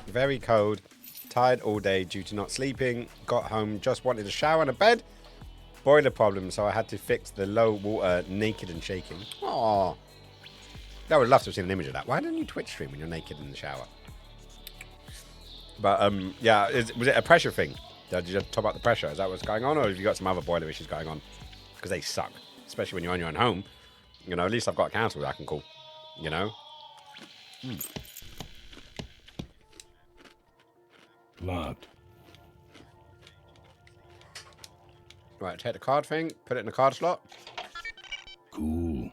Very cold, tired all day due to not sleeping, got home, just wanted a shower and a bed. Boiler problem, so I had to fix the low water naked and shaking. Aww. I would love to have seen an image of that. Why don't you Twitch stream when you're naked in the shower? But, yeah, was it a pressure thing? Did you just top up the pressure? Is that what's going on? Or have you got some other boiler issues going on? Because they suck. Especially when you're on your own home. You know, at least I've got a council that I can call. You know? Locked. Right, take the card thing, put it in the card slot. Cool.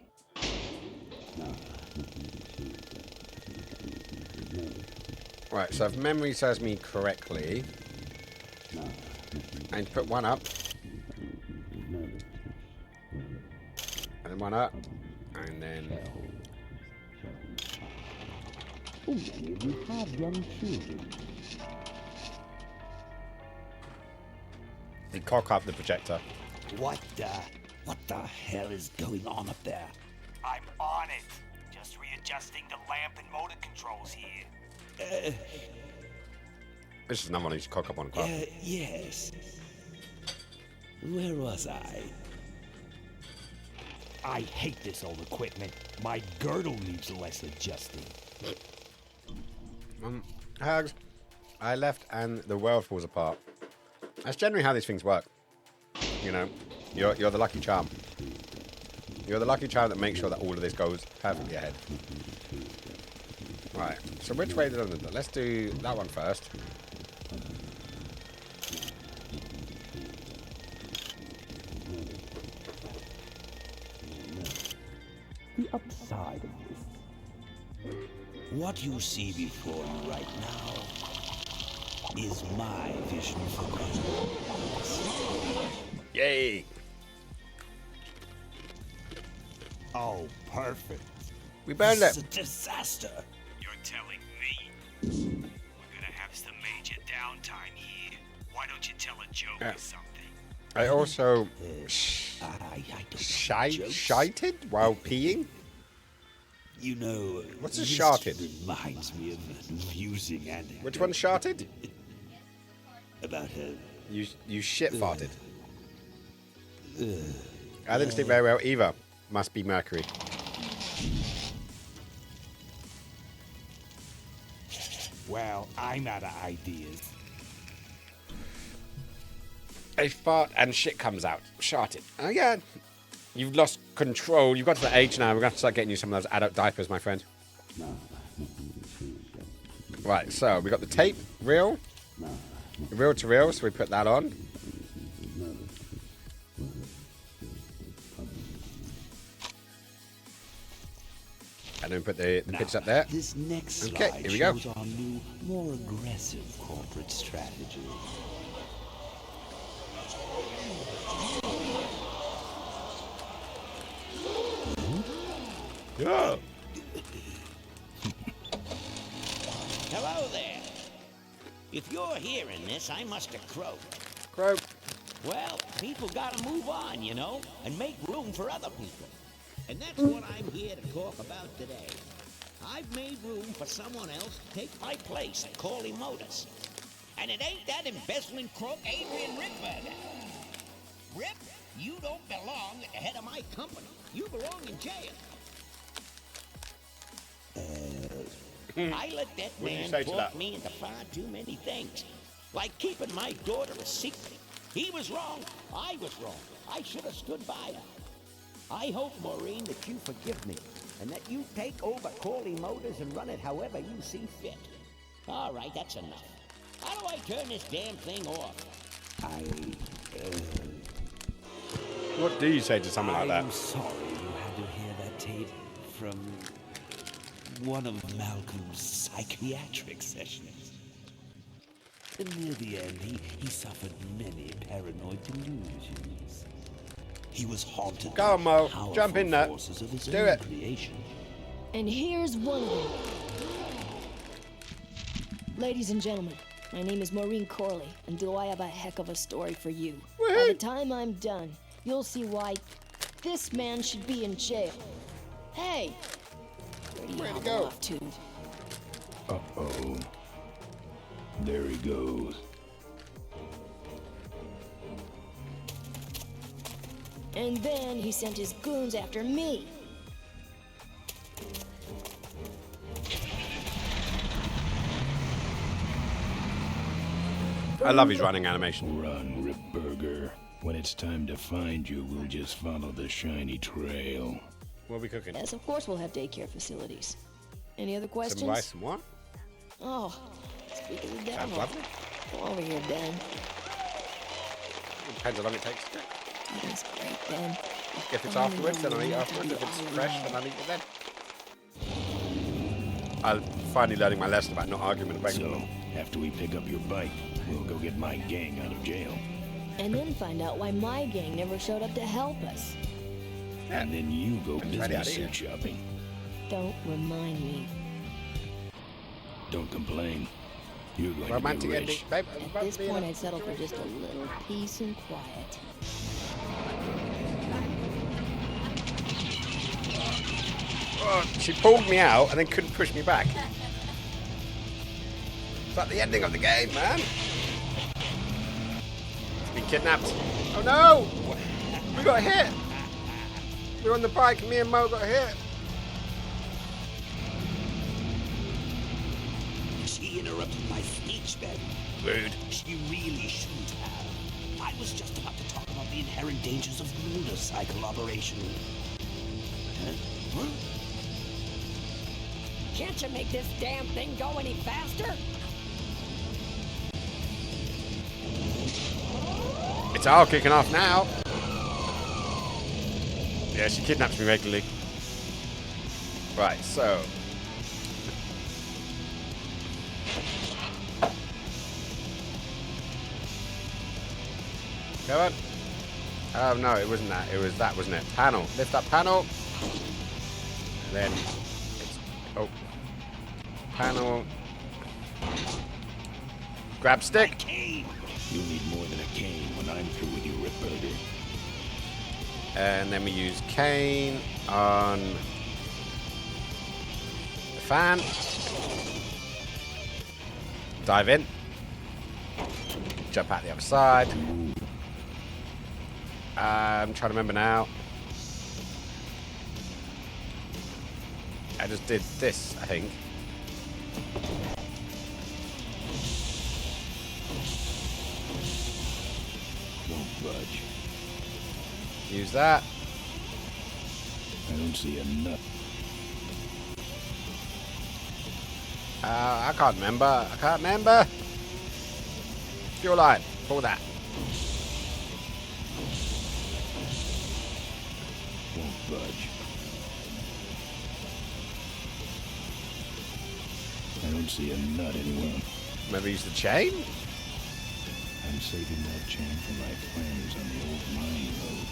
Right, so if memory serves me correctly, I need to put one up. And then one up. And then... Oh, many of you have young children. You cock up the projector. What the hell is going on up there? I'm on it. Just readjusting the lamp and motor controls here. This is another one I need to cock up on the clock. Yes. Where was I? I hate this old equipment. My girdle needs less adjusting. Hags, I left and the world falls apart. That's generally how these things work. You know, you're the lucky charm. You're the lucky charm that makes sure that all of this goes perfectly ahead. Right, so which way did I do? Let's do that one first. The upside of this. What you see before you right now is my vision for control. Yay! Oh, perfect. We burned This it. is a disaster. You're telling me we're gonna have some major downtime here. Why don't you tell a joke or something? I also I don't shited while peeing. You know, What's a this sharted? reminds me of an amusing anecdote. Which one sharted? About her. You shit farted. I didn't sleep very well either. Must be mercury. Well, I'm out of ideas. A fart and shit comes out. Sharted. Oh yeah. You've lost control. You've got to the age now. We're going to have to start getting you some of those adult diapers, my friend. Right, so we got the tape, reel to reel, so we put that on. And then we put the pictures up there. This next slide Okay, here we go. shows our new, more aggressive corporate strategy. Yeah. Hello there. If you're hearing this, I must have croaked. Croaked. Well, people gotta move on, you know, and make room for other people. And that's what I'm here to talk about today. I've made room for someone else to take my place at Coorly Motors. And it ain't that embezzling crook Adrian Ripburger. Rip, you don't belong at the head of my company. You belong in jail. I let that What did you man say to talk that? me into far too many things. Like keeping my daughter a secret. He was wrong. I was wrong. I should have stood by her. I hope, Maureen, that you forgive me and that you take over Coorly Motors and run it however you see fit. All right, that's enough. How do I turn this damn thing off? What do you say to someone like that? I'm sorry you had to hear that tape from one of Malcolm's psychiatric sessions. And near the end, he suffered many paranoid delusions. He was haunted Go on, Mo. by Jump in there. forces of his Do own it. creation. And here's one of them. Ladies and gentlemen, my name is Maureen Coorly, and do I have a heck of a story for you. By the time I'm done, you'll see why this man should be in jail. Hey! Where do you Where'd he hobble go? off to? Uh-oh. There he goes. And then he sent his goons after me. I love his running animation. Run, Ripburger. When it's time to find you, we'll just follow the shiny trail. What are we cooking? Yes, of course we'll have daycare facilities. Any other questions? Some rice and what? Oh, speak of the Sounds devil. lovely. Come over here, Ben. Depends how long it takes to cook. That's great, Ben. If it's afterwards, then I'll eat afterwards. If it's fresh, then I'll eat it then. I'm finally learning my lesson about not arguing with a pregnant So, woman. after we pick up your bike, we'll go get my gang out of jail. And then find out why my gang never showed up to help us. And then you go It's ready out business of here. suit shopping. Don't remind me. Don't complain. You're going Romantic to be ending. rich. Babe, I'm At about this to be in point, a- I'd settle for just a little peace and quiet. Oh, she pulled me out and then couldn't push me back. It's like the ending of the game, man. He's been kidnapped. Oh no! We got hit! We were on the bike and me and Mo got hit. She interrupted my speech then. Rude. She really shouldn't have. I was just about to talk about the inherent dangers of motorcycle operation. Huh? Can't you make this damn thing go any faster? It's all kicking off now. Yeah, she kidnaps me regularly. Right, so. Come on. Oh, no, it wasn't that. It was that, wasn't it? Panel. Lift up panel. And then it's... Oh. Panel. Grab stick. You'll need more than a cane when I'm through with you, Ripburger. And then we use cane on the fan. Dive in. Jump out the other side. I'm trying to remember now. I just did this, I think. Won't budge. Use that. I don't see a nut. I can't remember. I can't remember. Fuel line. Pull that. Won't budge. I don't see a nut anywhere. Maybe use the chain? I'm saving that chain for my plans on the old mine road.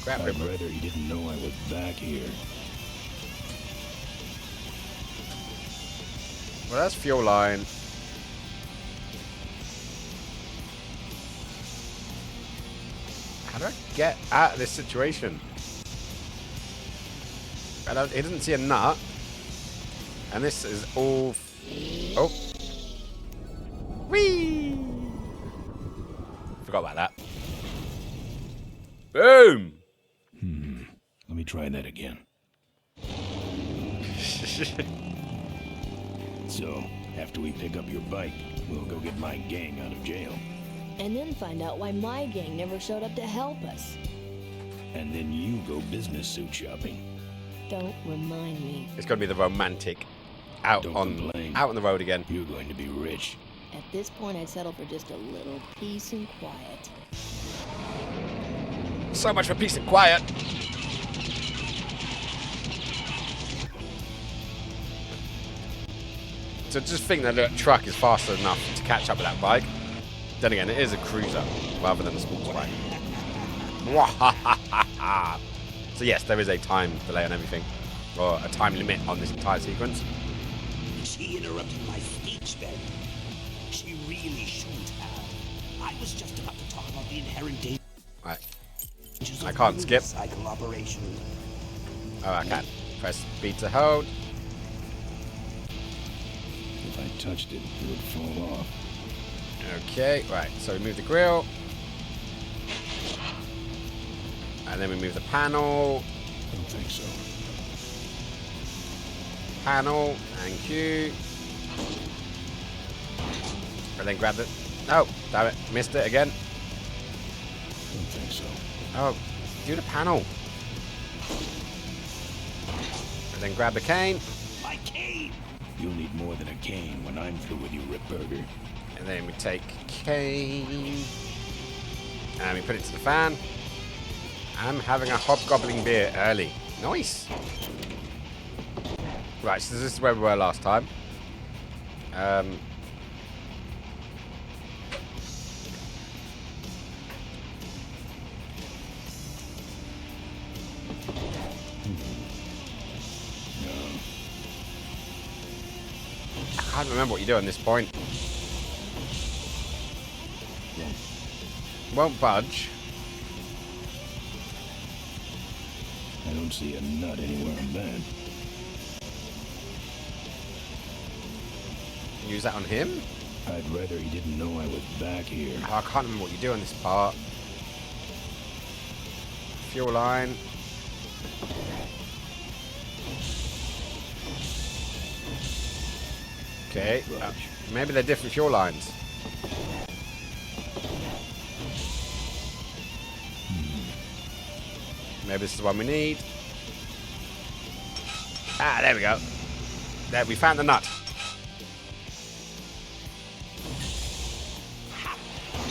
I'd rather he didn't know I was back here. Well, that's fuel line. How do I get out of this situation? He doesn't see a nut. And this is all... Oh. Whee! Forgot about that. Boom! Let me try that again. So, after we pick up your bike, we'll go get my gang out of jail. And then find out why my gang never showed up to help us. And then you go business suit shopping. Don't remind me. It's going to be the romantic out on the road again. You're going to be rich. At this point, I'd settle for just a little peace and quiet. So much for peace and quiet. So just think that the truck is faster enough to catch up with that bike. Then again, it is a cruiser rather than a sports bike. So yes, there is a time delay on everything, or a time limit on this entire sequence. She interrupted my speech then. She really shouldn't have. I was just about to talk about the inherent dangers. Right. Of I can't skip. Cycle operation. Oh, I can. Press B to hold. If I touched it, it would fall off. Okay, right. So we move the grill. And then we move the panel. I don't think so. Panel and Q. And then grab it. Oh, damn it. Missed it again. Don't think so. Oh, do the panel. And then grab the cane. My cane! You'll need more than a cane when I'm through with you, Ripburger. And then we take cane. And we put it to the fan. I'm having a hobgoblin beer early. Nice. Right, so this is where we were last time. I can't remember what you do at this point. Won't budge. I don't see a nut anywhere on that. Use that on him? I'd rather he didn't know I was back here. Oh, I can't remember what you do on this part. Fuel line. Okay. Maybe they're different fuel lines. Maybe this is the one we need. Ah, there we go. There, we found the nut.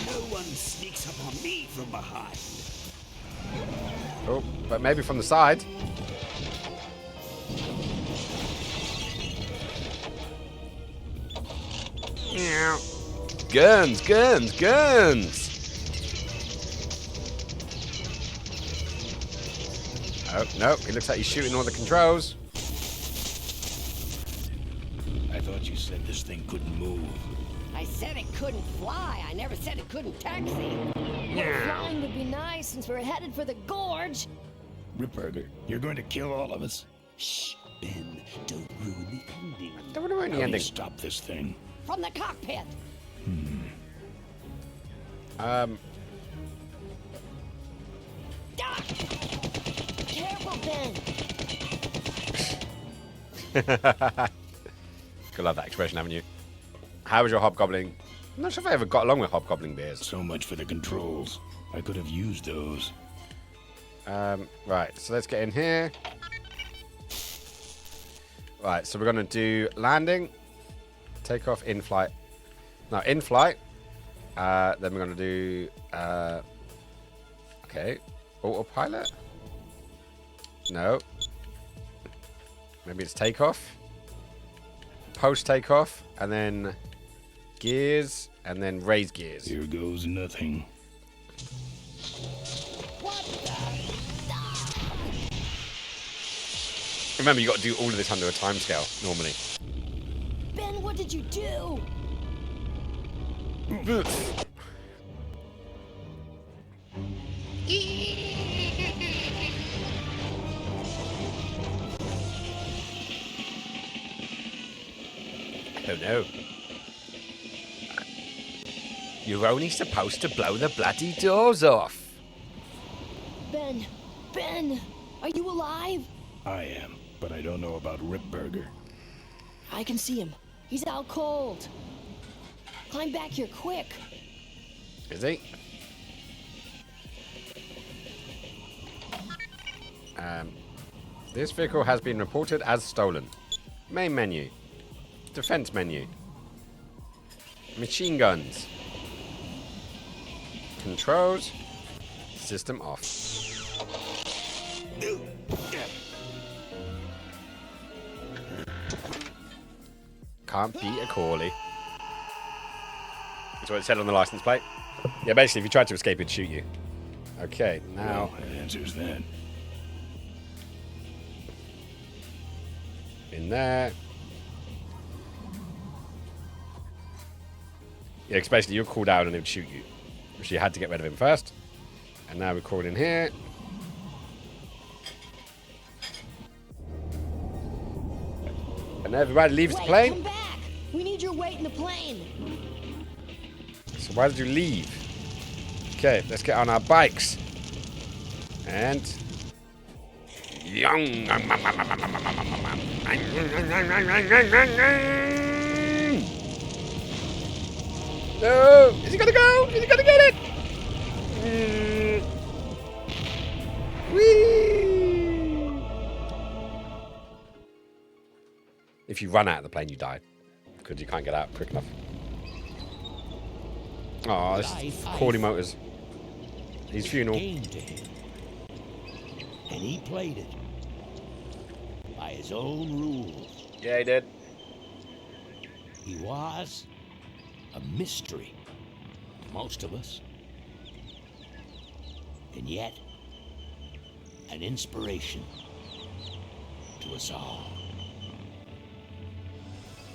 No one sneaks up on me from behind. Oh, but maybe from the side. Guns, guns, guns! Oh, no, it looks like he's shooting all the controls. I thought you said this thing couldn't move. I said it couldn't fly. I never said it couldn't taxi. Well, flying would be nice since we're headed for the gorge. Ripburger, you're going to kill all of us. Shh, Ben, don't ruin the ending. I don't want to ruin the How do you ending. stop this thing? From the cockpit. Careful, Ben. Gotta love that expression, haven't you? How was your hobgoblin? I'm not sure if I ever got along with hobgoblin beers. So much for the controls. I could have used those. Right, so let's get in here. Right, so we're gonna do landing, take off, in flight. Now in flight. Then we're gonna do okay, autopilot. No. Maybe it's takeoff. Post takeoff, and then gears, and then raise gears. Here goes nothing. Remember, you got to do all of this under a timescale normally. Ben, what did you do? Oh no. You're only supposed to blow the bloody doors off. Ben, are you alive? I am, but I don't know about Ripburger. I can see him. He's out cold. Climb back here quick. Is he? This vehicle has been reported as stolen. Main menu. Defense menu. Machine guns. Controls. System off. Can't beat a Coorly. That's what it said on the license plate. Yeah, basically, if you tried to escape, it'd shoot you. Okay, now... Well, that answers that. In there. Yeah, because basically you'll call down and it would shoot you. So you had to get rid of him first. And now we're crawling in here. And everybody leaves the Wait, plane. come back. We need your weight in the plane. So why did you leave? Okay, let's get on our bikes. And... Young. No! Is he gonna go? Is he gonna get it? Whee! If you run out of the plane, you die. Because you can't get out quick enough. Oh, this is Coorly Motors. His funeral. Came to him, and he played it by his own rules. Yeah, he did. He was a mystery to most of us, and yet an inspiration to us all.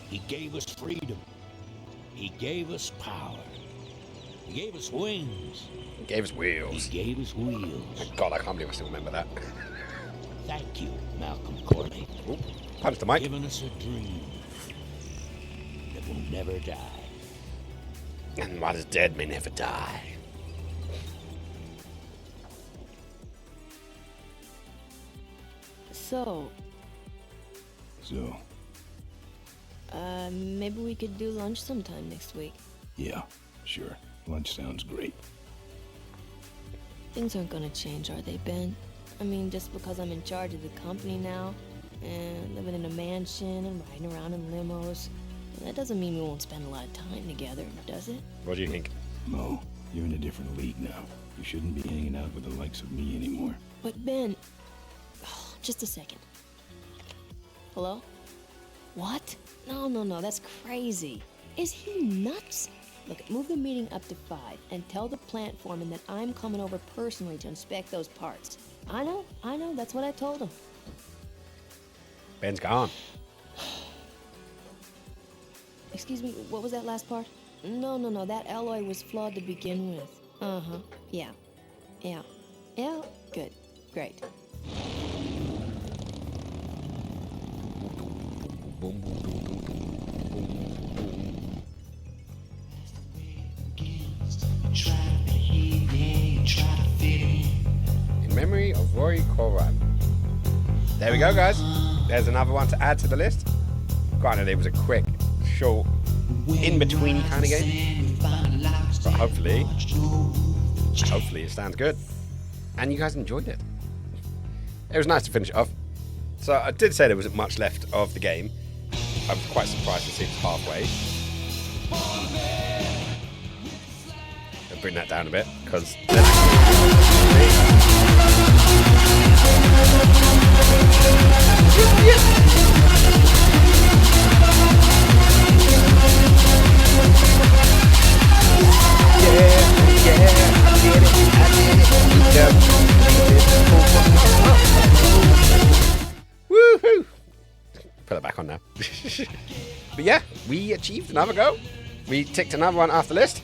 He gave us freedom. He gave us power. He gave us wings. He gave us wheels. He gave us wheels. God, I can't believe I still remember that. Thank you, Malcolm Coorly. Ooh, punch the mic. Giving us a dream that will never die. And what is dead may never die. So, Maybe we could do lunch sometime next week. Yeah, sure. Lunch sounds great. Things aren't gonna change, are they, Ben? I mean, just because I'm in charge of the company now, and living in a mansion and riding around in limos, that doesn't mean we won't spend a lot of time together, does it? What do you think? Mo, you're in a different league now. You shouldn't be hanging out with the likes of me anymore. But Ben... Oh, just a second. Hello? What? No, that's crazy. Is he nuts? Look, move the meeting up to 5 and tell the plant foreman that I'm coming over personally to inspect those parts. I know, that's what I told him. Ben's gone. Excuse me, what was that last part? No, that alloy was flawed to begin with. Uh-huh, yeah, good, great. In memory of Rory Coorly. There we go, guys. There's another one to add to the list. Granted, it was a quick, short, in-between kind of game. But hopefully it stands good. And you guys enjoyed it. It was nice to finish it off. So I did say there wasn't much left of the game. I was quite surprised to see it was halfway. I'll bring that down a bit, because woohoo! Put it back on now. But yeah, we achieved another go. We ticked another one off the list.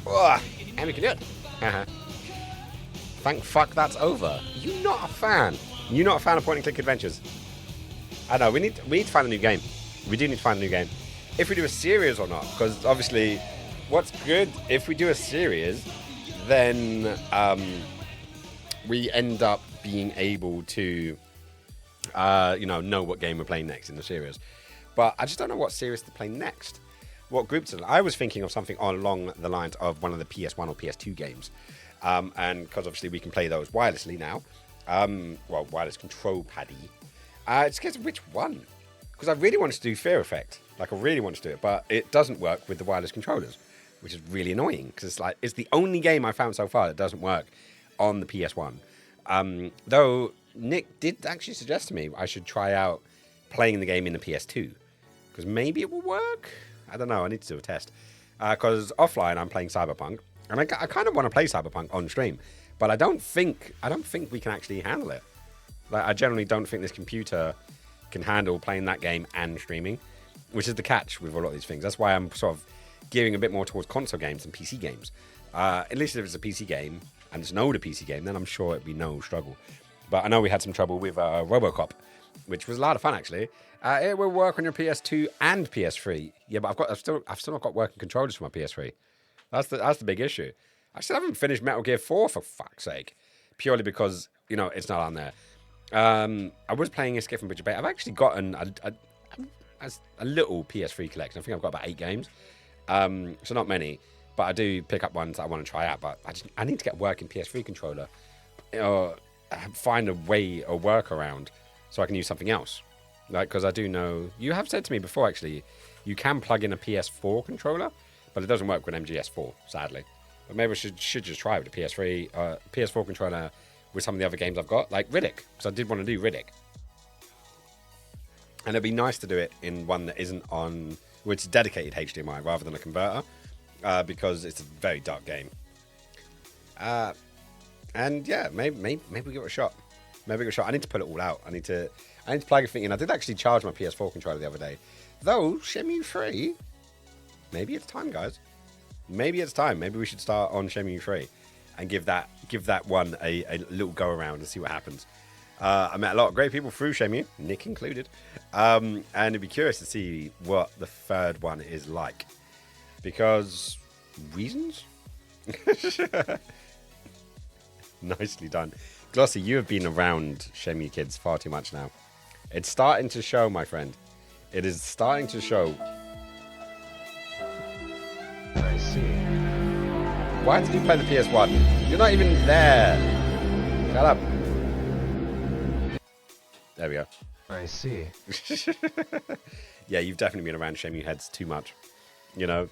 Oh, and we can do it. Thank fuck that's over. You're not a fan. You're not a fan of point and click adventures. I know, we need to find a new game. We do need to find a new game. If we do a series or not, because obviously what's good, if we do a series, then we end up being able to know what game we're playing next in the series. But I just don't know what series to play next. What groups? I was thinking of something along the lines of one of the PS1 or PS2 games. And because obviously we can play those wirelessly now. Wireless control paddy. It's a case of which one. Because I really wanted to do Fear Effect. Like, I really want to do it. But it doesn't work with the wireless controllers. Which is really annoying. Because it's the only game I found so far that doesn't work on the PS1. Though Nick did actually suggest to me I should try out playing the game in the PS2. Because maybe it will work. I don't know. I need to do a test. Because offline I'm playing Cyberpunk. And I kind of want to play Cyberpunk on stream. But I don't think we can actually handle it. Like, I generally don't think this computer can handle playing that game and streaming, which is the catch with a lot of these things. That's why I'm sort of gearing a bit more towards console games than PC games. At least if it's a PC game, and it's an older PC game, then I'm sure it'd be no struggle. But I know we had some trouble with RoboCop, which was a lot of fun, actually. It will work on your PS2 and PS3. Yeah, but I've still not got working controllers for my PS3. That's the big issue. I still haven't finished Metal Gear 4, for fuck's sake. Purely because, it's not on there. I was playing Escape from Bridge of Bay. I've actually gotten a little PS3 collection. I think I've got about 8 games. So not many. But I do pick up ones that I want to try out. But I need to get a working PS3 controller. Or find a workaround so I can use something else. Like, because I do know... You have said to me before, actually, you can plug in a PS4 controller. But it doesn't work with MGS4, sadly. But maybe I should just try with the PS4 controller with some of the other games I've got, like Riddick, because I did want to do Riddick. And it'd be nice to do it in one that isn't on, which is dedicated HDMI rather than a converter, because it's a very dark game. And yeah, maybe we give it a shot. Maybe give it a shot. I need to put it all out. I need to plug everything in. I did actually charge my PS4 controller the other day, though Shenmue 3. Maybe it's time, guys. Maybe it's time. Maybe we should start on Shenmue 3 and give that one a little go around and see what happens. I met a lot of great people through Shenmue, Nick included, and it'd be curious to see what the third one is like, because reasons. Nicely done, Glossy. You have been around Shenmue kids far too much now. It's starting to show, my friend. It is starting to show. I see. Why did you play the PS1? You're not even there. Shut up. There we go. I see. Yeah, you've definitely been around Shenmue heads too much. You know,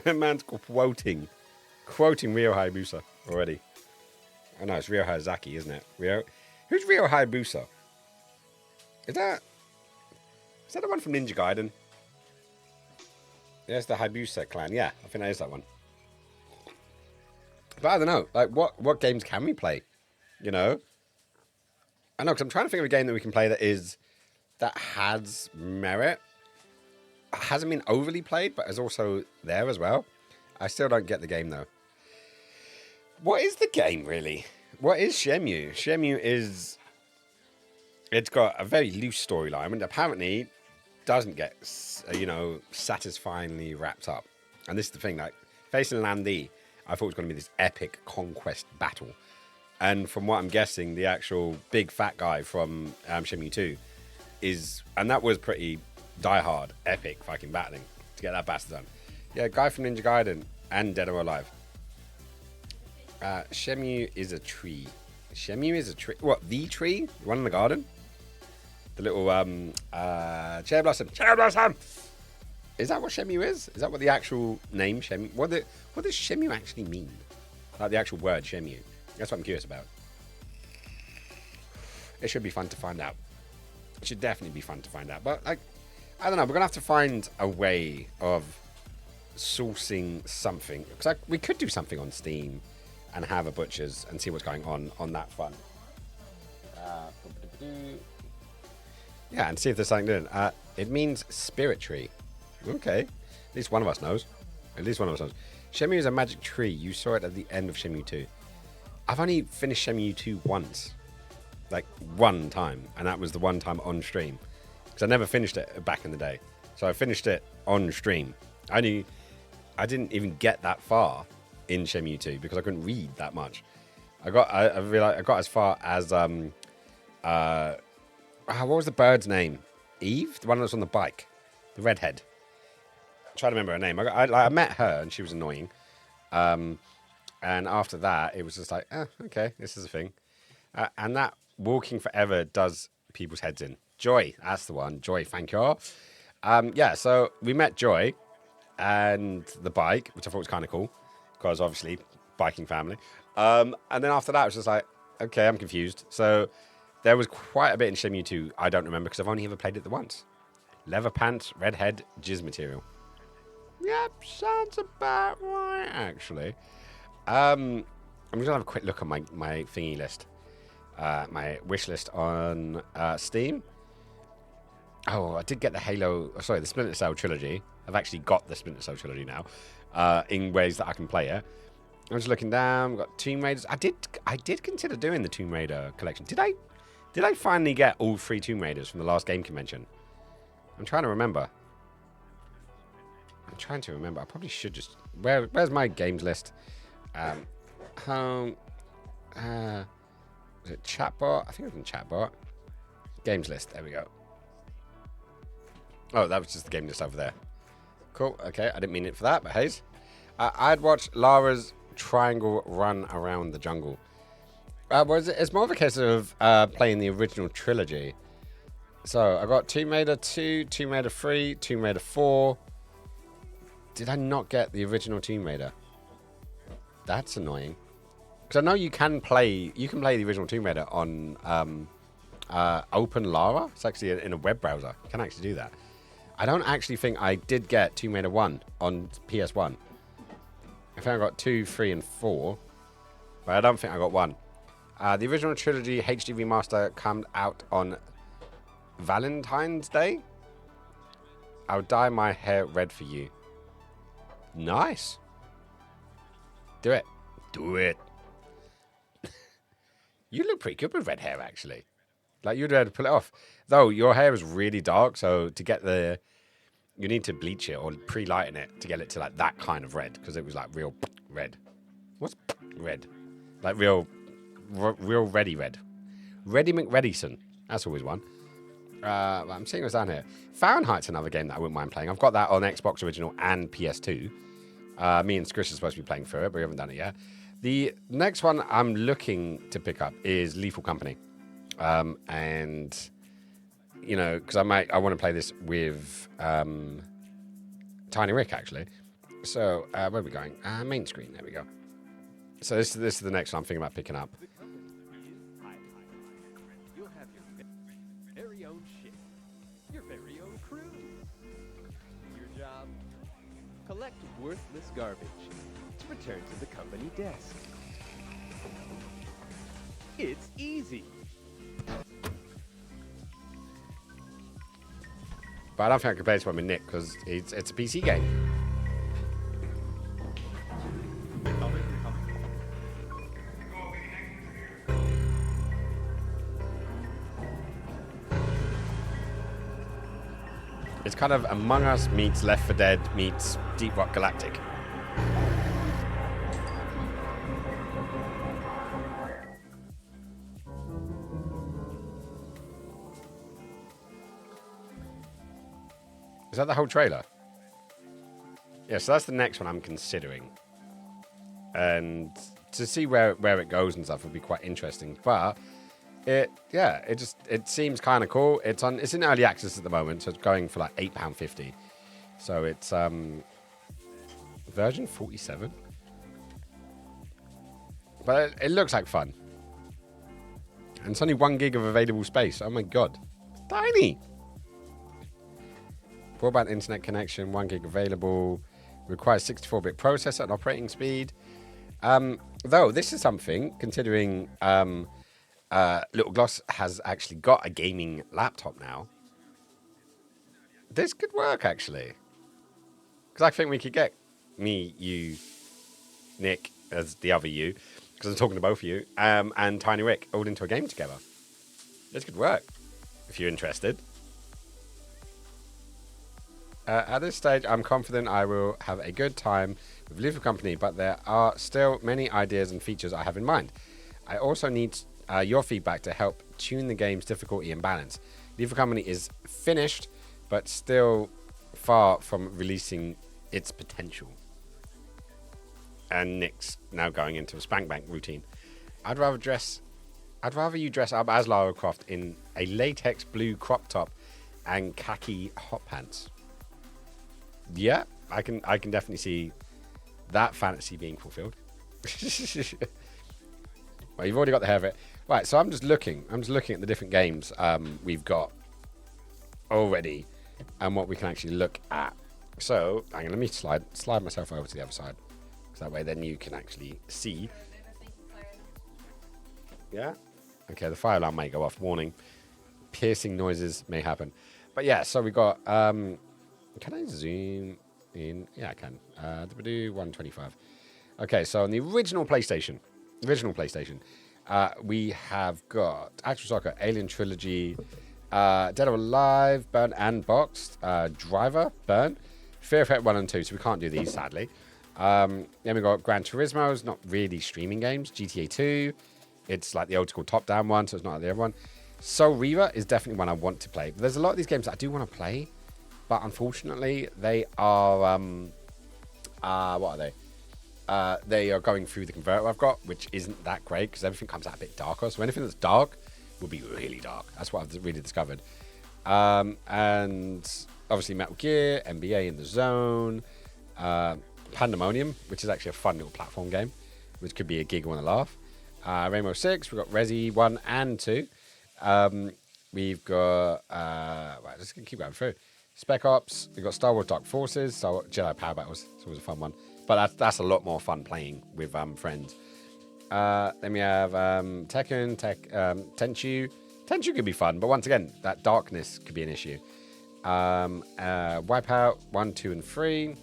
man's quoting Ryo Hayabusa already. Oh no, it's Ryo Hayazaki, isn't it? Who's Ryo Hayabusa? Is that the one from Ninja Gaiden? Yeah, it's the Hayabusa clan. Yeah, I think that is that one. But I don't know. Like, what games can we play? You know? I know, because I'm trying to think of a game that we can play that has merit. Hasn't been overly played, but is also there as well. I still don't get the game, though. What is the game, really? What is Shenmue? Shenmue is... It's got a very loose storyline, and apparently doesn't get, satisfyingly wrapped up. And this is the thing, like, facing Landi, I thought it was going to be this epic conquest battle. And from what I'm guessing, the actual big fat guy from Shenmue 2 is... And that was pretty die-hard, epic fucking battling to get that bastard done. Yeah, guy from Ninja Gaiden and Dead or Alive. Shenmue is a tree. Shenmue is a tree. What, the tree? The one in the garden? The little cherry blossom. Cherry blossom! Is that what Shenmue is? Is that what the actual name Shenmue... What does Shenmue actually mean? Like the actual word Shenmue. That's what I'm curious about. It should be fun to find out. It should definitely be fun to find out. But, like, I don't know. We're going to have to find a way of sourcing something. Because we could do something on Steam and have a butcher's and see what's going on that front. Yeah, and see if there's something doing. It means spirit tree. Okay. At least one of us knows. Shenmue is a magic tree. You saw it at the end of Shenmue 2. I've only finished Shenmue 2 once. Like, one time. And that was the one time on stream. Because I never finished it back in the day. So I finished it on stream. I didn't even get that far in Shenmue 2 because I couldn't read that much. I got as far as what was the bird's name? Eve? The one that was on the bike. The redhead. I'm trying to remember her name. I met her and she was annoying. And after that, it was just like, okay, this is a thing. And that walking forever does people's heads in. Joy, that's the one. Joy, thank you. Yeah, so we met Joy and the bike, which I thought was kind of cool. Because obviously, biking family. And then after that, it was just like, okay, I'm confused. So there was quite a bit in Shenmue 2 I don't remember because I've only ever played it the once. Leather pants, redhead, jizz material. Yep, sounds about right, actually. I'm just going to have a quick look at my thingy list. My wish list on Steam. Oh, I did get the the Splinter Cell trilogy. I've actually got the Splinter Cell trilogy now. In ways that I can play it. I'm just looking down. We've got Tomb Raiders. I did consider doing the Tomb Raider collection. Did I finally get all 3 Tomb Raiders from the last game convention? I'm trying to remember. I probably should just... Where's my games list? Home... is it chatbot? I think it was in chatbot. Games list. There we go. Oh, that was just the game list over there. Cool. Okay, I didn't mean it for that, but hey. I'd watch Lara's triangle run around the jungle. It's more of a case of playing the original trilogy. So, I got Tomb Raider 2, Tomb Raider 3, Tomb Raider 4. Did I not get the original Tomb Raider? That's annoying. Because I know you can play the original Tomb Raider on Open Lara. It's actually in a web browser. You can actually do that. I don't actually think I did get Tomb Raider 1 on PS1. I think I got 2, 3, and 4. But I don't think I got 1. The original trilogy HD remaster comes out on Valentine's Day. I'll dye my hair red for you. Nice. Do it. Do it. You look pretty good with red hair, actually. Like, you'd be able to pull it off. Though, your hair is really dark, so to get the... You need to bleach it or pre-lighten it to get it to, like, that kind of red. Because it was, like, real red. What's red? Like, real ready red. Reddy McReadyson. That's always one. Well, I'm seeing what's down here. Fahrenheit's another game that I wouldn't mind playing. I've got that on Xbox Original and PS2. Me and Squish are supposed to be playing through it, but we haven't done it yet. The next one I'm looking to pick up is Lethal Company. And, you know, because I want to play this with Tiny Rick, actually. So, where are we going? Main screen, there we go. So this is the next one I'm thinking about picking up. You'll have your very own ship, your very own crew. Your job, collect worthless garbage to return to the company desk. It's easy. But I don't think I can play this one with Nick because it's a PC game. It's kind of Among Us meets Left 4 Dead meets Deep Rock Galactic. Is that the whole trailer? Yeah, so that's the next one I'm considering. And to see where it goes and stuff would be quite interesting. But it seems kind of cool. It's in early access at the moment, so it's going for like £8.50. So it's version 47. But it looks like fun. And it's only 1 gig of available space. Oh my god. It's tiny. Broadband internet connection, 1 gig available. Requires 64-bit processor and operating speed. Though this is something, considering Little Gloss has actually got a gaming laptop now. This could work, actually. Because I think we could get me, you, Nick, as the other you, because I'm talking to both of you, and Tiny Rick all into a game together. This could work, if you're interested. At this stage, I'm confident I will have a good time with Lethal Company, but there are still many ideas and features I have in mind. I also need your feedback to help tune the game's difficulty and balance. Lethal Company is finished, but still far from releasing its potential. And Nick's now going into a spank bank routine. I'd rather you dress up as Lara Croft in a latex blue crop top and khaki hot pants. Yeah, I can definitely see that fantasy being fulfilled. Well, you've already got the hair of it. Right, so I'm just looking at the different games we've got already and what we can actually look at. So, hang on, let me slide myself over to the other side. So that way then you can actually see. Yeah? Okay, the fire alarm may go off. Warning. Piercing noises may happen. But yeah, so we got... can I zoom in? Yeah, I can. 125. Okay, so on the original PlayStation, we have got Actual Soccer, Alien Trilogy, Dead or Alive, Burn and Boxed, Driver, Burn, Fear Effect 1 and 2, so we can't do these, sadly. Then we got Gran Turismo, it's not really streaming games, GTA 2, it's like the old school top-down one, so it's not like the other one. Soul Reaver is definitely one I want to play. But there's a lot of these games that I do want to play, but unfortunately, they are, what are they? They are going through the converter I've got, which isn't that great because everything comes out a bit darker. So anything that's dark will be really dark. That's what I've really discovered. And obviously Metal Gear, NBA in the Zone, Pandemonium, which is actually a fun little platform game, which could be a giggle and a laugh. Rainbow Six, we've got Resi 1 and 2. We've got, right, just gonna keep going through. Spec Ops, we've got Star Wars Dark Forces, Jedi Power Battles, it's always a fun one. But that's a lot more fun playing with friends. Then we have Tekken, Tenchu. Tenchu could be fun, but once again, that darkness could be an issue. Wipeout 1, 2, and 3.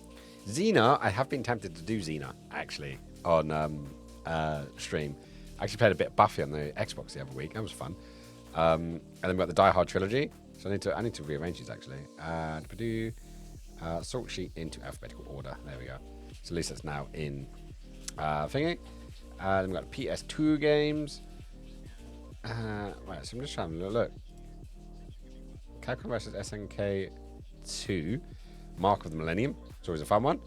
Xena, I have been tempted to do Xena, actually, on stream. I actually played a bit of Buffy on the Xbox the other week. That was fun. And then we've got the Die Hard trilogy. So I need to rearrange these, actually. Sort sheet into alphabetical order. There we go. So at least it's now in thingy. Then we've got PS2 games. Right, so I'm just trying to look. Capcom versus SNK 2, Mark of the Millennium. It's always a fun one.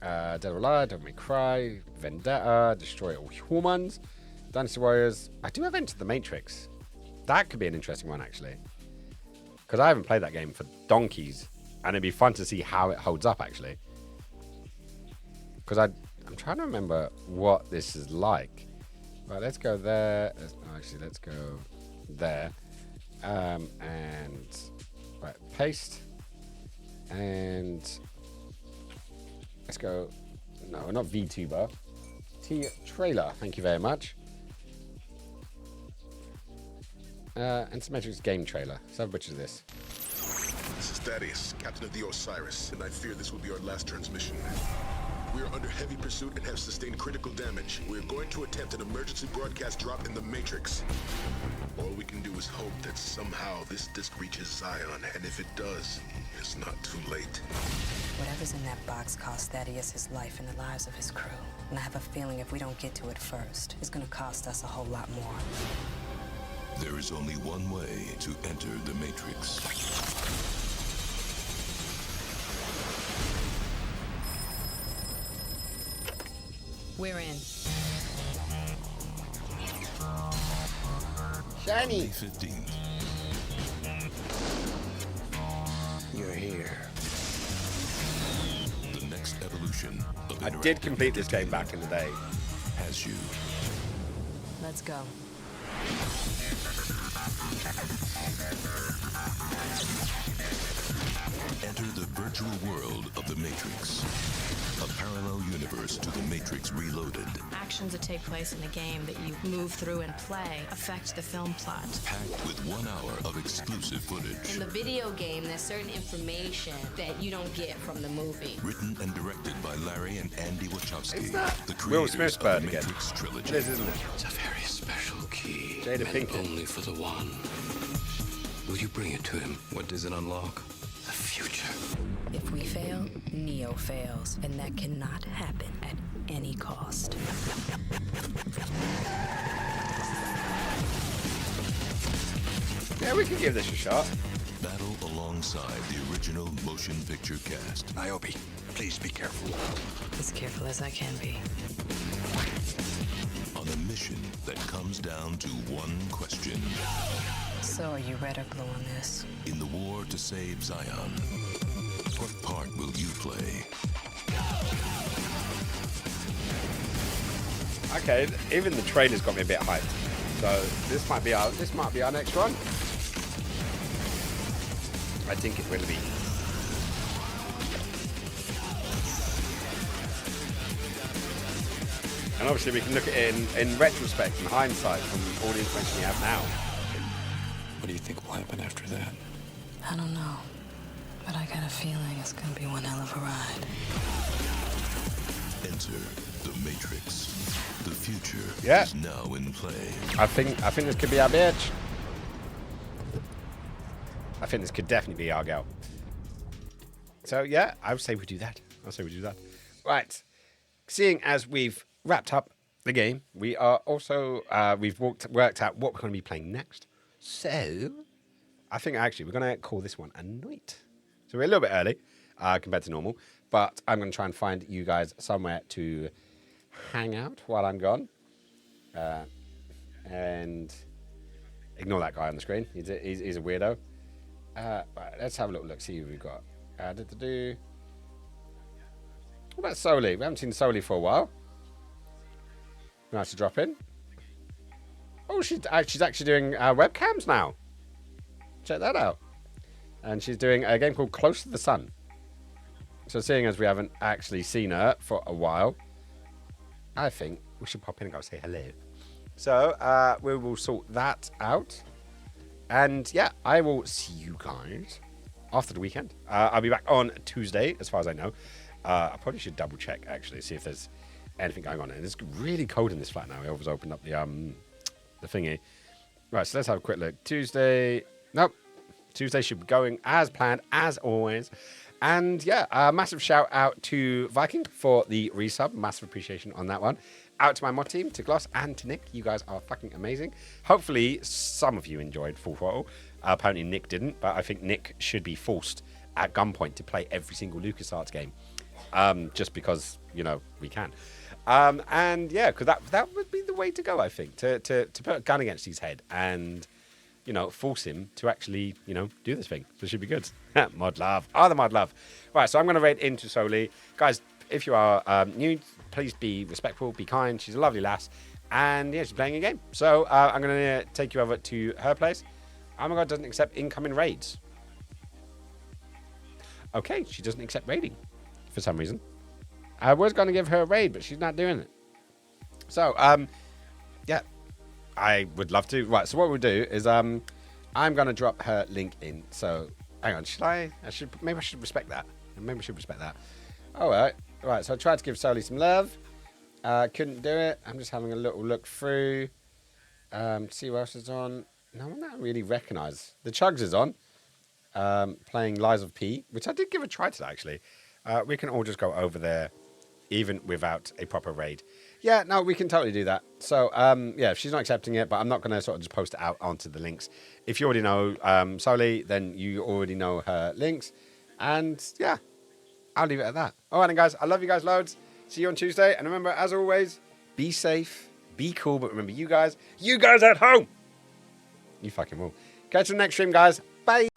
Dead or Alive, Devil May Cry, Vendetta, Destroy All Humans, Dynasty Warriors. I do have Enter the Matrix. That could be an interesting one, actually. Because I haven't played that game for donkeys. And it'd be fun to see how it holds up, actually. Because I'm trying to remember what this is like. Right, let's go there. Let's go there. And right, paste. And let's go. No, not VTuber. Trailer. Thank you very much. Enter Matrix game trailer. Let's have a butcher of this. This is Thaddeus, captain of the Osiris, and I fear this will be our last transmission. We are under heavy pursuit and have sustained critical damage. We are going to attempt an emergency broadcast drop in the Matrix. All we can do is hope that somehow this disc reaches Zion, and if it does, it's not too late. Whatever's in that box cost Thaddeus his life and the lives of his crew. And I have a feeling if we don't get to it first, it's gonna cost us a whole lot more. There is only one way to enter the Matrix. We're in. Shiny. May 15th. You're here. The next evolution of I did complete this game back in the day. Has you. Let's go. Enter the virtual world of the Matrix. A parallel universe to the Matrix Reloaded. Actions that take place in the game that you move through and play affect the film plot. Packed with 1 hour of exclusive footage. In the video game, there's certain information that you don't get from the movie. Written and directed by Larry and Andy Wachowski. The Will creators Smith's of bird the again. Matrix trilogy. It is, isn't it? It's a very special key. Jada meant Pinkett. only for the one. Will you bring it to him? What does it unlock? The future. If we fail, Neo fails, and that cannot happen at any cost. Yeah, we can give this a shot. Battle alongside the original motion picture cast. Niobe, please be careful. As careful as I can be. On a mission that comes down to one question. So are you red or blue on this? In the war to save Zion, what part will you play? Okay, even the trailer's got me a bit hyped. So this might be our next run. I think it will be. And obviously we can look at it in retrospect and hindsight from all the information we have now. What do you think will happen after that? I don't know. But I got a feeling it's gonna be one hell of a ride. Enter the Matrix. The future Yeah. is now in play. I think this could be our bitch. I think this could definitely be our girl. So yeah, I would say we do that. Right. Seeing as we've wrapped up the game, we are also we've worked out what we're going to be playing next. So I think actually we're going to call this one a night. So we're a little bit early compared to normal, but I'm going to try and find you guys somewhere to hang out while I'm gone. And ignore that guy on the screen. He's a weirdo. Right, let's have a little look, see who we've got. What about Soli? We haven't seen Soli for a while. Nice to drop in. Oh, she's actually doing webcams now. Check that out. And she's doing a game called Close to the Sun. So seeing as we haven't actually seen her for a while, I think we should pop in and go say hello. So we will sort that out. And yeah, I will see you guys after the weekend. I'll be back on Tuesday, as far as I know. I probably should double check, actually, see if there's anything going on. And it's really cold in this flat now. I always opened up the thingy. Right, so let's have a quick look. Tuesday. Nope. Tuesday should be going as planned, as always. And yeah, a massive shout out to Viking for the resub. Massive appreciation on that one. Out to my mod team, to Gloss and to Nick. You guys are fucking amazing. Hopefully, some of you enjoyed Full Throttle. Apparently Nick didn't, but I think Nick should be forced at gunpoint to play every single LucasArts game. Just because, you know, we can. And yeah, because that would be the way to go, I think, to put a gun against his head and, you know, force him to actually, you know, do this thing. So it should be good. Mod love. Oh, the mod love. Right, so I'm going to raid into Soli. Guys, if you are new, please be respectful, be kind. She's a lovely lass. And yeah, she's playing a game. So I'm going to take you over to her place. Oh my god, doesn't accept incoming raids. Okay, she doesn't accept raiding for some reason. I was going to give her a raid, but she's not doing it. So, yeah, I would love to. Right, so what we'll do is I'm going to drop her link in. So, hang on, maybe I should respect that. Maybe I should respect that. All right. Right, so I tried to give Soli some love. Couldn't do it. I'm just having a little look through. See what else is on. No one that I really recognise. The Chugs is on. Playing Lies of P, which I did give a try to actually. We can all just go over there, even without a proper raid. Yeah, no, we can totally do that. So, yeah, if she's not accepting it, but I'm not going to sort of just post it out onto the links. If you already know Soli, then you already know her links. And, yeah, I'll leave it at that. All right, then, guys, I love you guys loads. See you on Tuesday. And remember, as always, be safe, be cool. But remember, you guys at home, you fucking will. Catch you in the next stream, guys. Bye.